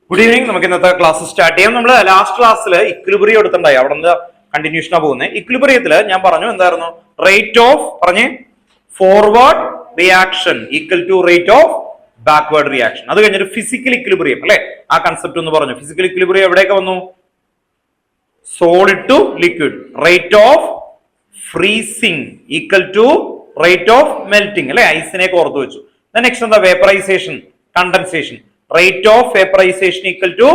Good evening. നമുക്ക് ഇന്നത്തെ class start ചെയ്യാം. നമ്മൾ ലാസ്റ്റ് ക്ലാസ്സിൽ ഇക്വിലിബ്രിയം എടുത്തിട്ടുണ്ടായി. അവിടെ നിന്ന് കണ്ടിന്യൂഷനാ പോകുന്നത്. ഇക്വിലിബ്രിയത്തില് ഞാൻ പറഞ്ഞു എന്തായിരുന്നു, റേറ്റ് ഓഫ് പറഞ്ഞേ forward reaction equal to rate of backward reaction. അത് കഴിഞ്ഞിട്ട് ഫിസിക്കൽ ഇക്വിലിബ്രിയം അല്ലെ, ആ കൺസെപ്റ്റ് ഒന്ന് പറഞ്ഞു. ഫിസിക്കൽ ഇക്വിലിബ്രിയം എവിടെയൊക്കെ വന്നു? Solid to liquid, rate of freezing equal to rate of melting അല്ലെ, ഐസിനെ ഓർത്തു വെച്ചു. നെക്സ്റ്റ് എന്താ? Vaporisation, condensation, rate of vaporisation equal to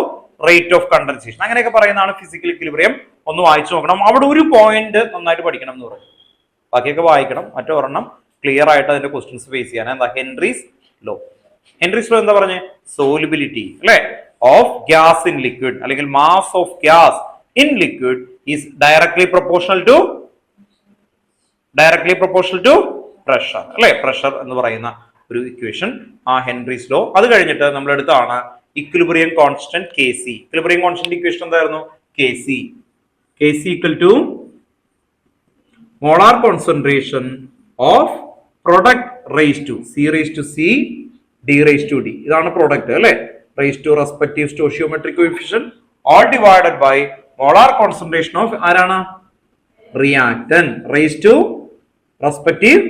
rate of condensation. അങ്ങനെയൊക്കെ പറയുന്നതാണ് ഫിസിക്കൽ ഇക്വിലിബ്രിയം. ഒന്ന് വായിച്ചു നോക്കണം. അവിടെ ഒരു പോയിന്റ് നന്നായിട്ട് പഠിക്കണം എന്ന് പറയും, ബാക്കിയൊക്കെ വായിക്കണം. മറ്റൊരെണ്ണം ക്ലിയർ ആയിട്ട് അതിന്റെ ക്വസ്റ്റ്യൻസ് ഫേസ് ചെയ്യാൻ എന്താ? Henry's law. ഹെൻറീസ് ലോ എന്താ പറഞ്ഞേ? സോലിബിലിറ്റി അല്ലെ ഓഫ് ഗ്യാസ് ഇൻ ലിക്വിഡ്, അല്ലെങ്കിൽ mass of gas in liquid is directly proportional to pressure അല്ലെ. പ്രഷർ എന്ന് പറയുന്ന ഒരു ഇക്വേഷൻ, ആ ഹെൻറീസ് ലോ. അത് കഴിഞ്ഞിട്ട് നമ്മൾ എടുത്താണ് equilibrium constant K C. Equilibrium constant equation എന്തായിരുന്നു? K C equal to molar concentration of product raise to C raise to C D raise to D. ഇതാണ് പ്രൊഡക്റ്റ് അല്ലെ. Raise to respective stoichiometric coefficient all divided by molar concentration of ആരാണ്? Reactant raise to respective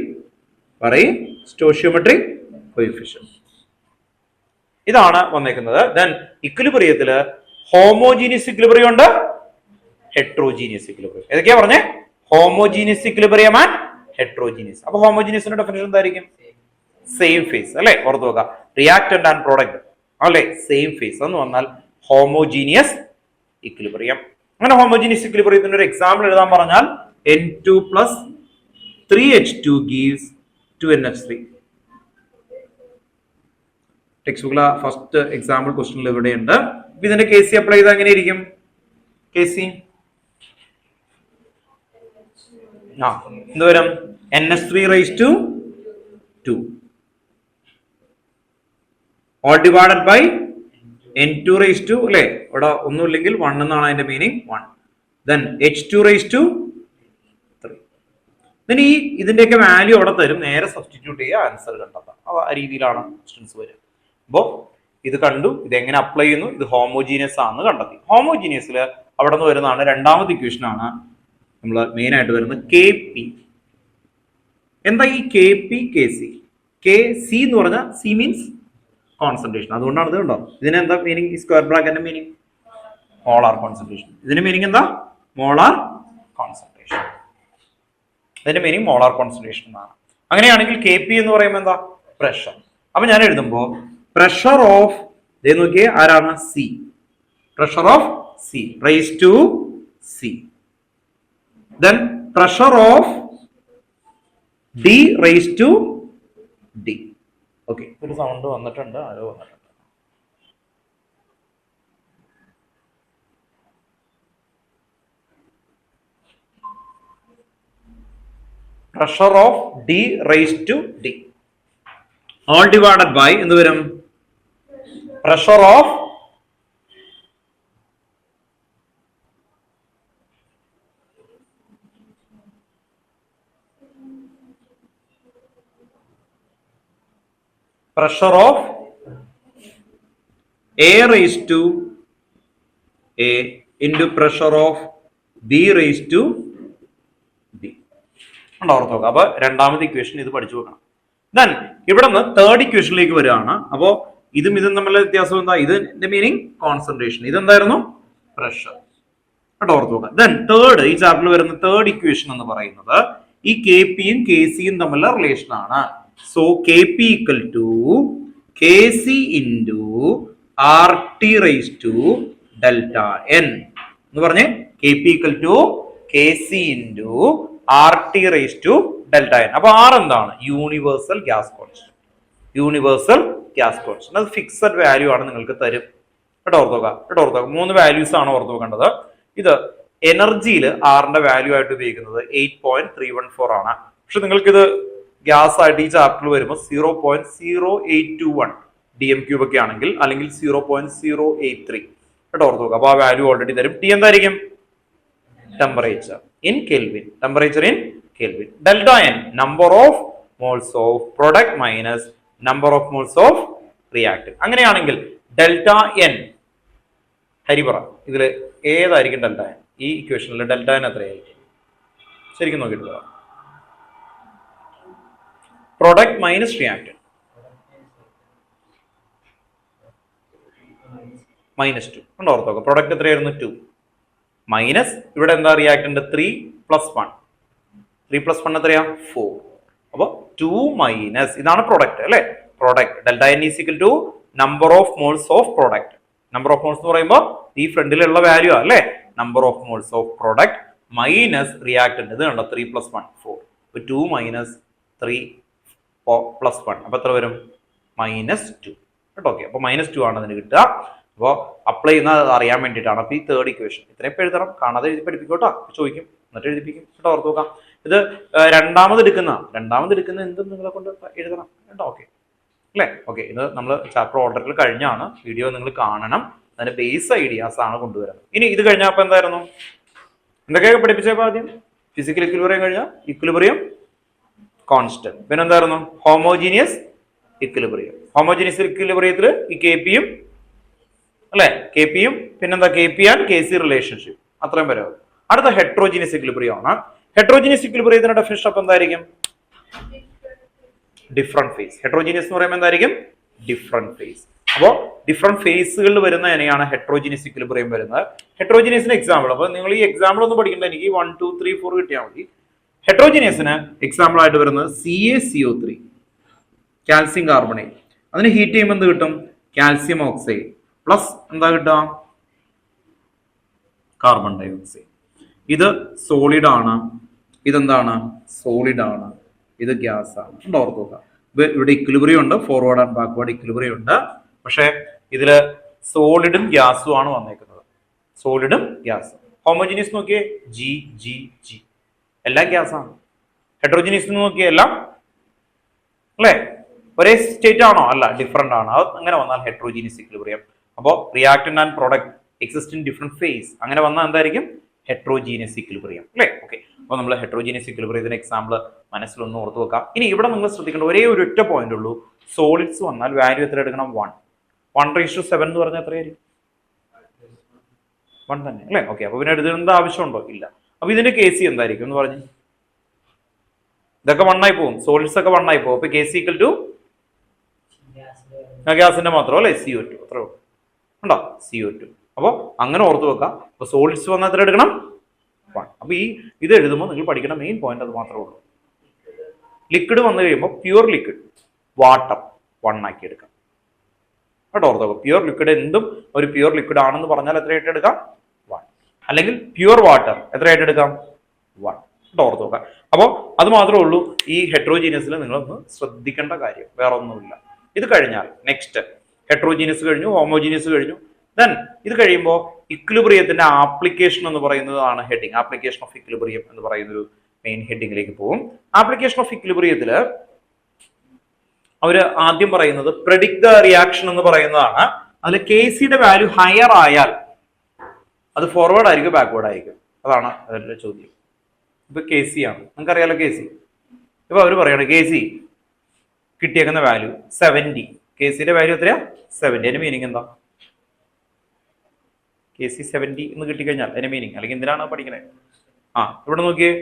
പറയും stoichiometric coefficient. ഇതാണ് വന്നേക്കുന്നത്. Then ഇക്വിലിബ്രിയത്തില് homogeneous equilibrium ഉണ്ട്, heterogeneous equilibrium. ഏതൊക്കെയാ പറഞ്ഞേ? Homogeneous equilibrium and heterogeneous. അപ്പൊ ഹോമോജീനിയസിന്റെ ഡെഫിനിഷൻ എന്തായിരിക്കും? സെയിം ഫേസ് അല്ലെ. ഓർത്ത് നോക്കുക, റിയാക്ടന്റ് ആൻഡ് പ്രോഡക്റ്റ് അല്ലെ സെയിം ഫേസ് എന്ന് വന്നാൽ ഹോമോജീനിയസ് ഇക്വിലിബ്രിയം. അങ്ങനെ ഹോമോജീനിയസ് ഇക്വിലിബ്രിയത്തിന്റെ ഒരു എക്സാമ്പിൾ എഴുതാൻ പറഞ്ഞാൽ N2 plus 3H2 gives 2NH3. Text ബുക്കിലെ ഫസ്റ്റ് എക്സാമ്പിൾ ക്വസ്റ്റ്യനിൽ ഇവിടെയുണ്ട്. ഇതിന്റെ കെ സി അപ്ലൈ ചെയ്താൽ എങ്ങനെ ഇരിക്കും? കെ സി എന്ത് വരും? NH3 raised to 2 all divided by N2 raised to അല്ലെ, ഇവിടെ ഒന്നുമില്ലെങ്കിൽ 1 എന്നാണ് അതിന്റെ meaning, 1. Then H2 raised to 3. ഈ ഇതിന്റെയൊക്കെ വാല്യൂ അവിടെ തരും, നേരെ സബ്സ്റ്റിറ്റ്യൂട്ട് ചെയ്യുക, ആൻസർ കണ്ടെത്താം. ആ രീതിയിലാണ് ക്വസ്റ്റ്യൻസ് വരിക. അപ്പോൾ ഇത് കണ്ടു, ഇത് എങ്ങനെ അപ്ലൈ ചെയ്യുന്നു, ഇത് ഹോമോജീനിയസ് ആണെന്ന് കണ്ടെത്തി. ഹോമോജീനിയസിൽ അവിടെ നിന്ന് വരുന്നതാണ് രണ്ടാമത്തെ ഇക്വേഷൻ ആണ് നമ്മൾ മെയിൻ ആയിട്ട് വരുന്നത് കെ പി. എന്താ ഈ K P K C? K C എന്ന് പറഞ്ഞാൽ സി മീൻസ് കോൺസെൻട്രേഷൻ. അതുകൊണ്ടാണ് ഇത് കണ്ടോ, ഇതിനെന്താ മീനിങ്? ഈ സ്ക്വയർ ബ്രാക്കറ്റിന്റെ മീനിങ് മോളാർ കോൺസെൻട്രേഷൻ. ഇതിന്റെ മീനിങ് എന്താ? Molar concentration. ഇതിന്റെ മീനിങ് മോളാർ കോൺസെൻട്രേഷൻ എന്നാണ്. അങ്ങനെയാണെങ്കിൽ കെ പി എന്ന് പറയുമ്പോൾ എന്താ? പ്രഷർ. അപ്പൊ ഞാൻ എഴുതുമ്പോ പ്രഷർ ഓഫ് നോക്കിയേ ആരാണ്? C. Pressure of C raise to C. Then pressure of D raise to D. Okay, ഒരു സൗണ്ട് വന്നിട്ടുണ്ട്, ആരോ വന്നിട്ടുണ്ട്. Pressure of D raise to D all divided by എന്ത് വരും? Pressure of A raised to A into pressure of B raised to B. ഓർത്ത് നോക്കാം. അപ്പൊ രണ്ടാമത്തെ ഇക്വേഷൻ ഇത് പഠിച്ചു നോക്കണം. ദെൻ ഇവിടെ നിന്ന് തേർഡ് ഇക്വേഷനിലേക്ക് വരികയാണ്. അപ്പോ ഇതും തമ്മിലുള്ള വ്യത്യാസം എന്താ? ഇതിന്റെ മീനിങ് കോൺസെൻട്രേഷൻ, ഇതെന്തായിരുന്നു? പ്രഷർ. കേട്ടോ, ഓർത്ത് നോക്കാം. ദെൻ തേർഡ്, ഈ ചാപ്റ്ററിൽ വരുന്ന തേർഡ് ഇക്വേഷൻ എന്ന് പറയുന്നത് ഈ കെ പിയും കെ സിയും തമ്മിലുള്ള റിലേഷൻ ആണ്. So K P equal to K C into R T raise to delta N എന്ന് പറഞ്ഞ് K P equal to K C into R T raise to delta N. അപ്പൊ ആർ എന്താണ്? Universal gas constant. Universal gas constant അത് fixed value ആണ്, നിങ്ങൾക്ക് തരും. കേട്ടോ, ഓർത്തോക്കാം. 3 values ആണ് ഓർത്ത് വെക്കേണ്ടത്. ഇത് എനർജിയിൽ ആറിന്റെ വാല്യൂ ആയിട്ട് ഉപയോഗിക്കുന്നത് 8.314 ആണ്. പക്ഷെ നിങ്ങൾക്കിത് ഗ്യാസ് ആയിട്ട് ഈ ചാപ്റ്ററിൽ വരുമ്പോൾ 0.0821 DM³ ഒക്കെ ആണെങ്കിൽ, അല്ലെങ്കിൽ 0.083. കേട്ടോ, ഓർത്ത് നോക്കുക. അപ്പൊ ആ വാല്യൂ ഓൾറെഡി തരും. ടി എന്തായിരിക്കും? Temperature in kelvin. Temperature in kelvin. Delta N number of moles of product minus number of moles of reactant. അങ്ങനെയാണെങ്കിൽ ഡെൽറ്റ എൻ ഹരി പറ, ഇതിൽ ഏതായിരിക്കും ഡെൽറ്റ എൻ? ഈ ഇക്വേഷനിൽ ഡെൽറ്റ എൻ എത്രയായിരിക്കും? ശരിക്കും നോക്കിയിട്ട് പറ. പ്രൊഡക്റ്റ് മൈനസ് റിയാക്ടൻ -2 ഉണ്ടോ? ഓർത്തോക്കെ പ്രൊഡക്റ്റ് എത്രയായിരുന്നു? 2 മൈനസ് ഇവിടെ എന്താ റിയാക്ടന്റ്? 3 + 1. 3 + 1 എത്രയാ? 4. അപ്പോൾ 2 മൈനസ് ഇതാണ് പ്രൊഡക്റ്റ് അല്ലെ? Product delta N is equal to number of moles of product. Number of moles എന്ന് പറയുമ്പോൾ ഈ ഫ്രണ്ടിലുള്ള വാല്യൂ അല്ലേ? Number of moles of product minus reactant. ഇത് കണ്ടോ? 3 + 1 4. 2 മൈനസ് 3 + 1 അപ്പൊ എത്ര വരും? -2 കേട്ടോ. ഓക്കെ, അപ്പൊ -2 ആണ് അതിന് കിട്ടുക. അപ്പോൾ അപ്ലൈ ചെയ്യുന്നത് അറിയാൻ വേണ്ടിയിട്ടാണ്. അപ്പൊ ഈ തേർഡ് ഇക്വേഷൻ ഇത്രയും എഴുതണം, കാണാതെ എഴുതി പഠിപ്പിക്കോട്ടോ, ചോദിക്കും എന്നിട്ട് എഴുതിപ്പിക്കും കേട്ടോ. ഓർത്ത് നോക്കാം. ഇത് രണ്ടാമത് എടുക്കുന്ന എന്തും നിങ്ങളെ കൊണ്ട് എഴുതണം കേട്ടോ. ഓക്കെ അല്ലേ? ഓക്കെ, ഇത് നമ്മൾ ചാപ്റ്റർ ഓർഡറിൽ കഴിഞ്ഞാണ്. വീഡിയോ നിങ്ങൾ കാണണം. അതിന്റെ ബേസ് ഐഡിയാസ് ആണ് കൊണ്ടുവരുന്നത്. ഇനി ഇത് കഴിഞ്ഞാൽ അപ്പൊ എന്തായിരുന്നു? എന്തൊക്കെയൊക്കെ പഠിപ്പിച്ചപ്പോ ആദ്യം? ഫിസിക്കൽ ഇക്വിലിബ്രിയം കഴിഞ്ഞാൽ ഇക്വിലിബ്രിയം കോൺസ്റ്റന്റ്. പിന്നെ എന്തായിരുന്നു? Homogeneous equilibrium. ഹോമോജീനിയസ് ഇക്വിലിബ്രിയത്തിൽ ഈ കെ പിയും അല്ലെ? കെ പിയും പിന്നെന്താ? K P and K C relationship. അത്രയും വരെ. അടുത്ത ഹെട്രോജീനിയസ് ഇക്വിലിബ്രിയം ആണ്. ഹെട്രോജീനിയസ് ഇക്വിലിബ്രിയത്തിന്റെ ഡെഫിനിഷൻ അപ്പൊ എന്തായിരിക്കും? Different phase. ഹെട്രോജീനിയസ് എന്ന് പറയുമ്പോൾ എന്തായിരിക്കും? Different phase. അപ്പോ ഡിഫറെന്റ് ഫേസുകളിൽ വരുന്ന തന്നെയാണ് ഹെട്രോജീനിയസ് ഇക്വിലിബ്രിയം വരുന്നത്. ഹെട്രോജീനിയസിന് എക്സാമ്പിൾ, അപ്പൊ നിങ്ങൾ ഈ എക്സാമ്പിൾ ഒന്നും പഠിക്കേണ്ട, എനിക്ക് 1 2 3 4 കിട്ടിയാൽ മതി. ഹെട്രോജീനിയസിന് എക്സാമ്പിൾ ആയിട്ട് വരുന്നത് CaCO3, കാൽസ്യം കാർബണേറ്റ്. അതിന് ഹീറ്റ് ചെയ്യുമ്പോൾ എന്ത് കിട്ടും? കാൽസ്യം ഓക്സൈഡ് പ്ലസ് എന്താ കിട്ടുക? Carbon dioxide. ഇത് സോളിഡ് ആണ്, ഇതെന്താണ്? സോളിഡ് ആണ്, ഇത് ഗ്യാസ് ആണ്. ഓർത്ത് നോക്കാം. ഇവിടെ ഇക്വിലിബ്രിയം ഉണ്ട്, ഫോർവേഡ് ആൻഡ് ബാക്ക്വേർഡ് ഇക്വിലിബ്രിയം ഉണ്ട്. പക്ഷെ ഇതില് സോളിഡും ഗ്യാസും ആണ് വന്നേക്കുന്നത്. സോളിഡും ഗ്യാസും. ഹോമോജീനിയസ് നോക്കിയേ, ജി ജി ജി, എല്ലാം ഗ്യാസാണ്. ഹെട്രോജീനിയസ് നോക്കിയേ, എല്ലാം അല്ലേ? ഒരേ സ്റ്റേറ്റ് ആണോ? അല്ല, ഡിഫറെന്റ് ആണ്. അത് അങ്ങനെ വന്നാൽ ഹെട്രോജീനിയസ് ഇക്വിലിബ്രിയം. അപ്പോൾ reactant and product exist in different phase. അങ്ങനെ വന്നാൽ എന്തായിരിക്കും? ഹെട്രോജീനിയസ് ഇക്വിലിബ്രിയം അല്ലേ? ഓക്കെ, അപ്പോൾ നമ്മൾ ഹെട്രോജീനിയസ് ഇക്വിലിബ്രിയത്തിന് എക്സാമ്പിൾ മനസ്സിലൊന്ന് ഓർത്ത് വെക്കാം. ഇനി ഇവിടെ നിങ്ങൾ ശ്രദ്ധിക്കേണ്ട ഒരേ ഒരു ഒറ്റ പോയിന്റ് ഉള്ളൂ. സോളിഡ്സ് വന്നാൽ വാല്യൂ എത്ര എടുക്കണം? 1. 1:7 എന്ന് പറഞ്ഞാൽ എത്രയായിരിക്കും? 1 തന്നെ അല്ലേ? ഓക്കെ, അപ്പൊ പിന്നെ എഴുതേണ്ട ആവശ്യമുണ്ടോ? ഇല്ല. അപ്പൊ ഇതിന്റെ കെ സി എന്തായിരിക്കും എന്ന് പറഞ്ഞു? ഇതൊക്കെ 1 ആയി പോകും, സോളിഡ്സ് ഒക്കെ 1 ആയി പോകും. അപ്പൊ കെ സി ഈക്വൽ ടു ഗ്യാസിന്റെ മാത്രം അല്ലേ? CO2 അത്രേ ഉള്ളൂ. ഉണ്ടോ? CO2. അപ്പൊ അങ്ങനെ ഓർത്ത് വെക്കാം. അപ്പൊ സോളിഡ്സ് വന്നാൽ എത്ര എടുക്കണം? 1. അപ്പൊ ഇത് എഴുതുമ്പോൾ നിങ്ങൾ പഠിക്കുന്ന മെയിൻ പോയിന്റ് അത് മാത്രമേ ഉള്ളൂ. ലിക്വിഡ് വന്നു കഴിയുമ്പോൾ പ്യൂർ ലിക്വിഡ് വാട്ടർ 1 ആക്കി എടുക്കാം കേട്ടോ. ഓർത്ത് വെക്കാം. പ്യൂർ ലിക്വിഡ് എന്തും ഒരു പ്യൂർ ലിക്വിഡ് ആണെന്ന് പറഞ്ഞാൽ എത്രയായിട്ട് എടുക്കാം? 1. അല്ലെങ്കിൽ പ്യൂർ വാട്ടർ എത്രയായിട്ട് എടുക്കാം? 1 കേട്ടോ. ഓർത്ത് വെക്കാം. അപ്പോൾ അത് മാത്രമേ ഉള്ളൂ ഈ ഹെട്രോജീനിയസിൽ നിങ്ങളൊന്ന് ശ്രദ്ധിക്കേണ്ട കാര്യം, വേറെ ഒന്നുമില്ല. ഇത് കഴിഞ്ഞാൽ നെക്സ്റ്റ് ഹെട്രോജീനിയസ് കഴിഞ്ഞു, ഹോമോജീനിയസ് കഴിഞ്ഞു. ദെൻ ഇത് കഴിയുമ്പോൾ ഇക്വിലിബ്രിയത്തിന്റെ ആപ്ലിക്കേഷൻ എന്ന് പറയുന്നതാണ് ഹെഡിങ്. ആപ്ലിക്കേഷൻ ഓഫ് ഇക്വിലിബ്രിയം എന്ന് പറയുന്ന ഒരു മെയിൻ ഹെഡിങ്ങിലേക്ക് പോകും. ആപ്ലിക്കേഷൻ ഓഫ് ഇക്വിലിബ്രിയത്തില് അവര് ആദ്യം പറയുന്നത് പ്രെഡിക്ട് ദ റിയാക്ഷൻ എന്ന് പറയുന്നതാണ്. അതിൽ കെ സിയുടെ വാല്യൂ ഹയർ ആയാൽ അത് ഫോർവേഡ് ആയിരിക്കും, ബാക്ക്വേർഡ് ആയിരിക്കും. അതാണ് അതിന്റെ ചോദ്യം. ഇപ്പൊ കെ സി ആണ്, നിങ്ങൾക്കറിയാലോ കെ സി. ഇപ്പൊ അവർ പറയണം കെ സി കിട്ടിയേക്കുന്ന വാല്യൂ 70. കെ സിയുടെ വാല്യൂ എത്രയാ? 70. അതിന്റെ മീനിങ് എന്താ? കെ സി 70 എന്ന് കിട്ടിക്കഴിഞ്ഞാൽ അതിന്റെ മീനിങ്, അല്ലെങ്കിൽ എന്തിനാണ് പഠിക്കണേ? ഇവിടെ നോക്കിയേ,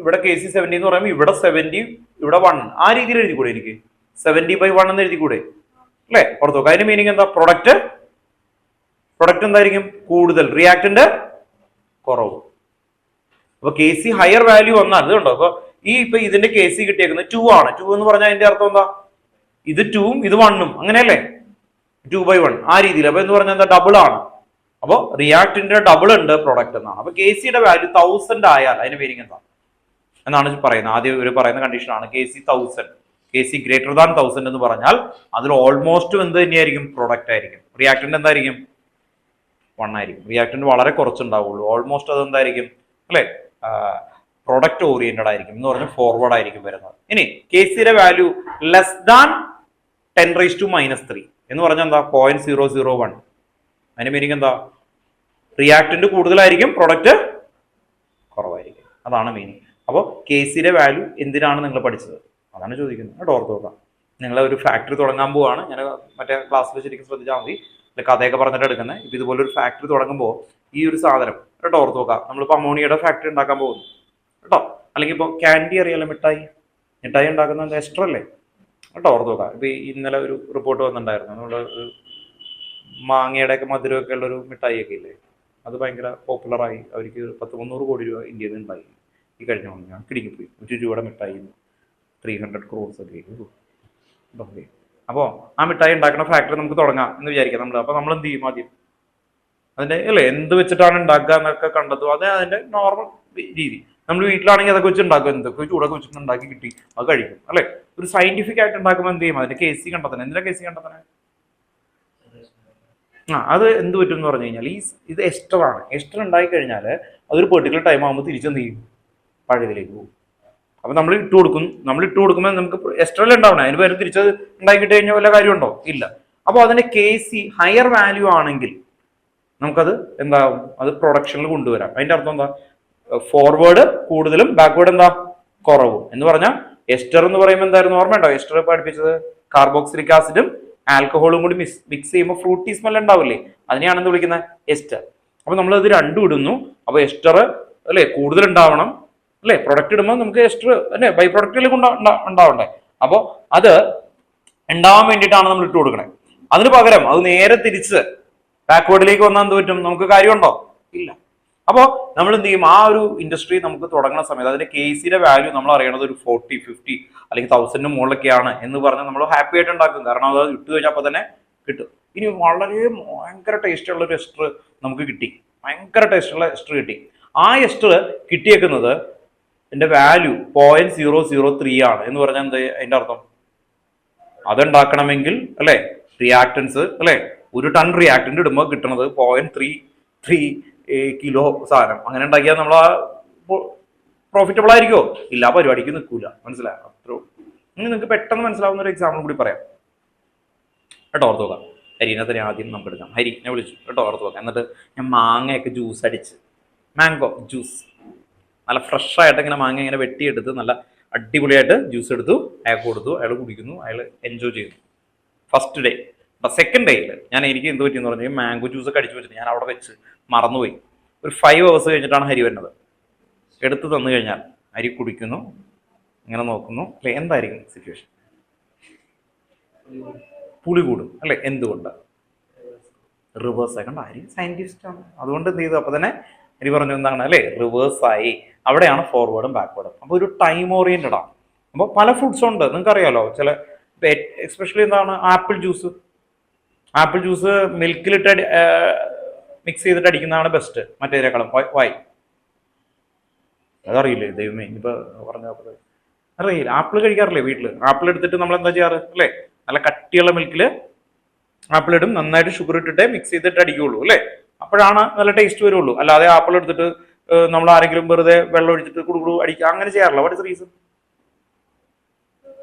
ഇവിടെ കെ സി 70 എന്ന് പറയുമ്പോൾ ഇവിടെ 70, ഇവിടെ 1, ആ രീതിയിൽ എഴുതിക്കൂടെ? എനിക്ക് 70/1 എന്ന് എഴുതിക്കൂടെ? അല്ലേ? ഓർത്ത് നോക്കാം. അതിന്റെ മീനിങ് എന്താ? പ്രൊഡക്റ്റ് എന്തായിരിക്കും? കൂടുതൽ, റിയാക്ടന്റ് കുറവ്. അപ്പൊ കെ സി ഹയർ വാല്യൂ വന്നാൽ ഇത് കണ്ടോ. അപ്പൊ ഇപ്പൊ ഇതിന്റെ കെ സി കിട്ടിയേക്കുന്നത് 2 ആണ്. 2 എന്ന് പറഞ്ഞാൽ അതിന്റെ അർത്ഥം എന്താ? ഇത് 2ഉം ഇത് 1ഉം അങ്ങനെയല്ലേ? 2/1 ആ രീതിയിൽ. അപ്പൊ എന്ന് പറഞ്ഞാൽ എന്താ? ഡബിൾ ആണ്. അപ്പൊ റിയാക്ടന്റിന്റെ ഡബിൾ ഉണ്ട് പ്രൊഡക്റ്റ് എന്നാണ്. അപ്പൊ കെ സിയുടെ വാല്യൂ 1000 ആയാൽ അതിന്റെ മീനിങ് എന്താ എന്നാണ് പറയുന്നത്. ആദ്യം ഒരു പറയുന്ന കണ്ടീഷൻ ആണ് K C 1000. K C greater than 1000 എന്ന് പറഞ്ഞാൽ അതിൽ ഓൾമോസ്റ്റ് എന്ത് തന്നെയായിരിക്കും? പ്രൊഡക്റ്റ് ആയിരിക്കും. റിയാക്ടന്റ് എന്തായിരിക്കും? 1 ആയിരിക്കും. റിയാക്ടന്റ് വളരെ കുറച്ചുണ്ടാവുള്ളൂ. ഓൾമോസ്റ്റ് അത് എന്തായിരിക്കും അല്ലെ? പ്രൊഡക്റ്റ് ഓറിയന്റഡ് ആയിരിക്കും എന്ന് പറഞ്ഞാൽ ഫോർവേഡ് ആയിരിക്കും വരുന്നത്. ഇനി കെ സിയുടെ വാല്യൂ ലെസ് ദാൻ 10⁻³ എന്ന് പറഞ്ഞാൽ എന്താ? 0.001. അതിന്റെ മീനിങ് എന്താ? റിയാക്ടന്റ് കൂടുതലായിരിക്കും, പ്രൊഡക്റ്റ് കുറവായിരിക്കും. അതാണ് മീനിങ്. അപ്പോൾ കെ സിയുടെ വാല്യൂ എന്തിനാണ് നിങ്ങൾ പഠിച്ചത്? അതാണ് ചോദിക്കുന്നത് കേട്ടോ. ഓർത്ത് നോക്കാം. നിങ്ങൾ ഒരു ഫാക്ടറി തുടങ്ങാൻ പോവാണ്. ഞാൻ മറ്റേ ക്ലാസ്സിൽ ശരിക്കും ശ്രദ്ധിച്ചാൽ മതി. കഥയൊക്കെ പറഞ്ഞിട്ട് എടുക്കുന്നത്. ഇപ്പം ഇതുപോലൊരു ഫാക്ടറി തുടങ്ങുമ്പോൾ ഈ ഒരു സാധനം കേട്ടോ ഓർത്ത് നോക്കാം. നമ്മളിപ്പോൾ അമോണിയയുടെ ഫാക്ടറി ഉണ്ടാക്കാൻ പോകുന്നു കേട്ടോ. അല്ലെങ്കിൽ ഇപ്പോൾ ക്യാൻഡി അറിയാലോ, മിഠായി ഉണ്ടാക്കുന്നത് എസ്റ്റർ അല്ലേ കേട്ടോ ഓർത്ത് നോക്കാം. ഇപ്പം ഇന്നലെ ഒരു റിപ്പോർട്ട് വന്നിട്ടുണ്ടായിരുന്നു, നമ്മൾ മാങ്ങയുടെ ഒക്കെ മധുരമൊക്കെ ഉള്ളൊരു മിഠായിയൊക്കെ ഇല്ലേ, അത് ഭയങ്കര പോപ്പുലറായി. അവർക്ക് 100-300 കോടി രൂപ ഇന്ത്യയിൽ നിന്ന് ഉണ്ടായി ഈ കഴിഞ്ഞ ഞാൻ കിടങ്ങിപ്പോയി. 1 രൂപയുടെ മിഠായി 300 crores ഒക്കെ. ഓക്കെ, അപ്പോൾ ആ മിഠായി ഉണ്ടാക്കുന്ന ഫാക്ടറി നമുക്ക് തുടങ്ങാം എന്ന് വിചാരിക്കാം നമ്മൾ. അപ്പോൾ നമ്മൾ എന്ത് ചെയ്യും? ആദ്യം അതിൻ്റെ അല്ലേ എന്ത് വെച്ചിട്ടാണ് ഉണ്ടാക്കുക എന്നൊക്കെ കണ്ടെത്തും. അത് അതിൻ്റെ നോർമൽ രീതി. നമ്മൾ വീട്ടിലാണെങ്കിൽ അതൊക്കെ വെച്ച് ഉണ്ടാക്കും, എന്തൊക്കെ ചൂടൊക്കെ വെച്ചിട്ട് ഉണ്ടാക്കി കിട്ടി അത് കഴിക്കും അല്ലേ. ഒരു സയന്റിഫിക് ആയിട്ട് ഉണ്ടാക്കുമ്പോൾ എന്ത് ചെയ്യും? അതിന്റെ കേസി കണ്ടെത്തണം. എന്തിനാ കേസി കണ്ടെത്തണേ? അത് എന്ത് പറ്റും എന്ന് പറഞ്ഞു കഴിഞ്ഞാൽ ഇത് എസ്റ്റർ ആണ്. എസ്റ്റർ ഉണ്ടായി കഴിഞ്ഞാൽ അതൊരു പെർട്ടിക്കുലർ ടൈം ആകുമ്പോൾ തിരിച്ചെന്ത് ചെയ്യും? പഴയതിലേക്ക് പോകും. അപ്പൊ നമ്മൾ ഇട്ട് കൊടുക്കുമ്പോൾ നമുക്ക് എസ്റ്ററൽ ഉണ്ടാവണം. അതിന് പേര് തിരിച്ചത് ഉണ്ടാക്കിയിട്ട് കഴിഞ്ഞാൽ വല്ല കാര്യമുണ്ടോ? ഇല്ല. അപ്പോൾ അതിന്റെ കേസി ഹയർ വാല്യൂ ആണെങ്കിൽ നമുക്കത് എന്താവും? അത് പ്രൊഡക്ഷനിൽ കൊണ്ടുവരാം. അതിന്റെ അർത്ഥം എന്താ? ഫോർവേഡ് കൂടുതലും ബാക്ക്വേർഡ് എന്താ? കുറവും എന്ന് പറഞ്ഞാൽ എസ്റ്റർ എന്ന് പറയുമ്പോൾ എന്തായിരുന്നു ഓർമ്മയുണ്ടോ? എസ്റ്റർ പഠിപ്പിച്ചത് കാർബോക്സിലിക് ആസിഡും ആൽക്കഹോളും കൂടി മിക്സ് ചെയ്യുമ്പോൾ ഫ്രൂട്ടി സ്മെൽ ഉണ്ടാവില്ലേ, അതിനെയാണെന്ന് വിളിക്കുന്നത് എസ്റ്റർ. അപ്പൊ നമ്മളത് രണ്ടും ഇടുന്നു. അപ്പൊ എസ്റ്റർ അല്ലെ കൂടുതൽ ഉണ്ടാവണം അല്ലെ. പ്രൊഡക്റ്റ് ഇടുമ്പോൾ നമുക്ക് എസ്റ്റർ അല്ലെ ബൈ പ്രൊഡക്റ്റിലേക്ക് ഉണ്ടാവണ്ടേ. അപ്പോൾ അത് ഉണ്ടാവാൻ വേണ്ടിയിട്ടാണ് നമ്മൾ ഇട്ട് കൊടുക്കണേ. അതിന് പകരം അത് നേരെ തിരിച്ച് ബാക്ക്വേർഡിലേക്ക് വന്നാൽ എന്ത് പറ്റും? നമുക്ക് കാര്യമുണ്ടോ? ഇല്ല. അപ്പോൾ നമ്മൾ എന്ത് ചെയ്യും? ആ ഒരു ഇൻഡസ്ട്രി നമുക്ക് തുടങ്ങുന്ന സമയത്ത് അതിന്റെ കേസിയുടെ വാല്യൂ നമ്മൾ അറിയണത് ഒരു 40-50 അല്ലെങ്കിൽ 1000 മുകളിലൊക്കെയാണ് എന്ന് പറഞ്ഞാൽ നമ്മൾ ഹാപ്പി ആയിട്ട് ഉണ്ടാക്കും. കാരണം അത് ഇട്ട് കഴിഞ്ഞാൽ അപ്പോൾ തന്നെ കിട്ടും. ഇനി വളരെ ഭയങ്കര ടേസ്റ്റ് ഉള്ള ഒരു എസ്റ്റർ നമുക്ക് കിട്ടി, ഭയങ്കര ടേസ്റ്റുള്ള എസ്റ്റർ കിട്ടി. ആ എസ്റ്റർ കിട്ടിയേക്കുന്നത് എന്റെ വാല്യൂ 0.003 ആണ് എന്ന് പറഞ്ഞാൽ എന്ത് അതിന്റെ അർത്ഥം? അതുണ്ടാക്കണമെങ്കിൽ അല്ലെ റിയാക്ടൻസ് അല്ലെ 1 ടൺ റിയാക്ടന്റ് ഇടുമ്പോൾ കിട്ടുന്നത് 0.33 കിലോ സാധനം. അങ്ങനെ ഉണ്ടാക്കിയാൽ നമ്മൾ ആ പ്രോഫിറ്റബിൾ ആയിരിക്കുമോ? ഇല്ല, പരിപാടിക്ക് നിൽക്കൂല. മനസ്സിലായോ? അത്രോ. ഇനി നിങ്ങൾക്ക് പെട്ടെന്ന് മനസ്സിലാവുന്ന ഒരു എക്സാമ്പിൾ കൂടി പറയാം കേട്ടോ, ഓർത്ത് നോക്കാം. ഹരീനെ തന്നെ ആദ്യം നമുക്ക് എടുക്കാം. ഹരിനെ വിളിച്ചു കേട്ടോ, ഓർത്ത് നോക്കാം. എന്നിട്ട് ഞാൻ മാങ്ങയൊക്കെ ജ്യൂസ് അടിച്ച്, മാംഗോ ജ്യൂസ് നല്ല ഫ്രഷ് ആയിട്ട് ഇങ്ങനെ മാങ്ങ ഇങ്ങനെ വെട്ടിയെടുത്ത് നല്ല അടിപൊളിയായിട്ട് ജ്യൂസ് എടുത്തു, അയാൾക്ക് കൊടുത്തു. അയാൾ കുടിക്കുന്നു, അയാൾ എൻജോയ് ചെയ്യുന്നു. First day. സെക്കൻഡ് ഡേയിൽ എനിക്ക് എന്ത് പറ്റിയെന്ന് പറഞ്ഞാൽ മാംഗോ ജ്യൂസ് ഒക്കെ അടിച്ചു വെച്ചിട്ട് ഞാൻ അവിടെ വെച്ച് മറന്നുപോയി. ഒരു 5 hours കഴിഞ്ഞിട്ടാണ് ഹരി വരുന്നത്. എടുത്തു തന്നു കഴിഞ്ഞാൽ ഹരി കുടിക്കുന്നു, ഇങ്ങനെ നോക്കുന്നു അല്ലെ, എന്തായിരിക്കും സിറ്റുവേഷൻ? പുളി കൂടും അല്ലെ. എന്തുകൊണ്ട്? റിവേഴ്സ് ആയി. കണ്ട, ഹരി സയന്റിസ്റ്റ് ആണ്. അതുകൊണ്ട് എന്ത് ചെയ്തു? അപ്പൊ തന്നെ ഹരി പറഞ്ഞു എന്താണ് അല്ലെ, റിവേഴ്സ് ആയി. അവിടെയാണ് ഫോർവേഡും ബാക്ക്വേർഡും. അപ്പൊ ഒരു ടൈം ഓറിയന്റഡ് ആണ്. അപ്പോൾ പല ഫ്രൂട്ട്സും ഉണ്ട്, നിങ്ങൾക്ക് അറിയാലോ. ചില എസ്പെഷ്യലി എന്താണ് ആപ്പിൾ ജ്യൂസ് മിൽക്കിലിട്ട് മിക്സ് ചെയ്തിട്ട് അടിക്കുന്നതാണ് ബെസ്റ്റ് മറ്റേതിനേക്കാളും. വൈ? അതറിയില്ലേ ദൈവമേ, ഇനിയിപ്പോ പറഞ്ഞത് അറിയില്ല. ആപ്പിൾ കഴിക്കാറില്ലേ വീട്ടിൽ? ആപ്പിൾ എടുത്തിട്ട് നമ്മൾ എന്താ ചെയ്യാറ് അല്ലേ? നല്ല കട്ടിയുള്ള മിൽക്കിൽ ആപ്പിൾ ഇടും, നന്നായിട്ട് ഷുഗർ ഇട്ടിട്ട് മിക്സ് ചെയ്തിട്ട് അടിക്കുള്ളൂ അല്ലേ. അപ്പോഴാണ് നല്ല ടേസ്റ്റ് വരുള്ളൂ. അല്ലാതെ ആപ്പിൾ എടുത്തിട്ട് നമ്മൾ ആരെങ്കിലും വെറുതെ വെള്ളം ഒഴിച്ചിട്ട് കുടുകുടു അടിക്കുക അങ്ങനെ ചെയ്യാറില്ല. What is reason?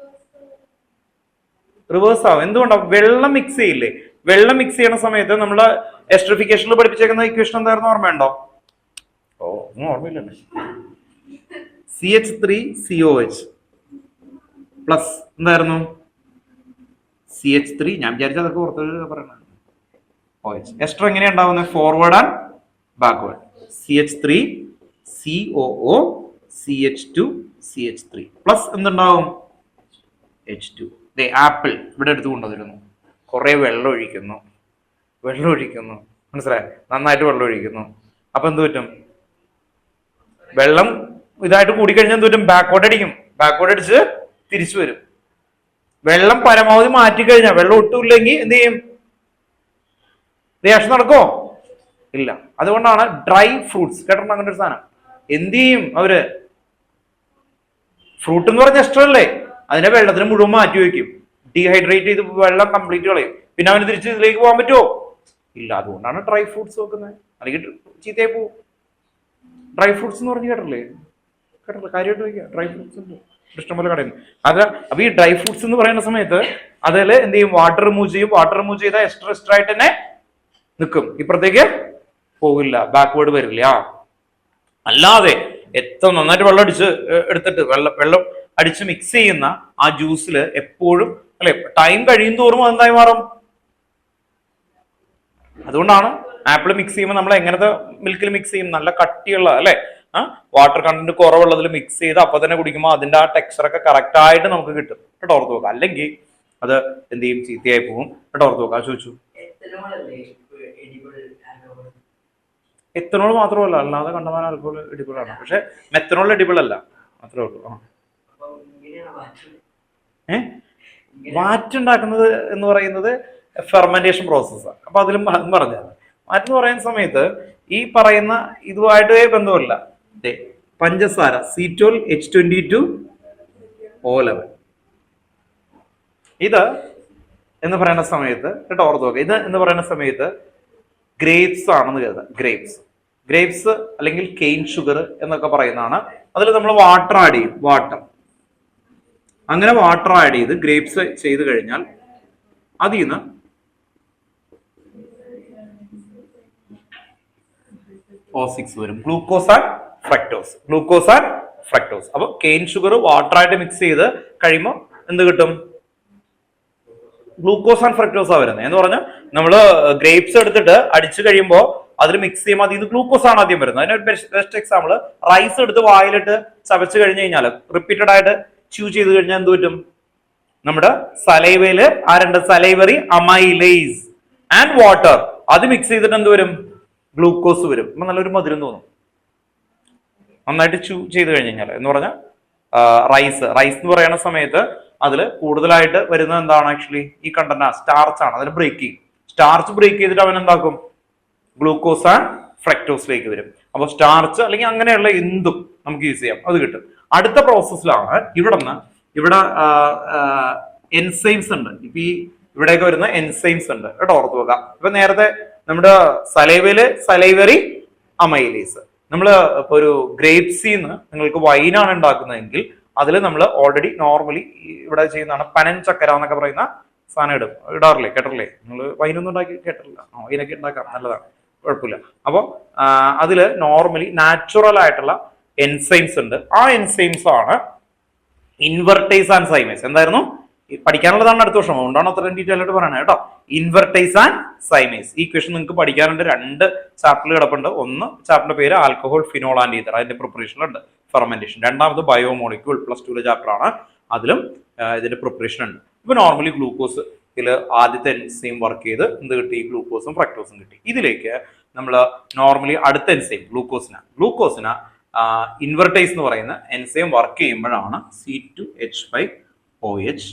റിവേഴ്സ് ആവും. എന്തുകൊണ്ടാണ്? വെള്ളം മിക്സ് ചെയ്യില്ലേ. വെള്ളം മിക്സ് ചെയ്യുന്ന സമയത്ത് നമ്മള് എസ്ട്രിഫിക്കേഷനിൽ പഠിപ്പിച്ചേക്കുന്ന ഇക്വേഷൻ എന്തായിരുന്നു ഓർമ്മയുണ്ടോ? ഒന്നും ഓർമ്മയില്ലല്ലേ. CH3COH പ്ലസ് എന്തായിരുന്നു? CH3. ഞാൻ വിചാരിച്ച അതൊക്കെ ഓർത്ത് പറയണ. OH. എസ്റ്റർ എങ്ങനെയാ ഉണ്ടാവുന്നത്? Forward and backward. CH3COO CH2 CH3 plus എന്തുണ്ടാവും? H2. ആപ്പിൾ ഇവിടെ എടുത്തു കൊണ്ടുവന്നിരുന്നു, കുറെ വെള്ളം ഒഴിക്കുന്നു, മനസ്സിലായി? നന്നായിട്ട് വെള്ളം ഒഴിക്കുന്നു. അപ്പൊ എന്ത് പറ്റും? വെള്ളം ഇതായിട്ട് കൂടിക്കഴിഞ്ഞാൽ എന്ത് പറ്റും? ബാക്ക്വേർഡ് അടിച്ച് തിരിച്ചു വരും. വെള്ളം പരമാവധി മാറ്റിക്കഴിഞ്ഞാൽ, വെള്ളം ഒട്ടുമില്ലെങ്കിൽ എന്ത് ചെയ്യും? റിയാക്ഷൻ നടക്കുമോ? ഇല്ല. അതുകൊണ്ടാണ് ഡ്രൈ ഫ്രൂട്ട്സ് കേട്ടോ അങ്ങനെ ഒരു സാധനം എന്ത് ചെയ്യും അവര്? ഫ്രൂട്ട് എന്ന് പറഞ്ഞ എസ്റ്റർ അല്ലേ, അതിനെ വെള്ളത്തിന് മുഴുവൻ മാറ്റി വയ്ക്കും, ഡീഹൈഡ്രേറ്റ് ചെയ്ത് വെള്ളം കംപ്ലീറ്റ് കളയും. പിന്നെ അവന് തിരിച്ച് ഇതിലേക്ക് പോകാൻ പറ്റുമോ? ഇല്ല. അതുകൊണ്ടാണ് ഡ്രൈ ഫ്രൂട്ട്സ് വെക്കുന്നത്. അല്ലെങ്കിൽ ചീത്തയായി പോവും. ഡ്രൈ ഫ്രൂട്ട്സ് എന്ന് പറഞ്ഞ് കേട്ടില്ലേ? കാര്യമായിട്ട് വയ്ക്കുക. ഡ്രൈ ഫ്രൂട്ട്സ് ഉണ്ട് ഇഷ്ടംപോലെ കടയിൽ. അത് അപ്പൊ ഈ ഡ്രൈ ഫ്രൂട്ട്സ് എന്ന് പറയുന്ന സമയത്ത് അതിൽ എന്ത് ചെയ്യും? വാട്ടർ റിമൂവ് ചെയ്താൽ എസ്റ്റർ ആയിട്ട് തന്നെ നിൽക്കും, ഇപ്പുറത്തേക്ക് പോകില്ല, ബാക്ക്വേർഡ് വരില്ല. അല്ലാതെ എത്ര നന്നായിട്ട് വെള്ളം അടിച്ച് എടുത്തിട്ട് വെള്ളം അടിച്ച് മിക്സ് ചെയ്യുന്ന ആ ജ്യൂസിൽ എപ്പോഴും അല്ലെ ടൈം കഴിയും തോറും അതെന്തായി മാറും? അതുകൊണ്ടാണ് ആപ്പിൾ മിക്സ് ചെയ്യുമ്പോൾ നമ്മൾ എങ്ങനത്തെ മിൽക്കിൽ മിക്സ് ചെയ്യും, നല്ല കട്ടിയുള്ള അല്ലെ, വാട്ടർ കണ്ടന്റ് കുറവുള്ളതിൽ മിക്സ് ചെയ്ത് അപ്പൊ തന്നെ കുടിക്കുമ്പോൾ അതിന്റെ ആ ടെക്സ്ചർ ഒക്കെ കറക്റ്റ് ആയിട്ട് നമുക്ക് കിട്ടും കേട്ടോ, ഓർത്ത് നോക്കാം. അല്ലെങ്കിൽ അത് എന്ത് ചെയ്യും, ചീത്തയായി പോകും കേട്ടോ, ഓർത്ത് നോക്കാം. ചോദിച്ചു എത്തനോൾ മാത്രമല്ല, അല്ലാതെ കണ്ടമാനം ആൽക്കഹോൾ എഡിബിൾ ആണ്, പക്ഷെ മെത്തനോൾ എഡിബിൾ അല്ല, അത്രേ ഉള്ളൂ. വാറ്റ് ഉണ്ടാക്കുന്നത് എന്ന് പറയുന്നത് ഫെർമെന്റേഷൻ പ്രോസസ്സാണ്. അപ്പൊ അതിലും പറഞ്ഞത് വാറ്റ് എന്ന് പറയുന്ന സമയത്ത് ഈ പറയുന്ന ഇതുമായിട്ടേ ബന്ധമില്ല. പഞ്ചസാര C12 H22 O11 ഇത് എന്ന് പറയുന്ന സമയത്ത് കേട്ടോ, ഓർത്ത് നോക്കുക. ഇത് എന്ന് പറയുന്ന സമയത്ത് ഗ്രേപ്സ് ആണെന്ന് കരുതാം. ഗ്രേപ്സ് അല്ലെങ്കിൽ കെയിൻ ഷുഗർ എന്നൊക്കെ പറയുന്നതാണ്. അതിൽ നമ്മൾ വാട്ടർ ആഡ് ചെയ്യും, വാട്ടർ. അങ്ങനെ വാട്ടർ ആഡ് ചെയ്ത് ഗ്രേപ്സ് ചെയ്ത് കഴിഞ്ഞാൽ അതിൽ നിന്ന് O6 വരും, ഗ്ലൂക്കോസ് ആൻഡ് ഫ്രക്ടോസ്. അപ്പൊ കെയിൻ ഷുഗർ വാട്ടർ ആയിട്ട് മിക്സ് ചെയ്ത് കഴിയുമ്പോൾ എന്ത് കിട്ടും, ഗ്ലൂക്കോസ് ആൻഡ് ഫ്രക്ടോസ് ആ വരുന്നത്. എന്ന് പറഞ്ഞാൽ നമ്മള് ഗ്രേപ്സ് എടുത്തിട്ട് അടിച്ചു കഴിയുമ്പോൾ അതിൽ മിക്സ് ചെയ്യുമ്പോൾ അതിൽ നിന്ന് ഗ്ലൂക്കോസ് ആണ് ആദ്യം വരുന്നത്. അതിന് ബെസ്റ്റ് എക്സാമ്പിൾ, റൈസ് എടുത്ത് വായിലിട്ട് ചവച്ച് കഴിഞ്ഞ് കഴിഞ്ഞാൽ റിപ്പീറ്റഡ് ആയിട്ട് ച്യൂ ചെയ്ത് കഴിഞ്ഞാൽ എന്ത് പറ്റും, നമ്മുടെ സലൈവയില് ആ രണ്ട് സലൈവറി അമൈലേസ് ആൻഡ് വാട്ടർ അത് മിക്സ് ചെയ്തിട്ട് എന്ത് വരും, ഗ്ലൂക്കോസ് വരും. അപ്പൊ നല്ലൊരു മധുരം തോന്നും നന്നായിട്ട് ച്യൂ ചെയ്ത് കഴിഞ്ഞാൽ. എന്ന് പറഞ്ഞാൽ റൈസ് എന്ന് പറയുന്ന സമയത്ത് അതിൽ കൂടുതലായിട്ട് വരുന്നത് എന്താണ്, ആക്ച്വലി ഈ കണ്ടന്റ് സ്റ്റാർച്ച് ആണ്. അതിൽ സ്റ്റാർച്ച് ബ്രേക്ക് ചെയ്തിട്ട് അവൻ എന്താക്കും, ഗ്ലൂക്കോസ് ആൻഡ് ഫ്രക്ടോസിലേക്ക് വരും. അപ്പൊ സ്റ്റാർച്ച് അല്ലെങ്കിൽ അങ്ങനെയുള്ള എന്തും നമുക്ക് യൂസ് ചെയ്യാം, അത് കിട്ടും. അടുത്ത പ്രോസസ്സിലാണ് ഇവിടെ എൻസൈംസ് ഉണ്ട്. ഇപ്പൊ ഈ ഇവിടെയൊക്കെ വരുന്ന എൻസൈംസ് ഉണ്ട് കേട്ടോ, ഓർത്ത് വെക്കാം. ഇപ്പൊ നേരത്തെ നമ്മുടെ സലൈവറി അമൈലേസ്, നമ്മള് ഇപ്പൊ ഒരു ഗ്രേപ്സിന്ന് നിങ്ങൾക്ക് വൈനാണ് ഉണ്ടാക്കുന്നതെങ്കിൽ അതിൽ നമ്മൾ ഓൾറെഡി നോർമലി ഇവിടെ ചെയ്യുന്നതാണ് പനൻ ചക്കര എന്നൊക്കെ പറയുന്ന സാധനം ഇടാറില്ലേ, കേട്ടില്ലേ? നിങ്ങൾ വൈനൊന്നും ഉണ്ടാക്കി കേട്ടിട്ടില്ല? വൈനൊക്കെ ഉണ്ടാക്കാം, നല്ലതാണ്, കുഴപ്പമില്ല. അപ്പോൾ അതിൽ നോർമലി നാച്ചുറൽ ആയിട്ടുള്ള എൻസൈംസ് ഉണ്ട്. ആ എൻസൈംസ് ആണ് ഇൻവെർട്ടേസ് ആൻഡ് സൈമേസ്. എന്തായിരുന്നു പഠിക്കാനുള്ളതാണ് അടുത്ത വർഷം, അതുകൊണ്ടാണ് അത്ര ഡീറ്റെയിൽ ആയിട്ട് പറയണത് കേട്ടോ. ഇൻവെർട്ടേസ് ആൻഡ് സൈമേസ് ഈ ക്വസ്റ്റൻ നിങ്ങൾക്ക് പഠിക്കാനുണ്ട്. 2 ചാപ്റ്ററിൽ കിടപ്പുണ്ട്. ഒന്ന് ചാപ്റ്ററിന്റെ പേര് ആൽക്കഹോൾ, ഫിനോൾ ആൻഡ് ഈതർ, അതിന്റെ പ്രിപ്പറേഷനുണ്ട്, ഫെർമെന്റേഷൻ. രണ്ടാമത് ബയോമോളിക്യൂൾ, +2 ചാപ്റ്റർ ആണ്, അതിലും ഇതിന്റെ പ്രിപ്പറേഷൻ ഉണ്ട്. ഇപ്പൊ നോർമലി ഗ്ലൂക്കോസ് ആദ്യത്തെ എൻസൈം വർക്ക് ചെയ്ത് എന്ത് കിട്ടി, ഗ്ലൂക്കോസും ഫ്രക്ടോസും കിട്ടി. ഇതിലേക്ക് നമ്മൾ നോർമലി അടുത്ത എൻസൈം ഗ്ലൂക്കോസിന ഇൻവെർട്ടേസ് എന്ന് പറയുന്ന എൻസൈം വർക്ക് ചെയ്യുമ്പോഴാണ് C2H5OH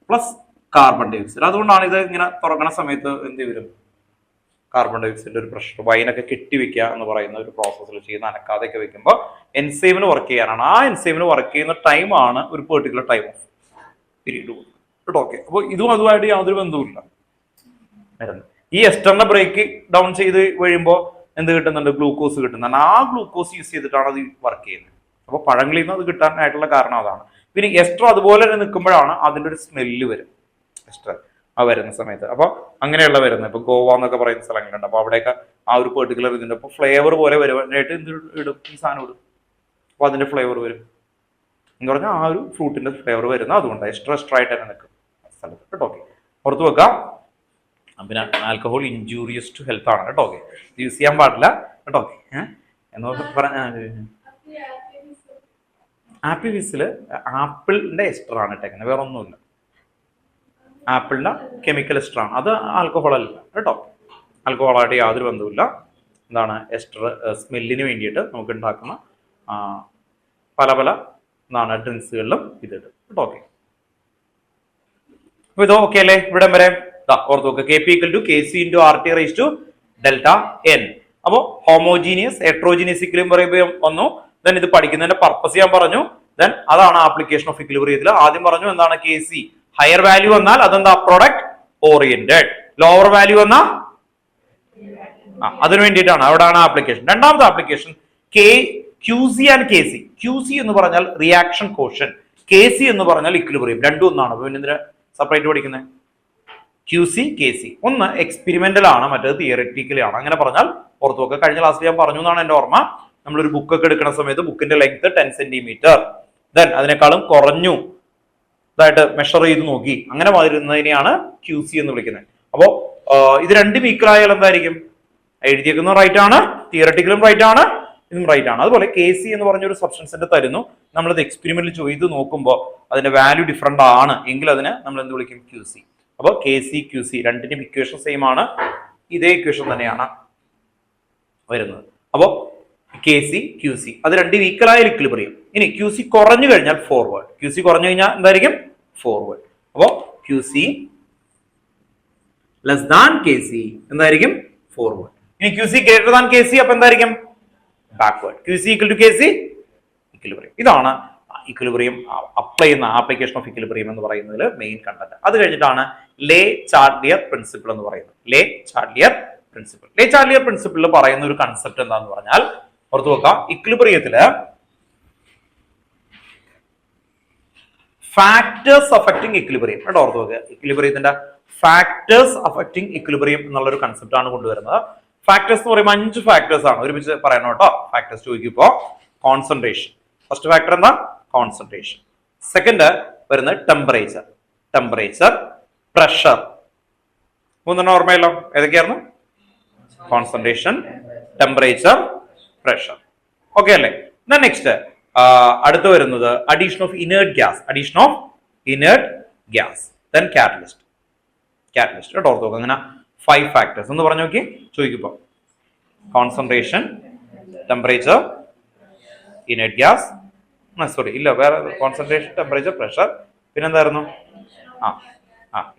plus carbon dye oxide. അതുകൊണ്ടാണ് ഇത് ഇങ്ങനെ തുറക്കണ സമയത്ത് എന്ത് വരും, കാർബൺ ഡൈ ഓക്സൈഡിന്റെ ഒരു പ്രഷർ, വൈനൊക്കെ കെട്ടിവെക്കുക എന്ന് പറയുന്ന ഒരു പ്രോസസ്സിൽ ചെയ്യുന്ന അനക്കാതെയൊക്കെ വെക്കുമ്പോൾ എൻസൈമിന് വർക്ക് ചെയ്യാനാണ്. ആ എൻസൈമിന് വർക്ക് ചെയ്യുന്ന ടൈമാണ് ഒരു പെർട്ടിക്കുലർ ടൈം ഓഫ് പീരീഡ് കേട്ടോ. ഓക്കെ, അപ്പോൾ ഇതും അതുമായിട്ട് യാതൊരു ബന്ധവുമില്ല. ഈ എസ്റ്ററിനെ ബ്രേക്ക് ഡൗൺ ചെയ്ത് കഴിയുമ്പോൾ എന്ത് കിട്ടുന്നുണ്ട്, ഗ്ലൂക്കോസ് കിട്ടുന്നുണ്ട്. ആ ഗ്ലൂക്കോസ് യൂസ് ചെയ്തിട്ടാണ് അത് വർക്ക് ചെയ്യുന്നത്. അപ്പോൾ പഴങ്ങളിൽ നിന്ന് അത് കിട്ടാനായിട്ടുള്ള കാരണം അതാണ്. പിന്നെ എസ്റ്റർ അതുപോലെ തന്നെ നിൽക്കുമ്പോഴാണ് അതിൻ്റെ ഒരു സ്മെല്ല് വരും, എസ്റ്റർ ആ വരുന്ന സമയത്ത്. അപ്പൊ അങ്ങനെയുള്ള വരുന്നത് ഇപ്പൊ ഗോവ എന്നൊക്കെ പറയുന്ന സ്ഥലങ്ങളുണ്ട്. അപ്പൊ അവിടെയൊക്കെ ആ ഒരു പെർട്ടിക്കുലർ ഇതിന്റെ ഇപ്പൊ ഫ്ലേവർ പോലെ വരുവാനായിട്ട് എന്ത് ഇടും, ഈ സാധനം ഇടും. അപ്പൊ അതിന്റെ ഫ്ലേവർ വരും എന്ന് പറഞ്ഞാൽ ആ ഒരു ഫ്രൂട്ടിന്റെ ഫ്ലേവർ വരുന്നത് അതുകൊണ്ട് എക്സ്ട്രാ ആയിട്ട് തന്നെ നിൽക്കും സ്ഥലത്ത് കേട്ടോ. ഓക്കെ, പുറത്ത് വെക്കാം. പിന്നെ ആൽക്കഹോൾ ഇൻജൂറിയസ് ടു ഹെൽത്ത് ആണ് കേട്ടോ. ഓക്കെ, യൂസ് ചെയ്യാൻ പാടില്ല കേട്ടോ. എന്നൊക്കെ പറഞ്ഞ ആപ്പിൾ ഫിസിൽ ആപ്പിളിന്റെ എസ്റ്റർ ആണ് ഇട്ടേക്കുന്നത്, വേറെ ഒന്നുമില്ല. ആപ്പിളിന്റെ കെമിക്കൽ എസ്റ്റർ ആണ്, അത് ആൽക്കഹോൾ അല്ല കേട്ടോ. ആൽക്കഹോളായിട്ട് യാതൊരു ബന്ധവുമില്ല. എന്താണ് എസ്റ്റർ സ്മെല്ലിന് വേണ്ടിയിട്ട് നമുക്ക് ഉണ്ടാക്കുന്ന പല എന്താണ് ഡ്രിങ്ക്സുകളിലും ഇതിട്ട് കേട്ടോ. ഓക്കെ, അപ്പൊ ഇത് ഓക്കെ അല്ലേ? ഇവിടെ വരെ ഓർത്ത് നോക്കുക. Kp = Kc × RT⁻Δn. അപ്പോ ഹോമോജീനിയസ് ഹെട്രോജീനിയസ് ഇക്വിലിബ്രിയം വന്നു. ദെൻ ഇത് പഠിക്കുന്നതിന്റെ പർപ്പസ് ഞാൻ പറഞ്ഞു. ദെൻ അതാണ് ആപ്ലിക്കേഷൻ ഓഫ് ഇക്വിലിബ്രിയത്തിൽ. ആദ്യം പറഞ്ഞു എന്താണ് Kc, ഹയർ വാല്യൂ വന്നാൽ അതെന്താ, പ്രൊഡക്റ്റ് ഓറിയന്റഡ്. ലോവർ വാല്യൂ വന്നാൽ അതിനു വേണ്ടിയിട്ടാണ്, അവിടെയാണ് ആപ്ലിക്കേഷൻ. രണ്ടാമത്തെ application QC and Kc. QC എന്ന് പറഞ്ഞാൽ റിയാക്ഷൻ കോഷ്യന്റ്, Kc എന്ന് പറഞ്ഞാൽ ഇക്വിലിബ്രിയം. രണ്ടും ഒന്നാണ്. അപ്പൊ പിന്നെ സെപ്പറേറ്റ് പഠിക്കുന്നത് QC KC. ഒന്ന് എക്സ്പെരിമെന്റൽ ആണ്, മറ്റേത് തിയറിറ്റിക്കലി ആണ്. അങ്ങനെ പറഞ്ഞാൽ ഓർത്ത് നോക്കുക. കഴിഞ്ഞ ക്ലാസ്സിൽ ഞാൻ പറഞ്ഞു എന്നാണ് എന്റെ ഓർമ്മ. നമ്മളൊരു ബുക്കൊക്കെ എടുക്കുന്ന സമയത്ത് ബുക്കിന്റെ ലെങ്ത് 10 സെന്റിമീറ്റർ, ദെൻ അതിനേക്കാളും കുറഞ്ഞു ഇതായിട്ട് മെഷർ ചെയ്ത് നോക്കി, അങ്ങനെ വരുന്നതിനെയാണ് QC എന്ന് വിളിക്കുന്നത്. അപ്പോൾ ഇത് രണ്ടും ഈക്വൽ ആയാൽ എന്തായിരിക്കും? എഴുതിയേക്കുന്നത് റൈറ്റ് ആണ്, തിയറട്ടിക്കലും റൈറ്റ് ആണ്, ഇതും റൈറ്റ് ആണ്. അതുപോലെ കെ സി എന്ന് പറഞ്ഞൊരു സബ്സ്റ്റൻസിന്റെ തരുന്നു, നമ്മളത് എക്സ്പെരിമെന്റിൽ ചെയ്ത് നോക്കുമ്പോൾ അതിന്റെ വാല്യൂ ഡിഫറെന്റ് ആണ് എങ്കിൽ അതിന് നമ്മൾ എന്ത് വിളിക്കും? Q C. അപ്പോൾ കെ സി ക്യു സി രണ്ടിന്റെയും ഇക്വേഷൻ സെയിം ആണ്, ഇതേ ഇക്വേഷൻ തന്നെയാണ് വരുന്നത്. അപ്പോൾ കെ സി ക്യു സി അത് രണ്ടും ഈക്വൽ ആയ ഇക്വിലിബ്രിയം. ഇനി ക്യു സി കുറഞ്ഞു കഴിഞ്ഞാൽ ഫോർവേഡ്. ക്യു സി കുറഞ്ഞു കഴിഞ്ഞാൽ എന്തായിരിക്കും? ഫോർവേഡ്. അപ്പോൾ Q C less than K C എന്തായിരിക്കും? ഫോർവേഡ്. ഇനി Q C greater than K C അപ്പൊ എന്തായിരിക്കും? Backward. Q C equal to K C equilibrium. ഇതാണ് ഇക്വിലിബ്രിയം അപ്ലൈ ചെയ്യുന്ന ആപ്ലിക്കേഷൻ ഓഫ് ഇക്വിലിബ്രിയം എന്ന് പറയുന്നതിൽ മെയിൻ കണ്ടന്റ്. അത് കഴിഞ്ഞിട്ടാണ് ലേ ചാർലിയർ പ്രിൻസിപ്പിൾ എന്ന് പറയുന്നത്. ലേ ചാർലിയർ പ്രിൻസിപ്പിൾ. ലേ ചാർലിയർ പ്രിൻസിപ്പിളിൽ പറയുന്ന ഒരു കൺസെപ്റ്റ് എന്താന്ന് പറഞ്ഞാൽ, ഓർത്തു വെക്കാം, ഇക്വിലിബ്രിയത്തില് ഫാക്ടേഴ്സ് അഫക്റ്റിംഗ് ഇക്വിലിബ്രിയം. കേട്ടോ, ഓർത്തു വെക്കുക. ഇക്വിലിബ്രിയത്തിന്റെ ഫാക്ടേഴ്സ് അഫക്റ്റിംഗ് ഇക്വിലിബ്രിയം എന്നുള്ളൊരു കൺസെപ്റ്റ് ആണ് കൊണ്ടുവരുന്നത്. ഫാക്ടേഴ്സ് എന്ന് പറയുമ്പോൾ 5 ഫാക്ടേഴ്സ് ആണ്. ഒരുമിച്ച് പറയണം കേട്ടോ. ഫാക്ടേഴ്സ് ചോദിക്കുമ്പോ കോൺസെൻട്രേഷൻ. ഫസ്റ്റ് ഫാക്ടർ എന്താ? കോൺസെൻട്രേഷൻ. സെക്കൻഡ് വരുന്നത് ടെമ്പറേച്ചർ. Temperature, pressure. മൂന്നെണ്ണം ഓർമ്മയല്ലോ. ഏതൊക്കെയായിരുന്നു? Concentration, temperature, pressure. ഓക്കെ അല്ലേ? നെക്സ്റ്റ് അടുത്ത് വരുന്നത് addition of inert gas. Addition of inert gas. Then catalyst. Catalyst കേട്ടോ, ഓർത്ത് നോക്കുക. അങ്ങനെ 5 ഫാക്ടേഴ്സ് എന്ന് പറഞ്ഞു നോക്കി ചോദിക്കുമ്പോൾ. Concentration, temperature, inert gas, sorry ഇല്ല വേറെ, കോൺസെൻട്രേഷൻ, ടെമ്പറേച്ചർ, പ്രഷർ, പിന്നെന്തായിരുന്നു?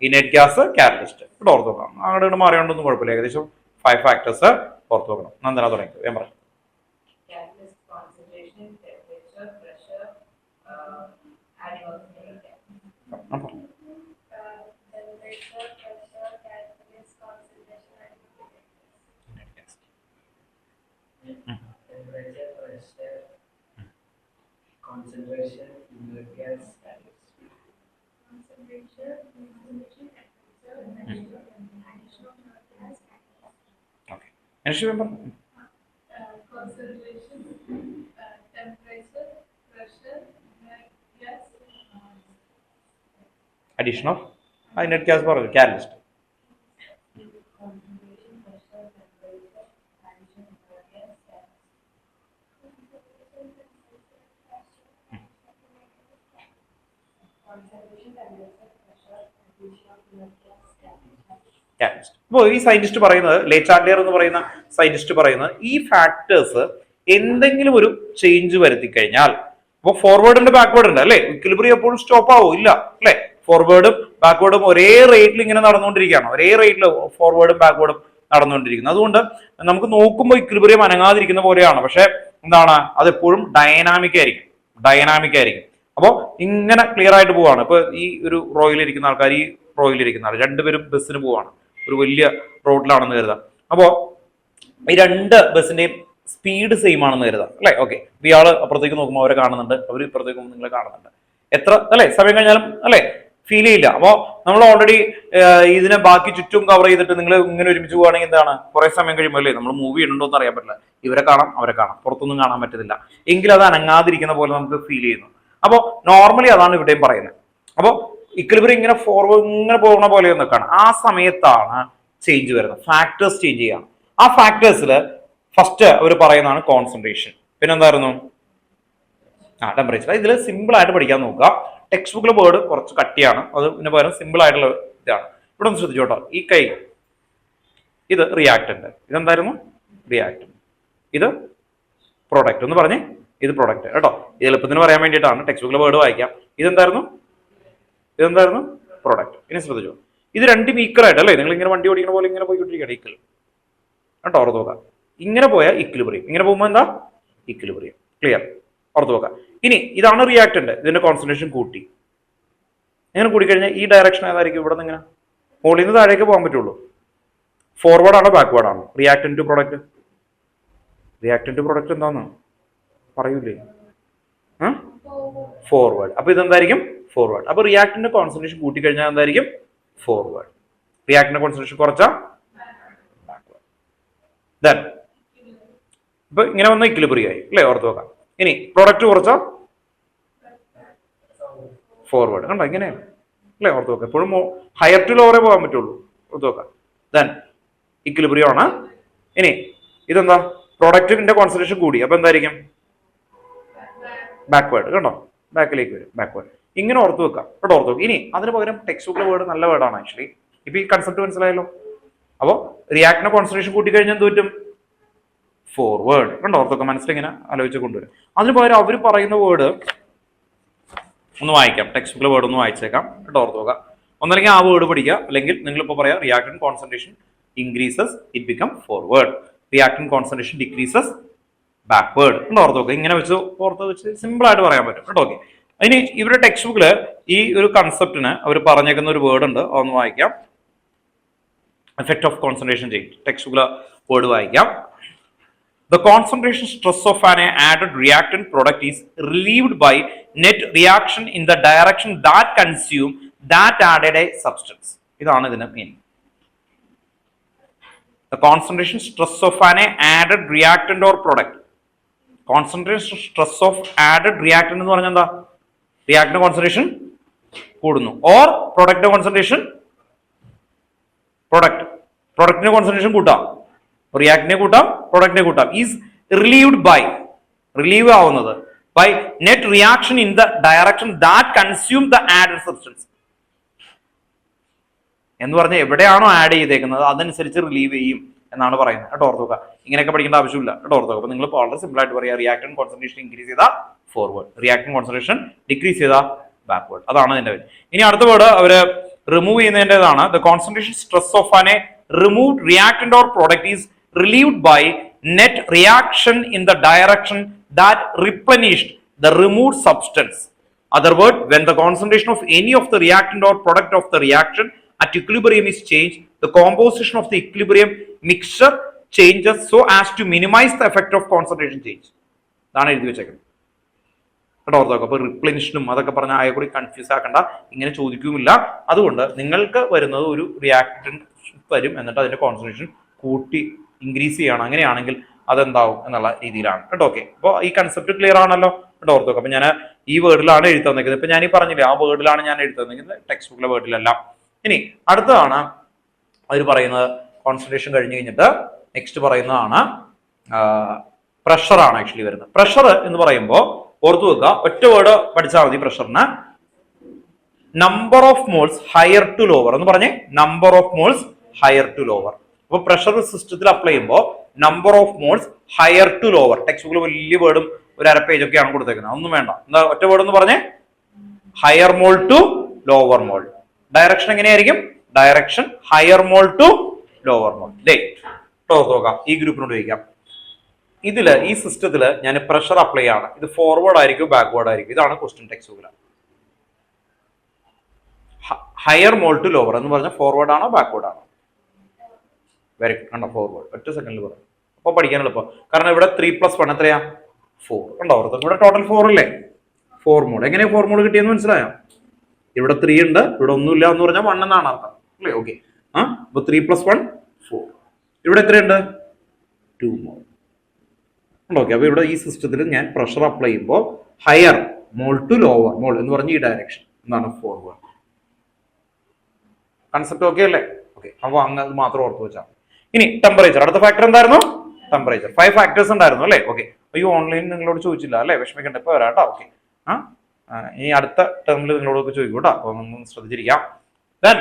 Inert gas, catalyst. ഇവിടെ ഓർത്ത് നോക്കാം. അങ്ങോട്ട് മാറിയോണ്ടൊന്നും കുഴപ്പമില്ല. ഏകദേശം 5 ഫാക്ടേഴ്സ് ഓർത്ത് നോക്കണം. നന്ദന തുടങ്ങി ഞാൻ പറഞ്ഞു. Concentration, inert gas, concentration, temperature, addition of gas. Okay. Concentration, temperature, pressure, gas. Addition of inert gas പറഞ്ഞു, catalyst. അപ്പോൾ ഈ സയന്റിസ്റ്റ് പറയുന്നത്, ലേ ചാർലിയർ എന്ന് പറയുന്ന സയന്റിസ്റ്റ് പറയുന്നത്, ഈ ഫാക്ടേഴ്സ് എന്തെങ്കിലും ഒരു ചേഞ്ച് വരുത്തി കഴിഞ്ഞാൽ, അപ്പോൾ ഫോർവേഡ് ഉണ്ട്, ബാക്ക്വേർഡ് ഉണ്ട് അല്ലെ. ഇക്വിലിബ്രിയം എപ്പോഴും സ്റ്റോപ്പ് ആവും ഇല്ല അല്ലെ. ഫോർവേഡും ബാക്ക്വേർഡും ഒരേ റേറ്റിൽ ഇങ്ങനെ നടന്നുകൊണ്ടിരിക്കുകയാണ്. ഒരേ റേറ്റിൽ ഫോർവേഡും ബാക്ക്വേർഡും നടന്നുകൊണ്ടിരിക്കുന്നത്. അതുകൊണ്ട് നമുക്ക് നോക്കുമ്പോൾ ഇക്വിലിബ്രിയം അനങ്ങാതിരിക്കുന്ന പോലെയാണ്. പക്ഷെ എന്താണ്, അതെപ്പോഴും ഡൈനാമിക് ആയിരിക്കും. ഡൈനാമിക് ആയിരിക്കും. അപ്പോൾ ഇങ്ങനെ ക്ലിയർ ആയിട്ട് പോവാണ്. ഇപ്പൊ ഈ ഒരു റോയിലിരിക്കുന്ന ആൾക്കാർ, ഈ റോയിലിരിക്കുന്ന ആൾ, രണ്ടുപേരും ബസ്സിന് പോവാണ്. ഒരു വലിയ റോഡിലാണെന്ന് കരുതാം. അപ്പോ ഈ 2 ബസ്സിന്റെയും സ്പീഡ് സെയിം ആണെന്ന് കരുതാം അല്ലെ. ഓക്കെ, ഇയാള് അപ്പുറത്തേക്ക് നോക്കുമ്പോൾ അവരെ കാണുന്നുണ്ട്, അവർ ഇപ്പുറത്തേക്ക് നോക്കുമ്പോൾ നിങ്ങളെ കാണുന്നുണ്ട്. എത്ര അല്ലെ സമയം കഴിഞ്ഞാലും അല്ലെ ഫീൽ ചെയ്യില്ല. അപ്പോൾ നമ്മൾ ഓൾറെഡി ഇതിനെ ബാക്കി ചുറ്റും കവർ ചെയ്തിട്ട് നിങ്ങൾ ഇങ്ങനെ ഒരുമിച്ച് പോവുകയാണെങ്കിൽ എന്താണ്, കുറെ സമയം കഴിയുമ്പോൾ അല്ലേ നമ്മൾ മൂവി ഉണ്ടോ എന്ന് അറിയാൻ പറ്റില്ല. ഇവരെ കാണാം, അവരെ കാണാം, പുറത്തൊന്നും കാണാൻ പറ്റത്തില്ല. എങ്കിൽ അത് അനങ്ങാതിരിക്കുന്ന പോലെ നമുക്ക് ഫീൽ ചെയ്യുന്നു. അപ്പോൾ നോർമലി അതാണ് ഇവിടെയും പറയുന്നത്. അപ്പോൾ ഇക്വിലിബ്രിയം ഇങ്ങനെ ഫോർവേഡ് ഇങ്ങനെ പോകുന്ന പോലെ നിൽക്കുകയാണ്. ആ സമയത്താണ് ചേഞ്ച് വരുന്നത്, ഫാക്ടേഴ്സ് ചേഞ്ച് ചെയ്യാണ്. ആ ഫാക്ടേഴ്സിൽ ഫസ്റ്റ് അവർ പറയുന്നതാണ് കോൺസെൻട്രേഷൻ. പിന്നെ എന്തായിരുന്നു? ടെമ്പറേച്ചർ. ഇതിൽ സിമ്പിൾ ആയിട്ട് പഠിക്കാൻ നോക്കുക. ടെക്സ്റ്റ് ബുക്കിലെ വേർഡ് കുറച്ച് കട്ടിയാണ്, അത് പിന്നെ പകരം സിമ്പിൾ ആയിട്ടുള്ള ഇതാണ്. ഇവിടെ ഒന്ന് ശ്രദ്ധിച്ചോട്ടോ. ഈ കൈ, ഇത് റിയാക്ടന്റ്. ഇതെന്തായിരുന്നു? റിയാക്ടന്റ്. ഇത് പ്രോഡക്റ്റ് എന്ന് പറഞ്ഞ്, ഇത് പ്രൊഡക്റ്റ് കേട്ടോ. എളുപ്പത്തിന് പറയാൻ വേണ്ടിയിട്ടാണ്. ടെക്സ്റ്റ് ബുക്കിലെ വേർഡ് വായിക്കാം. ഇതെന്തായിരുന്നു? പ്രൊഡക്റ്റ്. ഇനി ശ്രദ്ധിച്ചോ, ഇത് രണ്ടും ഈക്വൽ ആയിട്ട് അല്ലേ. നിങ്ങൾ ഇങ്ങനെ വണ്ടി ഓടിക്കുന്ന പോലെ ഇങ്ങനെ പോയിക്കൊണ്ടിരിക്കുകയാണ്. ഈക്വൽ കേട്ടോ, ഓർത്ത് നോക്കാം. ഇങ്ങനെ പോയാൽ ഇക്വിലിബ്രിയം, ഇങ്ങനെ പോകുമ്പോൾ എന്താ? ഇക്വിലിബ്രിയം. ക്ലിയർ? ഓർത്ത് നോക്കാം. ഇനി ഇതാണ് റിയാക്ടന്റ്. ഇതിന്റെ കോൺസെൻട്രേഷൻ കൂട്ടി, ഇങ്ങനെ കൂടിക്കഴിഞ്ഞാൽ ഈ ഡയറക്ഷൻ ഏതായിരിക്കും? ഇവിടെ നിന്ന് ഇങ്ങനെ മുകളിൽ നിന്ന് താഴേക്ക് പോകാൻ പറ്റുള്ളൂ. ഫോർവേഡ് ആണോ ബാക്ക്വേർഡ് ആണോ? Reactant to product. Reactant to product എന്താന്ന് പറയൂലേ? ഫോർവേഡ്. അപ്പൊ ഇതെന്തായിരിക്കും? ഫോർവേഡ്. അപ്പൊ റിയാക്ടന്റ് കോൺസെൻട്രേഷൻ കൂട്ടിക്കഴിഞ്ഞാൽ എന്തായിരിക്കും? ഫോർവേഡ്. റിയാക്ടന്റ് കോൺസെൻട്രേഷൻ കുറച്ചാ ബാക്ക്വേർഡ്. ദെൻ ഇപ്പൊ ഇങ്ങനെ വന്ന ഇക്വിലിബ്രിയം ആയി അല്ലേ. ഓർത്ത് നോക്കാം. ഇനി പ്രൊഡക്റ്റ് കുറച്ചാ ഫോർവേഡ്. കണ്ടോ ഇങ്ങനെയാണ് അല്ലേ. ഓർത്ത് നോക്കാം. എപ്പോഴും ഹയർ ടു ലോവറേ പോകാൻ പറ്റുള്ളൂ. ഓർത്ത് നോക്കാം. ദെൻ ഇക്വിലിബ്രിയം ആണ്. ഇനി ഇതെന്താ, പ്രൊഡക്റ്റിന്റെ കോൺസെൻട്രേഷൻ കൂടി, അപ്പൊ എന്തായിരിക്കും ബാക്ക്വേർഡ്. കണ്ടോ, ബാക്കിലേക്ക് വരും, ബാക്ക്വേർഡ്. ഇങ്ങനെ ഓർത്ത് വെക്കാം, ഇവിടെ ഓർത്ത് വെക്കാം. ഇനി അതിന് പകരം ടെക്സ്റ്റ് ബുക്കിലെ വേർഡ് നല്ല വേർഡാണ് ആക്ച്വലി. ഇപ്പൊ ഈ കൺസെപ്റ്റ് മനസ്സിലായല്ലോ. അപ്പോൾ റിയാക്ടിന്റെ കോൺസെൻട്രേഷൻ കൂട്ടി കഴിഞ്ഞാൽ എന്ത് പറ്റും, ഫോർവേഡ്. കണ്ടോ, ഓർത്തൊക്കെ മനസ്സിലിങ്ങനെ ആലോചിച്ച് കൊണ്ടുവരും. അതിന് പകരം അവർ പറയുന്ന വേർഡ് ഒന്ന് വായിക്കാം, ടെക്സ്റ്റ് ബുക്കിലെ വേർഡ് ഒന്ന് വായിച്ചേക്കാം, കേട്ടോ, ഓർത്ത് നോക്കാം. ഒന്നല്ലെങ്കിൽ ആ വേർഡ് പഠിക്കുക, അല്ലെങ്കിൽ നിങ്ങളിപ്പോൾ പറയാം reactant concentration increases it become forward, reactant concentration decreases backward. എന്ന് ഓർത്ത് നോക്കുക. ഇങ്ങനെ വെച്ച് ഓർത്ത് വെച്ച് സിമ്പിൾ ആയിട്ട് പറയാൻ പറ്റും, കേട്ടോ. ഓക്കെ, ഇനി ഇവരുടെ ടെക്സ്റ്റ് ബുക്കിൽ ഈ ഒരു കൺസെപ്റ്റിന് അവർ പറഞ്ഞേക്കുന്ന ഒരു വേർഡ് ഉണ്ട്, അതൊന്ന് വായിക്കാം. Effect of concentration change, text ബുക്കിലെ വേർഡ് വായിക്കാം. The concentration stress of an added reactant product is relieved by net reaction in the direction that consume that added a substance. ഇതാണ് ഇതിന്റെ meaning. The concentration stress of an added reactant or product. Concentration stress of added reactant എന്ന് പറഞ്ഞാൽ എന്താ, reactant concentration കൂടുന്നു, or product concentration, പ്രൊഡക്റ്റിന്റെ concentration കൂട്ടാം, റിയാക്ടിനെ കൂട്ടാം, പ്രൊഡക്റ്റിനെ കൂട്ടാം. ഈസ് റിലീവ്ഡ് ബൈ, റിലീവ് ആവുന്നത് by net reaction in the direction that consume the added substance. എന്ന് പറഞ്ഞാൽ എവിടെയാണോ ആഡ് ചെയ്തേക്കുന്നത് അതനുസരിച്ച് റിലീവ് ചെയ്യും എന്നാണ് പറയുന്നത്, കേട്ടോ, ഓർത്ത് നോക്കുക. ഇങ്ങനെയൊക്കെ പഠിക്കേണ്ട ആവശ്യമില്ല, കേട്ടോ, ഓർത്ത് നോക്കുക. അപ്പൊ നിങ്ങൾ വളരെ സിമ്പിൾ ആയിട്ട് പറയാം, റിയാക്ടൻ കോൺസെൻട്രേഷൻ ഇൻക്രീസ് ചെയ്താൽ ഫോർവേഡ്, റിയാക്ടൻ കോൺസെൻട്രേഷൻ ഡിക്രീസ് ചെയ്താൽ ബാക്ക്വേർഡ്. അതാണ് ഇതിന്റെ പേര്. ഇനി അടുത്ത വേർഡ് അവര് റിമൂവ് ചെയ്യുന്നതിൻ്റെതാണ്. The concentration stress of an a removed reactant or product is relieved by net reaction in the direction that replenished the removed substance. Other word, when the concentration of any of the reactant or product of the reaction at equilibrium is changed, the composition of the equilibrium mixture changes so as to minimize the effect of concentration change. ഇതാണ് എഴുതി വെച്ചേക്കുന്നത്, കേട്ടോ, ഓർത്തോക്കെ. അപ്പൊ റിപ്ലെനിഷനും അതൊക്കെ പറഞ്ഞാൽ ആയ കൂടി confuse ആക്കണ്ട, ഇങ്ങനെ ചോദിക്കുമില്ല. അതുകൊണ്ട് നിങ്ങൾക്ക് വരുന്നത് ഒരു റിയാക്ടന്റ് വരും, എന്നിട്ട് അതിന്റെ കോൺസെൻട്രേഷൻ കൂട്ടി ഇൻക്രീസ് ചെയ്യണം. അങ്ങനെയാണെങ്കിൽ അതെന്താവും എന്നുള്ള രീതിയിലാണ്, കേട്ടോ. ഓക്കെ, അപ്പോൾ ഈ കൺസെപ്റ്റ് ക്ലിയർ ആണല്ലോ, കേട്ടോ, ഓർത്തോക്കെ. അപ്പൊ ഞാൻ ഈ വേർഡിലാണ് എഴുതി തന്നിരിക്കുന്നത്. ഇപ്പൊ ഞാൻ ഈ പറഞ്ഞില്ലേ, ആ വേർഡിലാണ് ഞാൻ എഴുതി തന്നിരിക്കുന്നത്, ടെക്സ്റ്റ് ബുക്കിലെ വേർഡിലല്ല. ഇനി അടുത്തതാണ് അവർ പറയുന്നത്, കോൺസെൻട്രേഷൻ കഴിഞ്ഞ് കഴിഞ്ഞിട്ട് നെക്സ്റ്റ് പറയുന്നതാണ് പ്രഷറാണ് ആക്ച്വലി വരുന്നത്. പ്രഷർ എന്ന് പറയുമ്പോൾ ഓർത്തു വെക്കുക, ഒറ്റ വേർഡ് പഠിച്ചാൽ മതി പ്രഷറിന്. Number of moles higher to lower എന്ന് പറഞ്ഞേ, number of moles higher to lower. അപ്പൊ പ്രഷർ സിസ്റ്റത്തിൽ അപ്ലൈ ചെയ്യുമ്പോൾ number of moles higher to lower. Text ബുക്കിൽ വലിയ വേർഡും ഒരു അര പേജ് ഒക്കെയാണ് കൊടുത്തേക്കുന്നത്, ഒന്നും വേണ്ട. എന്താ ഒറ്റ വേർഡ് എന്ന് പറഞ്ഞേ, higher mole to lower mole. Direction എങ്ങനെയായിരിക്കും, direction higher mole to lower mole. നോക്കാം, ഈ ഗ്രൂപ്പിനോട് ചോദിക്കാം. ഇതില് ഈ സിസ്റ്റത്തില് ഞാൻ പ്രഷർ അപ്ലൈ ആണ്, ഇത് ഫോർവേഡ് ആയിരിക്കും ബാക്ക്വേർഡ് ആയിരിക്കും, ഇതാണ് ക്വസ്റ്റ്യൻ ടെക്സ്റ്റ് ബുക്കിൽ. ഹയർ മോൾ ടു ലോവർ എന്ന് പറഞ്ഞാൽ ഫോർവേഡ് ആണോ ബാക്ക്വേർഡ് ആണോ? വെരി ഗുഡ്, കണ്ടോ, ഫോർവേഡ്. ഒറ്റ സെക്കൻഡിൽ പറയാം, അപ്പോൾ പഠിക്കാൻ എളുപ്പം. കാരണം ഇവിടെ 3+1 എത്രയാ, 4. കണ്ടോ, ഇവിടെ ടോട്ടൽ 4 അല്ലേ, 4 മോൾ. എങ്ങനെയാ 4 മോൾ കിട്ടിയെന്ന് മനസ്സിലായോ? ഇവിടെ 3 ഉണ്ട്, ഇവിടെ ഒന്നുമില്ല എന്ന് പറഞ്ഞാൽ 1 എന്നാണ് അർത്ഥം, അല്ലേ? ഓക്കെ, അപ്പൊ 3+1 4. ഇവിടെ എത്രയുണ്ട്, 2 മോൾ. ഓക്കെ, അപ്പൊ ഇവിടെ ഈ സിസ്റ്റത്തിൽ ഞാൻ പ്രഷർ അപ്ലൈ ചെയ്യുമ്പോൾ ഹയർ മോൾ ടു ലോവർ മോൾ എന്ന് പറഞ്ഞ ഈ ഡയറക്ഷൻ എന്താണ്, ഫോർവേഡ്. കൺസെപ്റ്റ് ഓക്കെ അല്ലേ? ഓക്കെ, അപ്പൊ അങ്ങ് അത് മാത്രം ഓർത്ത് വെച്ചാൽ. ഇനി ടെമ്പറേച്ചർ, അടുത്ത ഫാക്ടർ എന്തായിരുന്നു, ടെമ്പറേച്ചർ. 5 ഫാക്ടേഴ്സ് ഉണ്ടായിരുന്നു അല്ലേ? ഓക്കെ, അയ്യോ ഓൺലൈൻ നിങ്ങളോട് ചോദിച്ചില്ല അല്ലേ, വിഷമിക്കണ്ട, ഇപ്പൊ വരാട്ടോ. ഓക്കെ, ഇനി അടുത്ത ടേമിൽ നിങ്ങളോടൊക്കെ ചോദിക്കും കേട്ടോ, അപ്പൊ ഒന്ന് ശ്രദ്ധിച്ചിരിക്കാം. Then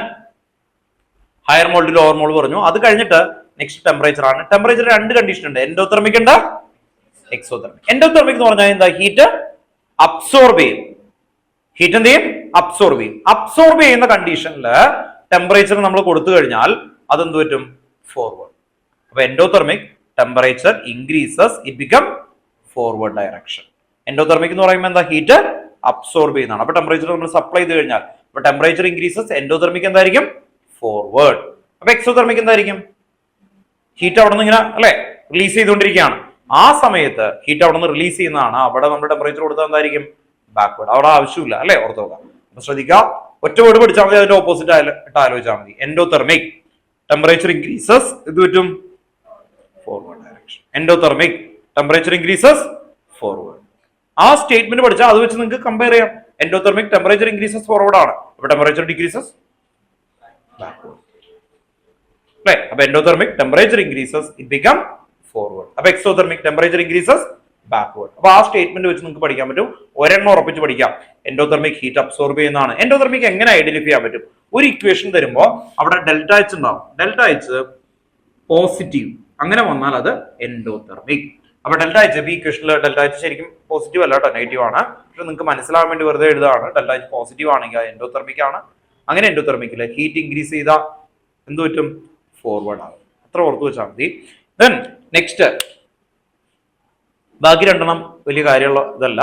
higher mole to lower mole പറഞ്ഞു. അത് കഴിഞ്ഞിട്ട് നെക്സ്റ്റ് ടെമ്പറേച്ചർ ആണ്. ടെമ്പറേച്ചർ 2 കണ്ടീഷൻ ഉണ്ട്, എൻഡോതെർമിക് ഉണ്ട്, എക്സോതെർമിക്. എൻഡോതെർമിക് എന്ന് പറഞ്ഞാൽ എന്താ, ഹീറ്റ് അബ്സോർബ് ചെയ്യും, ഹീറ്റ് എന്ത് ചെയ്യും, അബ്സോർബ് ചെയ്യും. അബ്സോർബ് ചെയ്യുന്ന കണ്ടീഷനിൽ ടെമ്പറേച്ചർ നമ്മൾ കൊടുത്തു കഴിഞ്ഞാൽ അതെന്ത് പറ്റും, ഫോർവേഡ്. അപ്പൊ endothermic temperature increases it become forward direction. Endothermic എന്ന് പറയുമ്പോൾ എന്താ, ഹീറ്റ് അബ്സോർബ് ചെയ്യുന്നതാണ്. അപ്പൊ ടെമ്പറേച്ചർ നമ്മൾ സപ്ലൈ ചെയ്ത് കഴിഞ്ഞാൽ അപ്പൊ ടെമ്പറേച്ചർ ഇൻക്രീസസ്, എൻഡോതെർമിക് എന്തായിരിക്കും, ഫോർവേഡ്. അപ്പൊ എക്സോതെർമിക് എന്തായിരിക്കും, ഹീറ്റ് അവിടെ നിന്ന് ഇങ്ങനെ അല്ലെ റിലീസ് ചെയ്തുകൊണ്ടിരിക്കുകയാണ്. ആ സമയത്ത് ഹീറ്റ് അവിടെ നിന്ന് റിലീസ് ചെയ്യുന്നതാണ്, അവിടെ നമ്മൾ ടെമ്പറേച്ചർ കൊടുത്താൽ എന്തായിരിക്കും, ബാക്ക്വേർഡ്. അവിടെ ആവശ്യമില്ല അല്ലെ, ഓർത്ത് നോക്കാം. അപ്പൊ ശ്രദ്ധിക്കുക, ഒറ്റ വേർഡ് പഠിച്ചാൽ മതി, അതിന്റെ ഓപ്പോസിറ്റ് ഇട്ട് ആലോചിച്ചാൽ മതി. എൻഡോതെർമിക് ടെമ്പറേച്ചർ ഇൻക്രീസസ്, ഇത് പറ്റും forward direction. Endothermic temperature increases, forward. ആ സ്റ്റേറ്റ്മെന്റ് പഠിച്ചാൽ അത് വെച്ച് നിങ്ങൾക്ക് കമ്പയർ ചെയ്യാം. എൻഡോതെർമിക് ടെമ്പറേച്ചർ ഇൻക്രീസസ് ഫോർവേഡ് ആണ്, അപ്പൊ ടെമ്പറേച്ചർ ഡിക്രീസസ് ബാക്ക്വേർഡ്. അല്ലെ? അപ്പൊ endothermic temperature increases it become forward. അപ്പൊ എക്സോതെർമിക് ടെമ്പറേച്ചർ ഇൻക്രീസസ് ബാക്ക്വേർഡ്. അപ്പൊ ആ സ്റ്റേറ്റ്മെന്റ് വെച്ച് നിങ്ങൾക്ക് പഠിക്കാൻ പറ്റും. ഒരെണ്ണം ഉറപ്പിച്ച് പഠിക്കാം. എൻഡോതെർമിക് ഹീറ്റ് അബ്സോർബ് ചെയ്യുന്നതാണ്. എൻഡോതെർമിക് എങ്ങനെ ഐഡന്റിഫൈ ചെയ്യാൻ പറ്റും? ഒരു ഇക്വേഷൻ തരുമ്പോൾ അവിടെ ഡെൽറ്റ എച്ച് ഉണ്ടാവും. ഡെൽറ്റ എച്ച് പോസിറ്റീവ് അങ്ങനെ വന്നാൽ അത് എൻഡോതെർമിക്. അപ്പൊ ഡെൽറ്റ എച്ച് ഈ ഇക്വേഷനിൽ ഡെൽറ്റ എച്ച് ശരിക്കും പോസിറ്റീവ് അല്ല കേട്ടോ, നെഗറ്റീവ് ആണ്. പക്ഷെ നിങ്ങൾക്ക് മനസ്സിലാവാൻ വേണ്ടി വെറുതെ എഴുതാണ്. ഡെൽറ്റ എച്ച് പോസിറ്റീവ് ആണെങ്കിൽ അത് എൻഡോതെർമിക് ആണ്. അങ്ങനെ എൻഡോതെർമിക്കില് ഹീറ്റ് ഇൻക്രീസ് ചെയ്താൽ എന്ത് പറ്റും? ഫോർവേഡ് ആകും. അത്ര ഓർത്ത് വെച്ചാൽ മതി. ദെൻ നെക്സ്റ്റ്, ബാക്കി രണ്ടെണ്ണം വലിയ കാര്യമുള്ള ഇതല്ല.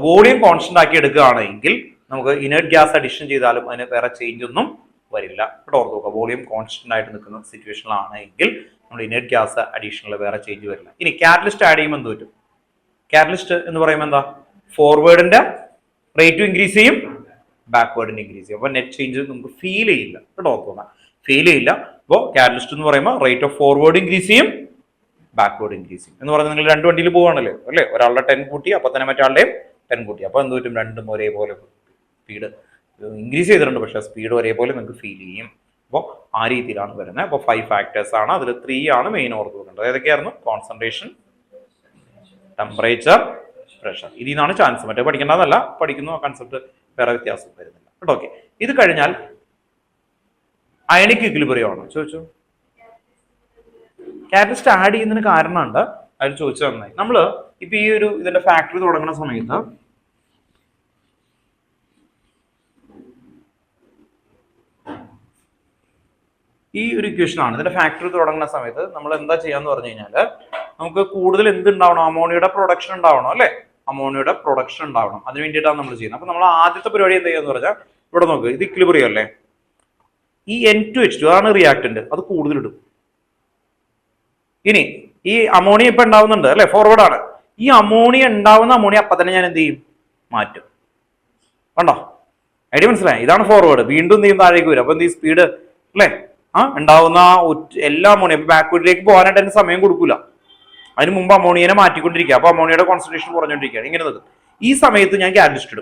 വോളിയം കോൺസ്റ്റന്റ് ആക്കി എടുക്കുകയാണെങ്കിൽ നമുക്ക് ഇനേർട്ട് ഗ്യാസ് അഡീഷൻ ചെയ്താലും അതിന് വേറെ ചേഞ്ച് ഒന്നും വരില്ല. ഇവിടെ ഓർത്ത് നോക്കുക, വോളിയം കോൺസ്റ്റന്റ് ആയിട്ട് നിൽക്കുന്ന സിറ്റുവേഷനിലാണെങ്കിൽ നമ്മൾ ഇനേർട്ട് ഗ്യാസ് അഡീഷനിൽ വേറെ ചേഞ്ച് വരില്ല. ഇനി കാറ്റലിസ്റ്റ് ആഡ് ചെയ്യുമ്പോൾ എന്ത് പറ്റും? കാറ്റലിസ്റ്റ് എന്ന് പറയുമ്പോൾ എന്താ? ഫോർവേഡിന്റെ റേറ്റും ഇൻക്രീസ് ചെയ്യും, ബാക്ക്വേർഡിന്റെ ഇൻക്രീസ് ചെയ്യും. അപ്പൊ നെറ്റ് ചേഞ്ച് നമുക്ക് ഫീൽ ചെയ്യില്ല. ഇവിടെ ഓർത്ത് നോക്കുക, ഫീൽ ചെയ്യില്ല. അപ്പോൾ കാറ്റലിസ്റ്റ് എന്ന് പറയുമ്പോൾ റേറ്റ് ഓഫ് ഫോർവേഡ് ഇൻക്രീസ് ചെയ്യും, ബാക്ക്വേർഡ് ഇൻക്രീസ് ചെയ്യും. എന്ന് പറഞ്ഞാൽ നിങ്ങൾ രണ്ട് വണ്ടിയിൽ പോവാണല്ലോ അല്ലേ? ഒരാളുടെ 10 കൂട്ടി, അപ്പൊ തന്നെ മറ്റാളുടെയും 10 കൂട്ടി. അപ്പൊ എന്ത് പറ്റും? രണ്ടും ഒരേപോലെ സ്പീഡ് ഇൻക്രീസ് ചെയ്തിട്ടുണ്ട്, പക്ഷെ സ്പീഡ് ഒരേപോലെ നിങ്ങൾക്ക് ഫീൽ ചെയ്യും. അപ്പോൾ ആ രീതിയിലാണ് വരുന്നത്. അപ്പോൾ 5 ഫാക്ടേഴ്സ് ആണ്, അതിൽ 3 ആണ് മെയിൻ ഓർത്ത് വെക്കേണ്ടത്. ഏതൊക്കെയായിരുന്നു? Concentration, temperature, pressure. ഇതിൽ നിന്നാണ് ചാൻസ്. മറ്റേ പഠിക്കേണ്ടതല്ല, പഠിക്കുന്നു കൺസെപ്റ്റ് വേറെ വ്യത്യാസം വരുന്നില്ല കേട്ടോ. ഓക്കെ, ഇത് കഴിഞ്ഞാൽ അയണിക് ഇക്വിലിബ്രിയം ആണ്. ചോദിച്ചു, കാറ്റലിസ്റ്റ് ആഡ് ചെയ്യുന്നതിന് കാരണമുണ്ട്, അതിൽ ചോദിച്ചത് നന്നായി. നമ്മൾ ഇപ്പൊ ഈ ഒരു ഇതിന്റെ ഫാക്ടറി തുടങ്ങുന്ന സമയത്ത് ഈ ഒരു ഇക്വേഷൻ ആണ്. ഇതിന്റെ ഫാക്ടറി തുടങ്ങുന്ന സമയത്ത് നമ്മൾ എന്താ ചെയ്യാന്ന് പറഞ്ഞു കഴിഞ്ഞാൽ, നമുക്ക് കൂടുതൽ എന്ത് ഉണ്ടാവണം? അമോണിയയുടെ പ്രൊഡക്ഷൻ ഉണ്ടാവണം അല്ലെ? അമോണിയയുടെ പ്രൊഡക്ഷൻ ഉണ്ടാവണം. അതിന് വേണ്ടിയിട്ടാണ് നമ്മൾ ചെയ്യുന്നത്. അപ്പൊ നമ്മൾ ആദ്യത്തെ പരിപാടി എന്താ ചെയ്യാന്ന് പറഞ്ഞാൽ, ഇവിടെ നോക്ക്, ഇത് ഇക്വിലിബ്രിയം അല്ലേ? ഈ N2H2 അതാണ് റിയാക്ടന്റ്, അത് കൂടുതൽ ഇടും. ഇനി ഈ അമോണിയ ഇപ്പൊ ഉണ്ടാവുന്നുണ്ട് അല്ലെ? ഫോർവേഡ് ആണ്. ഈ അമോണിയ ഉണ്ടാവുന്ന അമോണിയ അപ്പൊ തന്നെ ഞാൻ എന്ത് ചെയ്യും? മാറ്റും. കണ്ടോ? ഐഡിയ മനസ്സിലായി? ഇതാണ് ഫോർവേഡ്. വീണ്ടും എന്ത് ചെയ്യും? താഴേക്ക് വരും. അപ്പൊ എന്ത് ചെയ്യും? സ്പീഡ് അല്ലെ? ഉണ്ടാവുന്ന എല്ലാ അമോണിയ ബാക്ക്വേർഡിലേക്ക് പോകാനായിട്ട് അതിന് സമയം കൊടുക്കൂല. അതിന് മുമ്പ് അമോണിയനെ മാറ്റിക്കൊണ്ടിരിക്കുക. അപ്പൊ അമോണിയയുടെ കോൺസെൻട്രേഷൻ കുറഞ്ഞുകൊണ്ടിരിക്കുകയാണ്. ഇങ്ങനെ നിൽക്കും. ഈ സമയത്ത് ഞാൻ കാറ്റലിസ്റ്റ്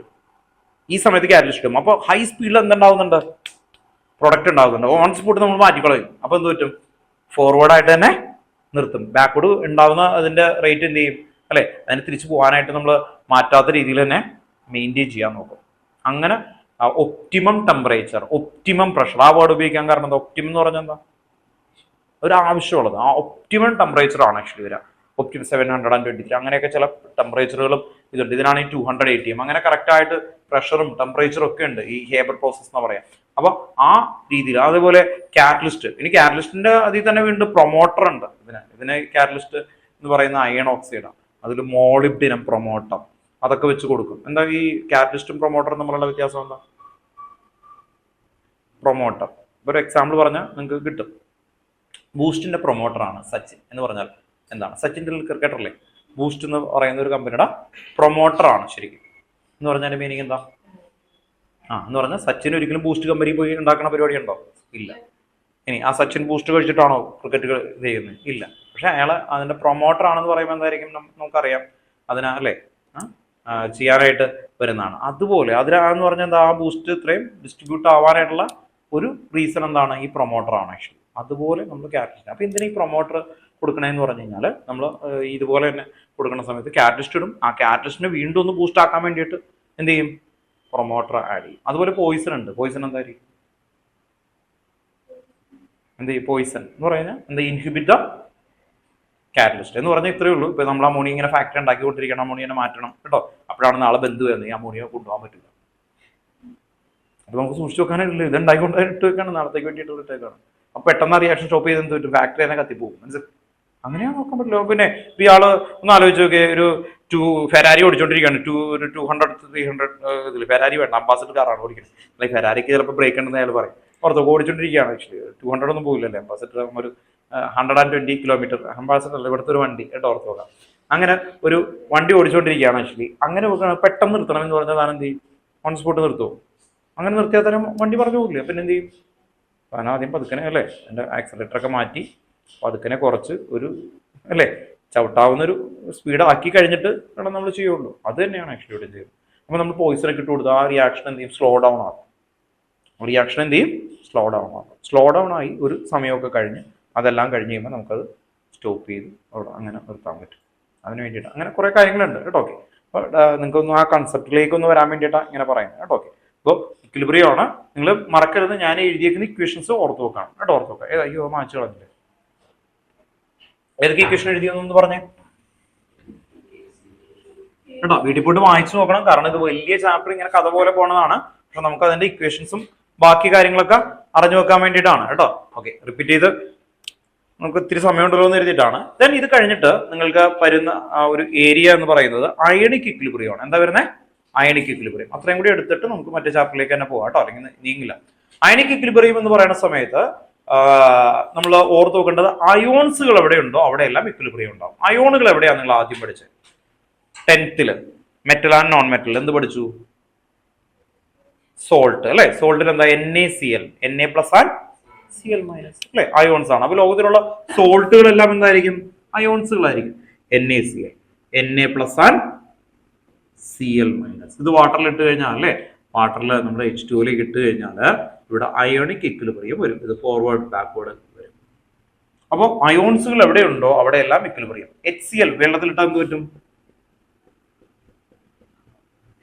ഇടും. അപ്പൊ ഹൈ സ്പീഡിൽ എന്തുണ്ടാവുന്നുണ്ട്? പ്രൊഡക്റ്റ് ഉണ്ടാവുന്നുണ്ട്. ഓൺ സ്പോട്ട് നമ്മൾ മാറ്റിക്കളയും. അപ്പൊ എന്ത് പറ്റും? ഫോർവേഡ് ആയിട്ട് തന്നെ നിർത്തും. ബാക്ക്വേർഡ് ഉണ്ടാവുന്ന അതിന്റെ റേറ്റ് എന്ത് ചെയ്യും? അല്ലെ? അതിന് തിരിച്ചു പോകാനായിട്ട് നമ്മൾ മാറ്റാത്ത രീതിയിൽ തന്നെ മെയിൻറ്റെയിൻ ചെയ്യാൻ നോക്കും. അങ്ങനെ ഒപ്റ്റിമം ടെമ്പറേച്ചർ, ഒപ്റ്റിമം പ്രഷർ, ആ വേർഡ് ഉപയോഗിക്കാൻ കാരണം എന്താ? ഒപ്റ്റിമം എന്ന് പറഞ്ഞാൽ എന്താ? ഒരു ആവശ്യമുള്ളത്. ആ ഒപ്റ്റിമം ടെമ്പറേച്ചർ ആണ് ആക്ച്വലി വരിക. ഒപ്റ്റിമം 723 അങ്ങനെയൊക്കെ ചില ടെമ്പറേച്ചറുകളും ഇതുണ്ട്. ഇതിനാണെങ്കിൽ 280 അങ്ങനെ കറക്റ്റ് ആയിട്ട് പ്രഷറും ടെമ്പറേച്ചറും ഒക്കെ ഉണ്ട് ഈ ഹേബർ പ്രോസസ് എന്ന് പറയാം. അപ്പൊ ആ രീതിയിൽ. അതേപോലെ കാറ്റലിസ്റ്റ്, ഇനി കാറ്റലിസ്റ്റിന്റെ അതിൽ തന്നെ വീണ്ടും പ്രൊമോട്ടർ ഉണ്ട്. ഇതിന് കാറ്റലിസ്റ്റ് എന്ന് പറയുന്ന അയൺ ഓക്സൈഡാണ്. അതിൽ മോളിബ്ഡിനം പ്രൊമോട്ടർ അതൊക്കെ വെച്ച് കൊടുക്കും. എന്താ ഈ കാറ്റലിസ്റ്റും പ്രൊമോട്ടറും തമ്മിലുള്ള വ്യത്യാസം എന്താ? പ്രൊമോട്ടർ ഒരു എക്സാമ്പിൾ പറഞ്ഞാൽ നിങ്ങൾക്ക് കിട്ടും. ബൂസ്റ്റിന്റെ പ്രൊമോട്ടറാണ് സച്ചിൻ എന്ന് പറഞ്ഞാൽ എന്താണ്? സച്ചിൻ ക്രിക്കറ്റർ അല്ലേ? ബൂസ്റ്റ് എന്ന് പറയുന്ന ഒരു കമ്പനിയുടെ പ്രൊമോട്ടറാണ് ശരിക്കും. എന്ന് പറഞ്ഞാൽ മീനിങ് എന്താ? എന്ന് പറഞ്ഞാൽ സച്ചിൻ ഒരിക്കലും ബൂസ്റ്റ് കമ്പനി പോയി ഉണ്ടാക്കുന്ന പരിപാടി ഉണ്ടോ? ഇല്ല. ഇനി ആ സച്ചിൻ ബൂസ്റ്റ് കഴിച്ചിട്ടാണോ ക്രിക്കറ്റ് ഇത് ചെയ്യുന്നത്? ഇല്ല. പക്ഷെ അയാൾ അതിന്റെ പ്രൊമോട്ടർ ആണെന്ന് പറയുമ്പോൾ എന്തായിരിക്കും? നമുക്കറിയാം അതിനല്ലേ ചെയ്യാനായിട്ട് വരുന്നതാണ്. അതുപോലെ അതിനാന്ന് പറഞ്ഞാൽ എന്താ? ആ ബൂസ്റ്റ് ഇത്രയും ഡിസ്ട്രിബ്യൂട്ട് ആവാനായിട്ടുള്ള ഒരു റീസൺ എന്താണ്? ഈ പ്രൊമോട്ടർ ആണ് ആക്ച്വലി. അതുപോലെ നമ്മൾ കാറ്റലിസ്റ്റ്. അപ്പൊ എന്തിനാ ഈ പ്രൊമോട്ടർ കൊടുക്കണേന്ന് പറഞ്ഞു കഴിഞ്ഞാൽ, നമ്മൾ ഇതുപോലെ തന്നെ കൊടുക്കുന്ന സമയത്ത് കാറ്റലിസ്റ്റ് ഇടും. ആ കാറ്റലിസ്റ്റിനെ വീണ്ടും ഒന്ന് ബൂസ്റ്റ് ആക്കാൻ വേണ്ടിയിട്ട് എന്ത് ചെയ്യും? പ്രൊമോട്ടർ ആഡ് ചെയ്യും. അതുപോലെ പോയിസൺ ഉണ്ട്. പോയിസൺ എന്തായിരിക്കും? എന്ത് ചെയ്യും? പോയിസൺ എന്ന് പറഞ്ഞാൽ എന്താ? ഇൻഹിബിറ്റ് ദ കാറ്റലിസ്റ്റ് എന്ന് പറഞ്ഞാൽ ഇത്രയേ ഉള്ളൂ. ഇപ്പൊ നമ്മൾ അമോണിയ ഇങ്ങനെ ഫാക്ടറി ഉണ്ടാക്കിക്കൊണ്ടിരിക്കണം, അമോണിയനെ മാറ്റണം കേട്ടോ. അപ്പോഴാണ് നാളെ ബന്ധു വരുന്നത്, ഈ അമോണിയ കൊണ്ടുപോകാൻ പറ്റില്ല. അപ്പൊ നമുക്ക് സൂക്ഷിച്ചു വെക്കാനായിട്ടില്ല. ഇത് ഉണ്ടാക്കിക്കൊണ്ടിട്ട് വെക്കാണ്, നാളത്തേക്ക് വേണ്ടിയിട്ട് ഇട്ടേക്കാണ്. അപ്പൊ പെട്ടെന്ന് റിയാക്ഷൻ സ്റ്റോപ്പ് ചെയ്ത് എന്ത് പറ്റും? ഫാക്ടറി തന്നെ കത്തിപ്പോകും. മനസ്സിലായി? അങ്ങനെയാ നോക്കാൻ പറ്റില്ല. പിന്നെ ഇയാള് ഒന്ന് ആലോചിച്ച് നോക്കിയേ, ഒരു ഫെരാരി ഓടിച്ചോണ്ടിരിക്കുകയാണ്. ഒരു 200-300 ഇതിൽ ഫെരാരി വേണ്ട, അംബാസഡർ കാറാണ് ഓടിക്കുന്നത്. അല്ലെങ്കിൽ ഫെരാരിക്ക് ചിലപ്പോൾ ബ്രേക്ക് ഉണ്ടെന്ന് അയാൾ പറയും. പുറത്തൊക്കെ ഓടിച്ചോണ്ടിരിക്കുകയാണ്. ആക്ച്വലി 200 ഒന്നും പോകില്ലല്ലേ അംബാസഡർ. ഒരു 120 കിലോമീറ്റർ അംബാസഡർ അല്ല, ഇവിടുത്തെ ഒരു വണ്ടി കേട്ടോ, ഓർത്ത് നോക്കാം. അങ്ങനെ ഒരു വണ്ടി ഓടിച്ചോണ്ടിരിക്കുകയാണ് ആക്ച്വലി. അങ്ങനെ പെട്ടെന്ന് നിർത്തണം എന്ന് പറഞ്ഞാൽ താൻ എന്ത് ചെയ്യും? ഓൺ സ്പോട്ട് നിർത്തുമോ? അങ്ങനെ നിർത്തിയാൽ തന്നെ വണ്ടി പറഞ്ഞു പോകില്ല. പിന്നെ എന്ത് ചെയ്യും? താൻ ആദ്യം പതുക്കനെ അല്ലേ എൻ്റെ ആക്സിലേറ്ററൊക്കെ മാറ്റി പതുക്കനെ കുറച്ച് ഒരു അല്ലേ ചവിട്ടാവുന്നൊരു സ്പീഡ് ആക്കി കഴിഞ്ഞിട്ട് വേണം നമ്മൾ ചെയ്യുള്ളൂ. അത് തന്നെയാണ് ആക്ച്വലി ഇവിടെ ചെയ്യുന്നത്. അപ്പോൾ നമ്മൾ പോയിസണൊക്കെ ഇട്ട് കൊടുത്ത് ആ റിയാക്ഷൻ എന്ത് ചെയ്യും? സ്ലോ ഡൗൺ ആകും. റിയാക്ഷൻ എന്ത് ചെയ്യും? സ്ലോ ഡൗൺ ആകും. സ്ലോ ഡൗൺ ആയി ഒരു സമയമൊക്കെ കഴിഞ്ഞ് അതെല്ലാം കഴിഞ്ഞ് കഴിയുമ്പോൾ നമുക്കത് സ്റ്റോപ്പ് ചെയ്ത് അവിടെ അങ്ങനെ നിർത്താൻ പറ്റും. അതിന് വേണ്ടിയിട്ട് അങ്ങനെ കുറേ കാര്യങ്ങളുണ്ട് കേട്ടോ. ഓക്കെ, അപ്പോൾ നിങ്ങൾക്കൊന്ന് ആ കൺസെപ്റ്റിലേക്കൊന്ന് വരാൻ വേണ്ടിയിട്ടാണ് ഇങ്ങനെ പറയുന്നത് കേട്ടോ. ഓക്കെ, അപ്പോൾ ഇക്വിലിബ്രിയം ആണ്. നിങ്ങൾ മറക്കരുത്, ഞാൻ എഴുതിയേക്കുന്ന ഇക്വേഷൻസ് ഓർത്ത് വെക്കണം കേട്ടോ. ഓർത്ത് വെക്കാം. അയ്യോ മാച്ച് കളഞ്ഞില്ലേ? ഏതൊക്കെ ഇക്വേഷൻ എഴുതിയെന്നൊന്ന് പറഞ്ഞേ കേട്ടോ. വീട്ടിൽ പോയിട്ട് വായിച്ചു നോക്കണം, കാരണം ഇത് വലിയ ചാപ്റ്റർ ഇങ്ങനെ കഥ പോലെ പോണതാണ്. പക്ഷെ നമുക്ക് അതിന്റെ ഇക്വേഷൻസും ബാക്കി കാര്യങ്ങളൊക്കെ അറിഞ്ഞു വെക്കാൻ വേണ്ടിയിട്ടാണ് കേട്ടോ. ഓക്കെ, റിപ്പീറ്റ് ചെയ്ത് നമുക്ക് ഇത്തിരി സമയമുണ്ടല്ലോ എന്ന് എഴുതിയിട്ടാണ്. ദെൻ ഇത് കഴിഞ്ഞിട്ട് നിങ്ങൾക്ക് വരുന്ന ഒരു ഏരിയ എന്ന് പറയുന്നത് അയണിക് ഇക്വിലിബ്രിയം ആണ്. എന്താ വരുന്നത്? Ionic equilibrium. അത്രയും കൂടി എടുത്തിട്ട് നമുക്ക് മറ്റേ ചാപ്റ്ററിലേക്ക് തന്നെ പോകാം കേട്ടോ, അല്ലെങ്കിൽ നീങ്ങില്ല. അയണിക് ഇക്വിലിബ്രിയം എന്ന് പറയുന്ന സമയത്ത് നമ്മൾ ഓർത്ത് നോക്കേണ്ടത് അയോൺസുകൾ എവിടെയുണ്ടോ അവിടെയെല്ലാം ഇക്വിലിബ്രിയം ഉണ്ടാവും. അയോണുകൾ എവിടെയാണ് നിങ്ങൾ ആദ്യം പഠിച്ചത്? 10th metal and non metal എന്ത് പഠിച്ചു? സോൾട്ട് അല്ലെ. സോൾട്ടിൽ എന്താ? NaCl, Na plus and Cl minus അല്ലെ, അയോൺസ് ആണ്. അപ്പൊ ലോകത്തിലുള്ള സോൾട്ടുകളെല്ലാം എന്തായിരിക്കും? അയോൺസുകളായിരിക്കും. NaCl, Na plus and Cl minus. ഇത് വാട്ടറിൽ ഇട്ട് കഴിഞ്ഞാൽ അല്ലെ, വാട്ടറിൽ നമ്മുടെ H2ലേക്ക് ഇട്ട് കഴിഞ്ഞാൽ ഇവിടെ അയോണിക് ഇക്വിലിബ്രിയം വരും. ഇത് ഫോർവേഡ് ബാക്ക്വേർഡ് വരും. അപ്പോൾ അയോൺസുകൾ എവിടെയുണ്ടോ അവിടെയെല്ലാം ഇക്വിലിബ്രിയം. HCl വെള്ളത്തിലിട്ടാൽ എന്ത് പറ്റും?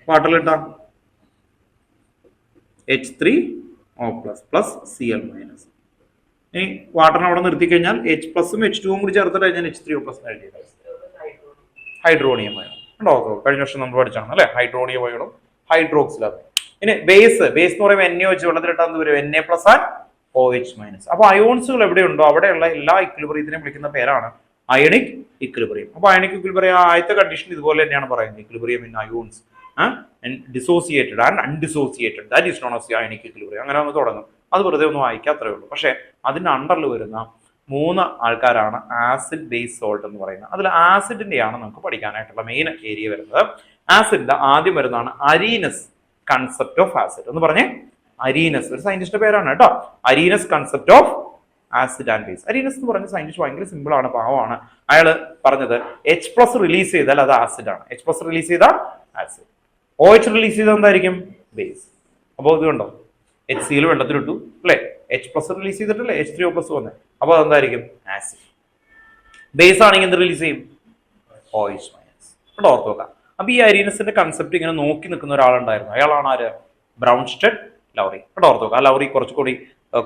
വാട്ടറിലിട്ടാ H3O പ്ലസ് Cl മൈനസ്. ഇനി വാട്ടറിനെ അവിടെ നിർത്തി കഴിഞ്ഞാൽ H പ്ലസും H2ഉം കൂടി ചേർത്തിട്ട് കഴിഞ്ഞാൽ H3O പ്ലസ് എഴുതിയത് ഹൈഡ്രോണിയം അയൺ ഉണ്ടോ? കഴിഞ്ഞ വർഷം നമ്മൾ പഠിച്ചാണ് അല്ലെ, ഹൈഡ്രോണിയം അയണും ഹൈഡ്രോക്സിലും. ഇനി ബേസ് എന്ന് പറയുമ്പോൾ NaOH വെള്ളത്തിലിട്ടാൽ എന്ത് വരും? Na plus and OH minus. അപ്പൊ അയോൺസുകൾ എവിടെയുണ്ടോ അവിടെയുള്ള എല്ലാ ഇക്വിലിബ്രിയത്തിനെയും വിളിക്കുന്ന പേരാണ് അയണിക് ഇക്വിലിബ്രിയം. അപ്പൊ അയണിക് ഇക്വിലിബ്രിയം ആദ്യത്തെ കണ്ടീഷൻ ഇതുപോലെ തന്നെയാണ് പറയുന്നത്, equilibrium in ions dissociated and undissociated, that is known as ionic equilibrium. അങ്ങനെ ഒന്ന് തുടങ്ങും. അത് വെറുതെ ഒന്ന് വായിക്കുക, അത്രേ ഉള്ളൂ. പക്ഷെ അതിന്റെ അണ്ടറിൽ വരുന്ന 3 ആൾക്കാരാണ് ആസിഡ് ബേസ് സോൾട്ട് എന്ന് പറയുന്നത്. അതിൽ ആസിഡിന്റെയാണ് നമുക്ക് പഠിക്കാനായിട്ടുള്ള മെയിൻ ഏരിയ വരുന്നത്. ആസിഡിന്റെ ആദ്യം വരുന്നതാണ് അരീനസ് കൺസെപ്റ്റ് ഓഫ് ആസിഡ് എന്ന് പറഞ്ഞേ. അരീനസ് ഒരു സയന്റിസ്റ്റിന്റെ പേരാണ് കേട്ടോ. Arrhenius concept of acid and base. Arrhenius എന്ന് പറഞ്ഞ സയന്റിസ്റ്റ് ഭയങ്കര സിമ്പിൾ ആണ്, പാവമാണ്. അയാള് പറഞ്ഞത് H+ റിലീസ് ചെയ്താൽ അത് ആസിഡ് ആണ്. H+ റിലീസ് ചെയ്താൽ ആസിഡ്. OH റിലീസ് ചെയ്താൽ എന്തായിരിക്കും? ബേസ്. അപ്പോൾ ഇത് കണ്ടോ, HCl വെള്ളത്തിലിട്ടു അല്ലെ, H+ റിലീസ് ചെയ്തിട്ടല്ലേ H3O+ വന്നത്. അപ്പോൾ അതെന്തായിരിക്കും? ആസിഡ്. ബേസ് ആണെങ്കിൽ എന്ത് റിലീസ് ചെയ്യും? OH minus. ഇവിടെ ഓർത്ത് നോക്കാം. അപ്പൊ ഈ അരീനസിന്റെ കൺസെപ്റ്റ് ഇങ്ങനെ നോക്കി നിൽക്കുന്ന ഒരാളുണ്ടായിരുന്നു. അയാളാണ് ആര്? ബ്രൗൺസ്റ്റഡ് ലൗറി. ഇവിടെ ഓർത്ത് നോക്കാം. ലൗറി കുറച്ചുകൂടി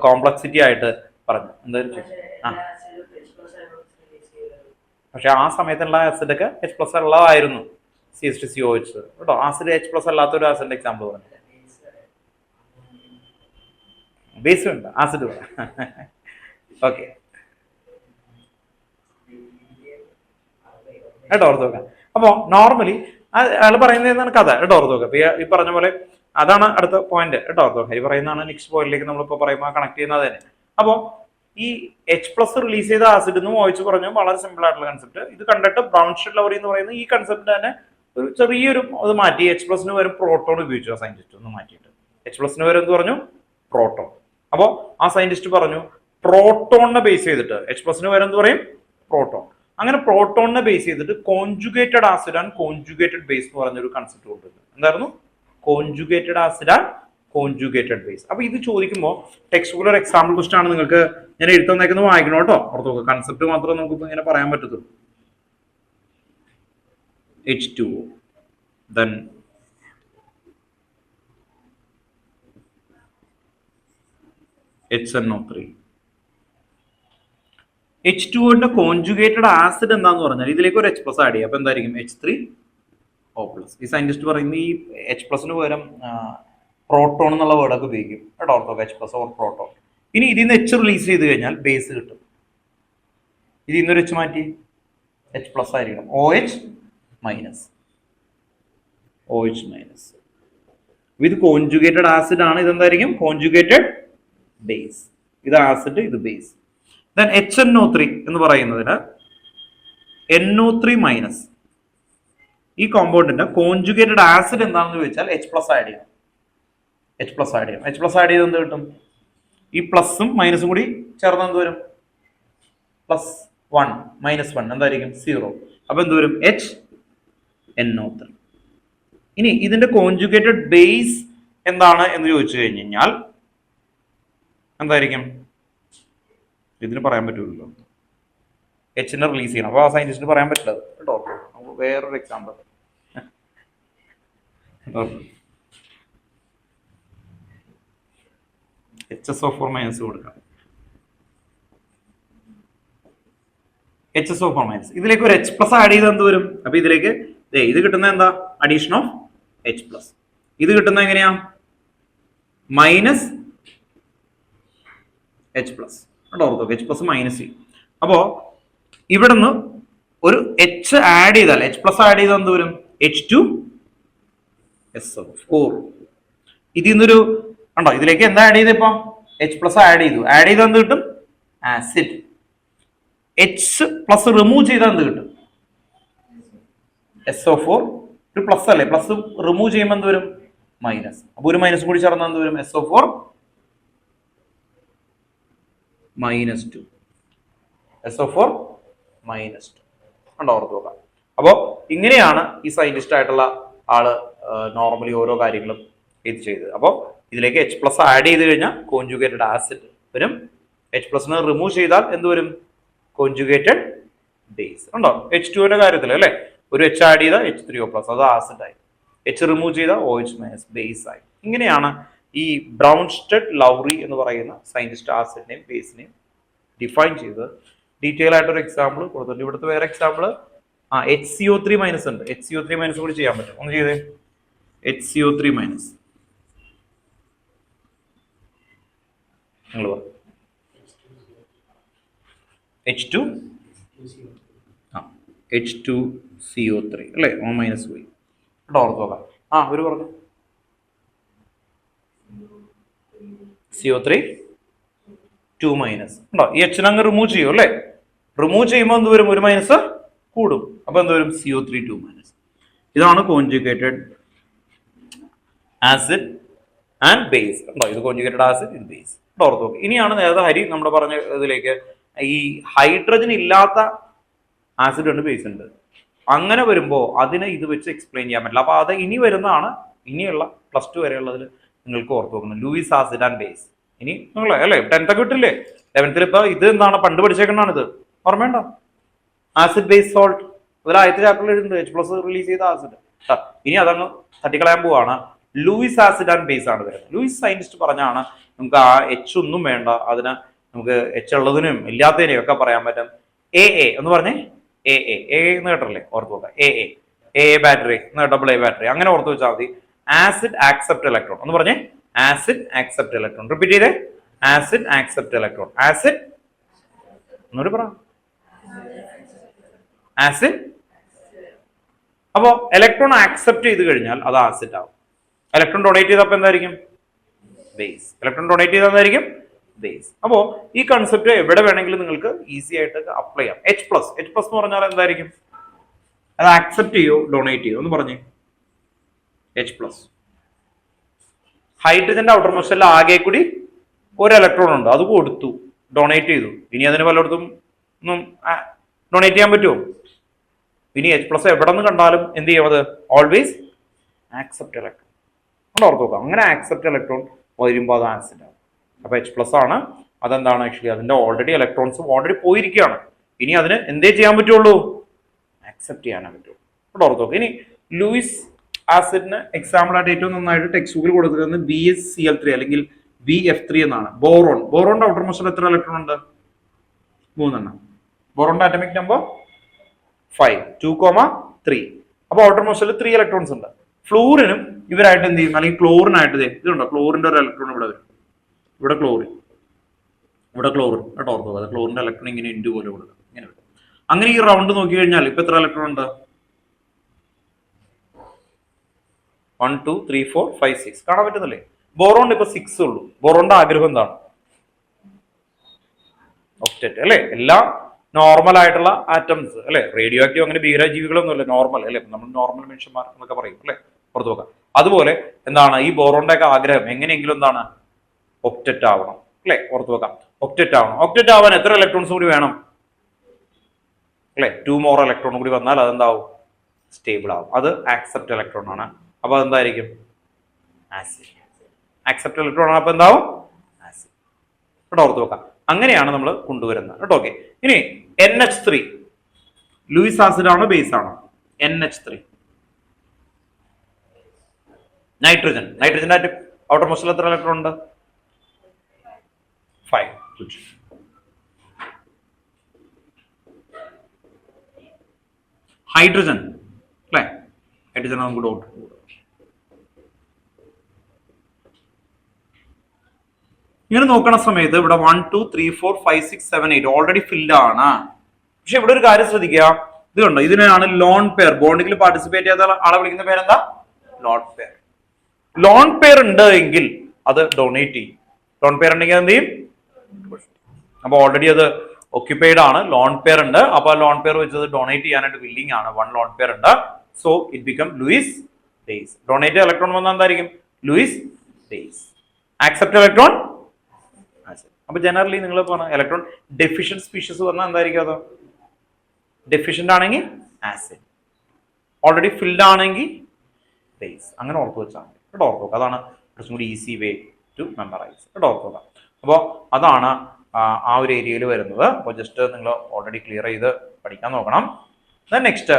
കോംപ്ലക്സിറ്റി ആയിട്ട് പറഞ്ഞു. എന്തായാലും പക്ഷെ ആ സമയത്തുള്ള ആസിഡൊക്കെ H+ ഉള്ളതായിരുന്നു. CH2COH കേട്ടോ. ആസിഡ് H+ അല്ലാത്തൊരു ആസിഡിന്റെ എക്സാമ്പിൾ പറഞ്ഞു. ബേസ് വേണ്ട, ആസിഡ് വേണ്ട. ഓക്കെ കേട്ടോ, ഓർത്ത് നോക്കാം. അപ്പോ നോർമലി അയാൾ പറയുന്നത് എന്താണ് കഥ കേട്ടോ, ഓർത്ത് നോക്കാം. ഈ പറഞ്ഞ പോലെ അതാണ് അടുത്ത പോയിന്റ് കേട്ടോ, ഓർത്ത് നോക്കാം. ഈ പറയുന്നതാണ് നെക്സ്റ്റ് പോയിന്റിലേക്ക് നമ്മളിപ്പോ പറയുമ്പോൾ കണക്ട് ചെയ്യുന്നത് തന്നെ. അപ്പോ ഈ H+ റിലീസ് ചെയ്ത ആസിഡ് എന്ന് OH പറഞ്ഞു, വളരെ സിമ്പിൾ ആയിട്ടുള്ള കൺസെപ്റ്റ്. ഇത് കണ്ടിട്ട് ബ്രൗൺസ്റ്റഡ് ലൗറി എന്ന് പറയുന്ന ഈ കൺസെപ്റ്റ് തന്നെ ഒരു ചെറിയൊരു അത് മാറ്റി H+ന് വരും പ്രോട്ടോൺ ഉപയോഗിച്ചു. ആ സയന്റിസ്റ്റ് ഒന്ന് മാറ്റിയിട്ട് H+ന് വരും എന്ത് പറഞ്ഞു? പ്രോട്ടോൺ. അപ്പോൾ ആ സയന്റിസ്റ്റ് പറഞ്ഞു പ്രോട്ടോണിനെ ബേസ് ചെയ്തിട്ട് H+ന് വരും എന്ത് പറയും? പ്രോട്ടോൺ. അങ്ങനെ പ്രോട്ടോണിനെ ബേസ് ചെയ്തിട്ട് conjugated acid and conjugated base എന്ന് പറഞ്ഞൊരു കൺസെപ്റ്റ് കൊണ്ടുവരുന്നത്. എന്തായിരുന്നു? Conjugated acid and conjugated base. അപ്പൊ ഇത് ചോദിക്കുമ്പോൾ ടെക്സ്റ്റ് ബുക്കിൽ ഒരു എക്സാമ്പിൾ ക്വസ്റ്റൻ ആണ്. നിങ്ങൾക്ക് ഞാൻ എഴുത്തുന്നേക്കുന്നത് വായിക്കണം കേട്ടോ, ഓർത്ത് നോക്കുക. കൺസെപ്റ്റ് മാത്രമേ നമുക്കിപ്പോൾ ഇങ്ങനെ പറയാൻ പറ്റത്തുള്ളൂ. H2O, then HNO3. H2O conjugated acid എന്താന്ന് പറഞ്ഞാൽ ഇതിലേക്ക് ഒരു H+ ആഡ് ചെയ്യാം. അപ്പൊ എന്തായിരിക്കും? H3O+. ഈ സയന്റിസ്റ്റ് പറയുന്നത് ഈ H+ന് പകരം പ്രോട്ടോൺ എന്നുള്ള വേർഡൊക്കെ ഉപയോഗിക്കും കേട്ടോ, ഓർത്തോ. H+ or proton. ഇനി ഇതിൽ നിന്ന് H റിലീസ് ചെയ്ത് കഴിഞ്ഞാൽ ബേസ് കിട്ടും. ഇതിൽ നിന്നൊരു H മാറ്റി H+ ആയിരിക്കണം. OH minus. ഇത് കോൺജുഗേറ്റഡ് ആസിഡ് ആണ്. ഇതെന്തായിരിക്കും? Conjugated base. ഇത് ആസിഡ്, ഇത് ബേസ്. ദെൻ HNO3 എന്ന് പറയുന്നതിന് NO3 മൈനസ്. ഈ കോമ്പൗണ്ടിന്റെ കോൺജുഗേറ്റഡ് ആസിഡ് എന്താണെന്ന് ചോദിച്ചാൽ H+ ആഡ് ചെയ്യണം. H+ ആഡ് ചെയ്ത് എന്ത് കിട്ടും? ഈ പ്ലസും മൈനസും കൂടി ചേർന്ന് എന്ത് വരും? +1 -1 എന്തായിരിക്കും? 0. അപ്പൊ എന്ത് വരും? HNO3. ഇനി ഇതിന്റെ കോൺജുഗേറ്റഡ് ബേസ് എന്താണ് എന്ന് ചോദിച്ചു കഴിഞ്ഞാൽ എന്തായിരിക്കും? ഇതിന് പറയാൻ പറ്റൂല്ലോ, എച്ചിനെ റിലീസ് ചെയ്യണം. അപ്പോൾ ആ സയന്റിസ്റ്റിന് പറയാൻ പറ്റില്ല കേട്ടോ. നമുക്ക് വേറൊരു എക്സാമ്പിൾ HSO4 മൈനസ് കൊടുക്കാം. HSO4 മൈനസ്, ഇതിലേക്ക് ഒരു H+ ആഡ് ചെയ്ത് എന്ത് വരും? അപ്പൊ ഇതിലേക്ക് ഇത് കിട്ടുന്ന എന്താ? Addition of H+. ഇത് കിട്ടുന്ന എങ്ങനെയാ? Minus H+. ഓർത്തോ, H+ മൈനസ് ചെയ്യും. അപ്പോ ഇവിടുന്ന് ഒരു H ആഡ് ചെയ്താൽ, H+ ആഡ് ചെയ്താൽ എന്ത് വരും? H2SO4. ഇതിൽ നിന്നൊരു ഉണ്ടോ, ഇതിലേക്ക് എന്താ ആഡ് ചെയ്തപ്പോ? H+ ആഡ് ചെയ്തു. ആഡ് ചെയ്താൽ എന്ത് കിട്ടും? ആസിഡ്. H+ റിമൂവ് ചെയ്താൽ എന്ത് കിട്ടും? SO4. ഒരു പ്ലസ് അല്ലേ, പ്ലസ് റിമൂവ് ചെയ്യുമ്പോൾ എന്ത് വരും? മൈനസ്. അപ്പൊ ഒരു മൈനസ് കൂടി ചേർന്നാൽ എന്ത് വരും? SO4 -2. SO4 -2 ഉണ്ടോ, ഓർത്ത് നോക്കാം. അപ്പോ ഇങ്ങനെയാണ് ഈ സയന്റിസ്റ്റ് ആയിട്ടുള്ള ആള് നോർമലി ഓരോ കാര്യങ്ങളും ഇത് ചെയ്തത്. അപ്പോൾ ഇതിലേക്ക് H+ ആഡ് ചെയ്ത് കഴിഞ്ഞാൽ കോൺജുഗേറ്റഡ് ആസിഡ് വരും. H+നെ റിമൂവ് ചെയ്താൽ എന്ത് വരും? Conjugated base. ഉണ്ടോ? H2ന്റെ കാര്യത്തിൽ അല്ലേ, ഒരു H ആഡ് ചെയ്താൽ H3O+, അത് ആസിഡ് ആയി. H റിമൂവ് ചെയ്താൽ OH- ബേസ് ആയി. ഇങ്ങനെയാണ് ഈ ബ്രൗൺസ്റ്റഡ് ലൗറി എന്ന് പറയുന്ന സയന്റിസ്റ്റ് ആസിഡിനെയും ബേസിനെയും ഡിഫൈൻ ചെയ്ത് ഡീറ്റെയിൽ ആയിട്ടൊരു എക്സാമ്പിൾ കൊടുത്തിട്ടുണ്ട്. ഇവിടുത്തെ വേറെ എക്സാമ്പിൾ HCO3- ഉണ്ട്. HCO3- കൂടി ചെയ്യാൻ പറ്റും. ഒന്ന് ചെയ്തേ. HCO3- നിങ്ങൾ H2CO3 അല്ലേ, -. പോയി കേട്ടോ, ഓർത്ത് നോക്കാം. ഒരു പറഞ്ഞു CO3 2- ഉണ്ടോ? ഈ H അങ്ങ് റിമൂവ് ചെയ്യും അല്ലേ, റിമൂവ് ചെയ്യുമ്പോൾ എന്ത് വരും? ഒരു മൈനസ് കൂടും. അപ്പൊ എന്ത് വരും? CO3 2-. ഇതാണ് കോൺജുഗേറ്റഡ് ആസിഡ് ആൻഡ് ബേസ്. ഉണ്ടോ? ഇത് കോൺജുഗേറ്റഡ് ആസിഡ്, ഇത് ബേസ്. ഓർത്ത് നോക്കുക. ഇനിയാണ് നേരത്തെ ഹരി നമ്മൾ പറഞ്ഞ ഇതിലേക്ക് ഈ ഹൈഡ്രജൻ ഇല്ലാത്ത ആസിഡ് ഉണ്ട്, ബേസ് ഉണ്ട്. അങ്ങനെ വരുമ്പോൾ അതിനെ ഇത് വെച്ച് എക്സ്പ്ലെയിൻ ചെയ്യാൻ പറ്റില്ല. അപ്പൊ അത് ഇനി വരുന്നതാണ്, ഇനിയുള്ള +2 വരെയുള്ളതിൽ നിങ്ങൾക്ക് ഓർത്ത് നോക്കണം. Luis acid and base. ഇനി നിങ്ങൾ അല്ലേ 10th ഒക്കെ കിട്ടില്ലേ? 11th ഇപ്പൊ ഇത് എന്താണ് പണ്ട് പഠിച്ചേക്കണാണ്. ഇത് ഓർമ്മയുണ്ടോ? Acid base salt. അതിൽ ആദ്യത്തെ ചാപ്റ്ററിൽ എഴുതുന്നത് H+ റിലീസ് ചെയ്ത ആസിഡ്. ഇനി അതങ്ങ് തട്ടിക്കളയാൻ പോവാണ്. ലൂയിസ് ആസിഡ് ആൻഡ് ബേസ് ആണ് വരുന്നത്. ലൂയിസ് സയന്റിസ്റ്റ് പറഞ്ഞാണ് നമുക്ക് ആ H ഒന്നും വേണ്ട, അതിന് നമുക്ക് H ഉള്ളതിനും ഇല്ലാത്തതിനെയും ഒക്കെ പറയാൻ പറ്റും. AA എന്ന് പറഞ്ഞേ, AA എന്ന് കേട്ടല്ലേ, ഓർത്ത് നോക്കാം. AA ബാറ്ററി എന്ന് AA ബാറ്ററി, അങ്ങനെ ഓർത്ത് വെച്ചാൽ മതി. ആസിഡ് ആക്സെപ്റ്റ് ഇലക്ട്രോൺ എന്ന് പറഞ്ഞേ, ആസിഡ് ആക്സെപ്റ്റ് ഇലക്ട്രോൺ. റിപ്പീറ്റ് ചെയ്തേ, ആസിഡ് ആക്സെപ്റ്റ് ഇലക്ട്രോൺ. ആസിഡ് എന്നോട് പറ, ആസിഡ്. അപ്പോ ഇലക്ട്രോൺ ആക്സെപ്റ്റ് ചെയ്ത് കഴിഞ്ഞാൽ അത് ആസിഡ് ആവും. ഇലക്ട്രോൺ ഡൊണേറ്റ് ചെയ്തപ്പോൾ എന്തായിരിക്കും? ബേസ്. ഇലക്ട്രോൺ ഡൊണേറ്റ് ചെയ്താൽ എന്തായിരിക്കും? ബേസ്. അപ്പോ ഈ കൺസെപ്റ്റ് എവിടെ വേണമെങ്കിലും നിങ്ങൾക്ക് ഈസി ആയിട്ട് അപ്ലൈ ചെയ്യാം. H+ എന്ന് പറഞ്ഞാൽ എന്തായിരിക്കും? അത് ആക്സെപ്റ്റ് ചെയ്യോ ഡൊണേറ്റ് ചെയ്യോ? ഒന്ന് പറഞ്ഞേ. H+. ഹൈഡ്രജന്റെ ഔട്ടർ മോസ്റ്റിൽ ആകെ കൂടി ഒരു ഇലക്ട്രോൺ ഉണ്ട്, അത് കൊടുത്തു, ഡൊണേറ്റ് ചെയ്തു. ഇനി അതിന് പലയിടത്തും ഒന്നും ഡൊണേറ്റ് ചെയ്യാൻ പറ്റുമോ? ഇനി H+ എവിടെ നിന്ന് കണ്ടാലും എന്ത് ചെയ്യും? അത് ഓൾവേസ് ആക്സെപ്റ്റ് ഇലക്ട്രോൺ. ഓർത്ത് നോക്കാം. അങ്ങനെ ആക്സെപ്റ്റ് ഇലക്ട്രോൺ വരുമ്പോൾ അത് ആസിഡ് ആവും. അപ്പൊ H+ ആണ്. അതെന്താണ് ആക്ച്വലി? അതിന്റെ ഓൾറെഡി ഇലക്ട്രോൺസ് ഓൾറെഡി പോയിരിക്കുകയാണ്. ഇനി അതിന് എന്തേ ചെയ്യാൻ പറ്റുള്ളൂ? ആക്സെപ്റ്റ് ചെയ്യാനേ പറ്റുള്ളൂ. ഓർത്ത് നോക്കാം. ഇനി ലൂയിസ് ആസിഡിന് എക്സാമ്പിൾ ആയിട്ട് ഏറ്റവും നന്നായിട്ട് ടെക്സ്റ്റ് ബുക്കിൽ കൊടുക്കുന്നത് BaCl3 അല്ലെങ്കിൽ BF3 എന്നാണ്. ബോറോണിന്റെ ഔട്ടർ മോസ്റ്റിൽ എത്ര ഇലക്ട്രോൺ ഉണ്ട്? 3. ബോറോണിന്റെ ആറ്റമിക് നമ്പർ 5, 2,3. അപ്പൊ ഔട്ടർ മോസ്റ്റിൽ 3 ഇലക്ട്രോൺസ് ഉണ്ട്. ഫ്ലൂറിനും ഇവരായിട്ട് എന്ത് ചെയ്യും? അല്ലെങ്കിൽ ക്ലോറിനായിട്ട് ഇതുണ്ടോ, ക്ലോറിന്റെ ഒരു ഇലക്ട്രോൺ ഇവിടെ വരും. ഇവിടെ ക്ലോറിൻ, ഇവിടെ ക്ലോറിൻ കേട്ടോ, ഓർത്തോ. അത് ക്ലോറിന്റെ ഇലക്ട്രോൺ ഇങ്ങനെ ഇൻഡു പോലെ കൊടുക്കും, ഇങ്ങനെ വരും. അങ്ങനെ ഈ റൗണ്ട് നോക്കി കഴിഞ്ഞാൽ ഇപ്പൊ എത്ര ഇലക്ട്രോൺ ഉണ്ട്? 1, 2, 3, 4, 5, 6 കാണാൻ പറ്റുന്നില്ലേ? ബോറോണ്ട് ഇപ്പൊ 6 ഉള്ളൂ. ബോറോന്റെ ആഗ്രഹം എന്താണ്? ഒക്ടറ്റ് അല്ലെ. എല്ലാ നോർമൽ ആയിട്ടുള്ള ആറ്റംസ് അല്ലെ, റേഡിയോ ആക്റ്റീവ് അങ്ങനെ ഭീകരജീവികളൊന്നും അല്ല, നോർമൽ അല്ലെ, നമ്മൾ നോർമൽ മനുഷ്യന്മാർ എന്നൊക്കെ പറയും അല്ലെ, പുറത്തു നോക്കാം. അതുപോലെ എന്താണ് ഈ ബോറോന്റെ ഒക്കെ ആഗ്രഹം? എങ്ങനെയെങ്കിലും എന്താണ്? ഒക്ടറ്റ് ആവണം അല്ലെ, പുറത്തു നോക്കാം. ഒക്ടറ്റ് ആവണം. ഒക്ടറ്റ് ആവാൻ എത്ര ഇലക്ട്രോൺസ് കൂടി വേണം? അല്ലെ, 2 more ഇലക്ട്രോൺ കൂടി വന്നാൽ അതെന്താവും? സ്റ്റേബിൾ ആവും. അത് ആക്സെപ്റ്റ് ഇലക്ട്രോൺ ആണ്. അപ്പൊ അതെന്തായിരിക്കും? ആസിഡ്. ആക്സെപ്റ്റ് ഇലക്ട്രോൺ ആണ്. അപ്പൊ എന്താവും? ആസിഡ്. കേട്ടോ, ഓർത്ത് വെക്കാം. അങ്ങനെയാണ് നമ്മൾ കൊണ്ടുവരുന്നത് കേട്ടോ. ഓക്കെ, ഇനി NH3 ലൂയിസ് ആസിഡ് ആണോ ബേസ് ആണോ? NH3 നൈട്രജന്റെ ഔട്ടർ മോസ്റ്റിൽ എത്ര ഇലക്ട്രോൺ ഉണ്ട്? 5. ഹൈഡ്രജൻ അല്ലേ? ഹൈഡ്രജൻ നമുക്ക് ഡോട്ട്. ഇങ്ങനെ നോക്കണ സമയത്ത് ഇവിടെ 1 2 3 4 5 6 7 8 ഓൾറെഡി ഫിൽഡ് ആണ്. പക്ഷെ ഇവിടെ ഒരു കാര്യം ശ്രദ്ധിക്കുക, ഇത് കണ്ടോ, ഇതിനാണ് ലോൺ പെയർ. ബോണ്ടിങ്ങിൽ പാർട്ടിസിപ്പേറ്റ് ചെയ്യാത്ത ആളെ വിളിക്കുന്ന പേരെന്താ? Lone pair. ലോൺ പെയർ ഉണ്ട് എങ്കിൽ അത് ഡൊണേറ്റ് ചെയ്യും. ലോൺ പെയർ ഉണ്ടെങ്കിൽ എന്ത് ചെയ്യും? അപ്പൊ ഓൾറെഡി അത് ഒക്യുപ്പൈഡ് ആണ്, ലോൺ പെയർ ഉണ്ട്. അപ്പൊ ലോൺ പെയർ വെച്ചത് ഡൊണേറ്റ് ചെയ്യാനായിട്ട് വില്ലിംഗ് ആണ്. 1 ലോൺ പെയർ ഉണ്ട്. So it become Luis base. Donate electron വന്നാൽ എന്തായിരിക്കും? Luis base. Accept electron acid. അപ്പൊ ജനറലി നിങ്ങൾ പറഞ്ഞ ഇലക്ട്രോൺ ഡെഫിഷ്യന്റ് സ്പീഷീസ് പറഞ്ഞാൽ എന്തായിരിക്കും? അത് ഡെഫിഷ്യന്റ് ആണെങ്കിൽ ആസിഡ്, ഓൾറെഡി ഫിൽഡ് ആണെങ്കിൽ ബേസ്. അങ്ങനെ ഓർത്ത് വെച്ചാൽ മതി കേട്ടോ. ഓർത്ത് വെക്കുക. അതാണ് കുറച്ചും കൂടി ഈസി വേ ടു മെമ്മറൈസ് കേട്ടോ. ഓർത്ത് വെക്കുക. അപ്പോൾ അതാണ് ആ ഒരു ഏരിയയിൽ വരുന്നത്. അപ്പോൾ ജസ്റ്റ് നിങ്ങൾ ഓൾറെഡി ക്ലിയർ ചെയ്ത് പഠിക്കാൻ നോക്കണം. നെക്സ്റ്റ്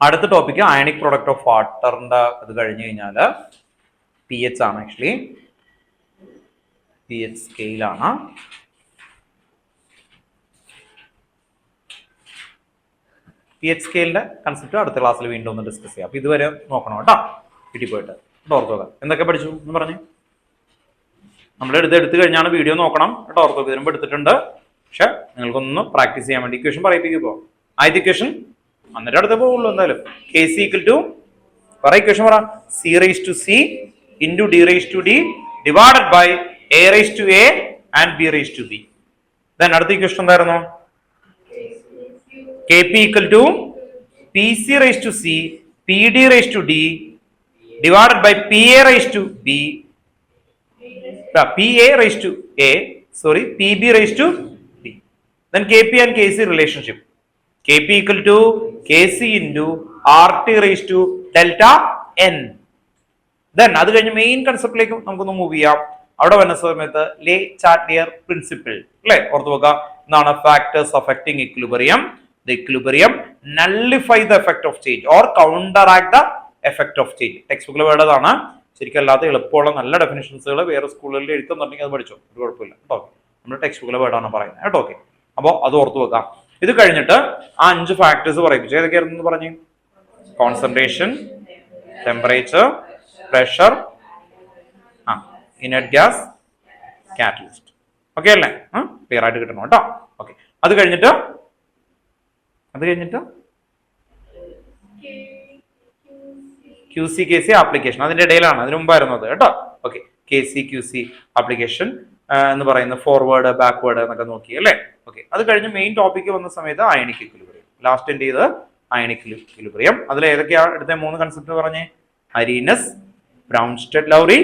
അടുത്ത ടോപ്പിക്ക് അയണിക് പ്രൊഡക്റ്റ് ഓഫ് വാട്ടറിന്റെ ഇത് കഴിഞ്ഞ് കഴിഞ്ഞാൽ pH ആണ്. Actually pH സ്കെയിലാണ്. pH സ്കെയിലിന്റെ കൺസെപ്റ്റ് അടുത്ത ക്ലാസ്സിൽ വീണ്ടും ഒന്ന് ഡിസ്കസ് ചെയ്യാം. അപ്പൊ ഇതുവരെ നോക്കണം കേട്ടോ. വീട്ടിൽ പോയിട്ട് ഓർത്ത് വെക്കാം. എന്തൊക്കെ പഠിച്ചു എന്ന് പറഞ്ഞു. നമ്മൾ എടുത്ത് കഴിഞ്ഞാണ് വീഡിയോ നോക്കണം കേട്ടോ. ഓർത്ത് ഇതിനുമ്പ് എടുത്തിട്ടുണ്ട്. പക്ഷെ നിങ്ങൾക്കൊന്ന് പ്രാക്ടീസ് ചെയ്യാൻ വേണ്ടി ഇക്വേഷൻ പറയിപ്പിക്കുമ്പോ ആദ്യത്തെ ഇക്വേഷൻ എന്നിട്ട് അടുത്ത പോകുള്ളൂ എന്തായാലും. Kc ഈക്വൽ ടു പറ ഇക്വേഷൻ പറ. C raised to C into D raised to D divided by A raised to A and B raised to B. Then അടുത്ത ഇക്വേഷൻ എന്തായിരുന്നു? Kp equal to Pc raised to C PD raised to D divided by PA raised to B PA raised to A PB raised to B. Then Kp and Kc relationship. Kp equal to Kc into RT raised to delta N. Then അത് കഴിഞ്ഞ് main കൺസെപ്റ്റിലേക്ക് നമുക്കൊന്ന് move ചെയ്യാം. അവിടെ വരുന്ന സമയത്ത് ലേ ചാട്ലിയർ principle അല്ലെ ഓർത്ത് വെക്കുക. എന്താണ്? Factors affecting equilibrium. The equilibrium nullify the effect of change or counteract the effect of change. Text ബുക്കിൽ വേണ്ടതാണ്. ശരിക്കും അല്ലാത്ത എളുപ്പമുള്ള നല്ല ഡെഫിനിഷൻസുകൾ വേറെ സ്കൂളുകളിൽ എഴുത്തുന്നുണ്ടെങ്കിൽ അത് പഠിച്ചോ, ഒരു കുഴപ്പമില്ല കേട്ടോ. നമ്മുടെ ടെക്സ്റ്റ് ബുക്കിലെ വേർഡാണ് പറയുന്നത് കേട്ടോ. ഓക്കെ, അപ്പോൾ അത് ഓർത്ത് വെക്കാം. ഇത് കഴിഞ്ഞിട്ട് ആ 5 ഫാക്ടേഴ്സ് പറയിപ്പിച്ചു. ഏതൊക്കെയായിരുന്നു പറഞ്ഞു? Concentration, temperature, pressure, inert gas, catalyst. Okay അല്ലേ? ക്ലിയർ ആയിട്ട് കിട്ടണം കേട്ടോ. ഓക്കെ, അത് കഴിഞ്ഞിട്ട് QC KC ആപ്ലിക്കേഷൻ അതിന്റെ ഇടയിലാണ്, അതിന് മുമ്പായിരുന്നു അത് കേട്ടോ. ഓക്കെ, KC QC ആപ്ലിക്കേഷൻ എന്ന് പറയുന്ന ഫോർവേഡ് ബാക്ക്വേർഡ് എന്നൊക്കെ നോക്കി അല്ലേ. ഓക്കെ, അത് കഴിഞ്ഞ് മെയിൻ ടോപ്പിക്ക് വന്ന സമയത്ത് അയണിക് ഇക്വിലിബ്രിയം. ലാസ്റ്റ് എൻഡ് ചെയ്ത് അയണിക് ഇക്വിലിബ്രിയം. അതിൽ ഏതൊക്കെയാണ് എടുത്ത 3 കൺസെപ്റ്റ് പറഞ്ഞേ? അരീനസ്, ബ്രൗൺസ്റ്റഡ് ലൗറി,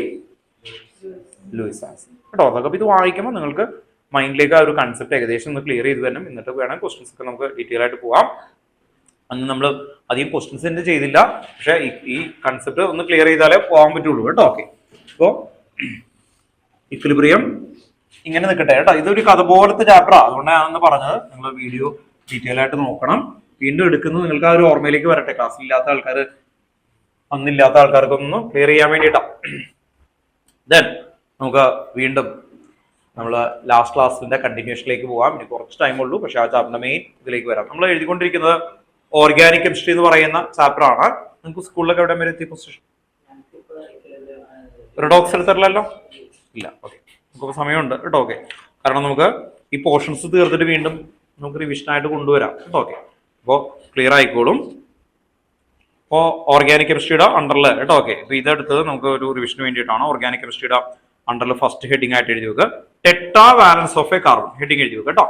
ലൂയിസ് ആസിഡ് കേട്ടോ. അതൊക്കെ ഇത് വായിക്കുമ്പോൾ നിങ്ങൾക്ക് മൈൻഡിലേക്ക് ആ ഒരു കൺസെപ്റ്റ് ഏകദേശം ഒന്ന് ക്ലിയർ ചെയ്ത് വരണം. എന്നിട്ട് വേണം ക്വസ്റ്റ്യൻസ് ഒക്കെ നമുക്ക് ഡീറ്റെയിൽ ആയിട്ട് പോവാം. അന്ന് നമ്മൾ അധികം ക്വസ്റ്റ്യൻസ് തന്നെ ചെയ്തില്ല, പക്ഷെ ഈ കൺസെപ്റ്റ് ഒന്ന് ക്ലിയർ ചെയ്താലേ പോകാൻ പറ്റുള്ളൂ കേട്ടോ. ഓക്കെ, അപ്പോൾ ഇക്വിലിബ്രിയം ഇങ്ങനെ നിൽക്കട്ടെ കേട്ടോ. ഇതൊരു കഥ പോലത്തെ ചാപ്റ്ററാണ്, അതുകൊണ്ടാണെന്ന് പറഞ്ഞത്. നിങ്ങൾ വീഡിയോ ഡീറ്റെയിൽ ആയിട്ട് നോക്കണം. വീണ്ടും എടുക്കുന്നത് നിങ്ങൾക്ക് ആ ഒരു ഓർമ്മയിലേക്ക് വരട്ടെ. ക്ലാസ്സിലില്ലാത്ത ആൾക്കാർ, അന്നില്ലാത്ത ആൾക്കാർക്കൊന്ന് ക്ലിയർ ചെയ്യാൻ വേണ്ടിയിട്ടാണ്. ദെൻ നമുക്ക് വീണ്ടും നമ്മൾ ലാസ്റ്റ് ക്ലാസ്സിന്റെ കണ്ടിന്യൂഷനിലേക്ക് പോകാം. ഇനി കുറച്ച് ടൈം ഉള്ളൂ, പക്ഷെ ആ ചാപ്റ്ററിന്റെ മെയിൻ ഇതിലേക്ക് വരാം. നമ്മൾ എഴുതിക്കൊണ്ടിരിക്കുന്നത് ഓർഗാനിക് കെമിസ്ട്രി എന്ന് പറയുന്ന ചാപ്റ്റർ ആണ്. നിങ്ങൾക്ക് സ്കൂളിലൊക്കെ എവിടെ വരെ എത്തി? പൊസിഷൻ റിഡോക്സ് എടുത്തിട്ടില്ലല്ലോ? ഇല്ല. ഓക്കെ, നമുക്ക് സമയമുണ്ട് കേട്ടോ. ഓക്കെ, കാരണം നമുക്ക് ഈ പോർഷൻസ് തീർത്തിട്ട് വീണ്ടും നമുക്ക് റിവിഷനായിട്ട് കൊണ്ടുവരാം കേട്ടോ. ഓക്കെ, അപ്പോൾ ക്ലിയർ ആയിക്കോളും. അപ്പോൾ ഓർഗാനിക് കെമിസ്ട്രിയുടെ അണ്ടറിൽ കേട്ടോ. ഓക്കെ, അപ്പോൾ ഇതെടുത്തത് നമുക്ക് ഒരു റിവിഷന് വേണ്ടിയിട്ടാണ്. ഓർഗാനിക് കെമിസ്ട്രിയുടെ അണ്ടറിൽ ഫസ്റ്റ് ഹെഡിങ് ആയിട്ട് എഴുതി വെക്കുക tetravalence of a carbon. Heading എഴുതി വെക്കുക കേട്ടോ.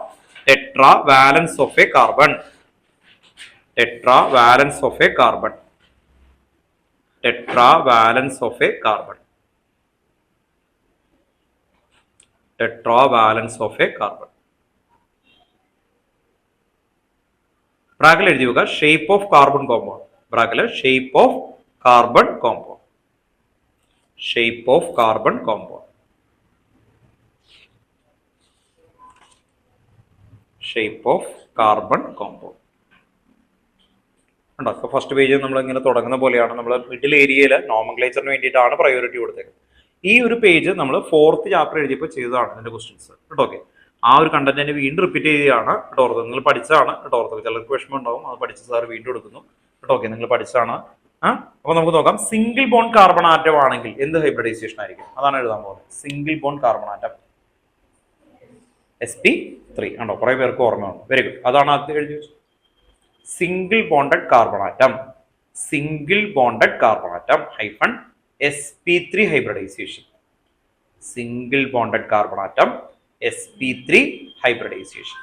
Tetravalence of a carbon. Tetravalence of a carbon. Tetravalence of a carbon. Tetravalence of a carbon. ബ്രാക്കറ്റിൽ എഴുതി വെക്കുക ഷേപ്പ് ഓഫ് കാർബൺ കോമ്പൗണ്ട്. ബ്രാക്കറ്റിൽ shape of carbon compound. Shape of carbon compound. Shape of carbon compound ഉണ്ടോ. അപ്പോൾ first page നമ്മൾ ഇങ്ങനെ തുടങ്ങുന്ന പോലെയാണ്. നമ്മൾ മിഡിൽ ഏരിയയിൽ നോമൻക്ലേച്ചറിന് വേണ്ടിയിട്ടാണ് പ്രയോറിറ്റി കൊടുത്തേക്കുന്നത്. ഈ ഒരു പേജ് നമ്മൾ 4th ചാപ്റ്റർ എഴുതിയപ്പോൾ ചെയ്തതാണ് ഇതിന്റെ ക്വസ്റ്റ്യൻസ് കേട്ടോ. ഓക്കെ, ആ ഒരു കണ്ടന്റ് വീണ്ടും റിപ്പീറ്റ് ചെയ്യുകയാണ് കേട്ടോ. നിങ്ങൾ പഠിച്ചതാണ് കേട്ടോ. ചിലർക്ക് വിഷമം ഉണ്ടാവും, അത് പഠിച്ച സാർ വീണ്ടും എടുക്കുന്നു കേട്ടോ. ഓക്കെ, നിങ്ങൾ പഠിച്ചതാണ്. അപ്പൊ നമുക്ക് നോക്കാം. സിംഗിൾ ബോണ്ട് കാർബൺ ആറ്റം ആണെങ്കിൽ എന്ത് ഹൈബ്രിഡൈസേഷൻ ആയിരിക്കും, അതാണ് എഴുതാൻ പോകുന്നത്. Single bond carbon atom sp3 ആണോ, കുറെ പേർക്ക് ഓർമ്മയാണ്. വെരി ഗുഡ്, അതാണ് ആദ്യം എഴുതി വെച്ചത്. Single bonded carbon atom, single bonded carbon atom hyphen sp3 hybridisation. Single bonded carbon atom sp3 hybridisation.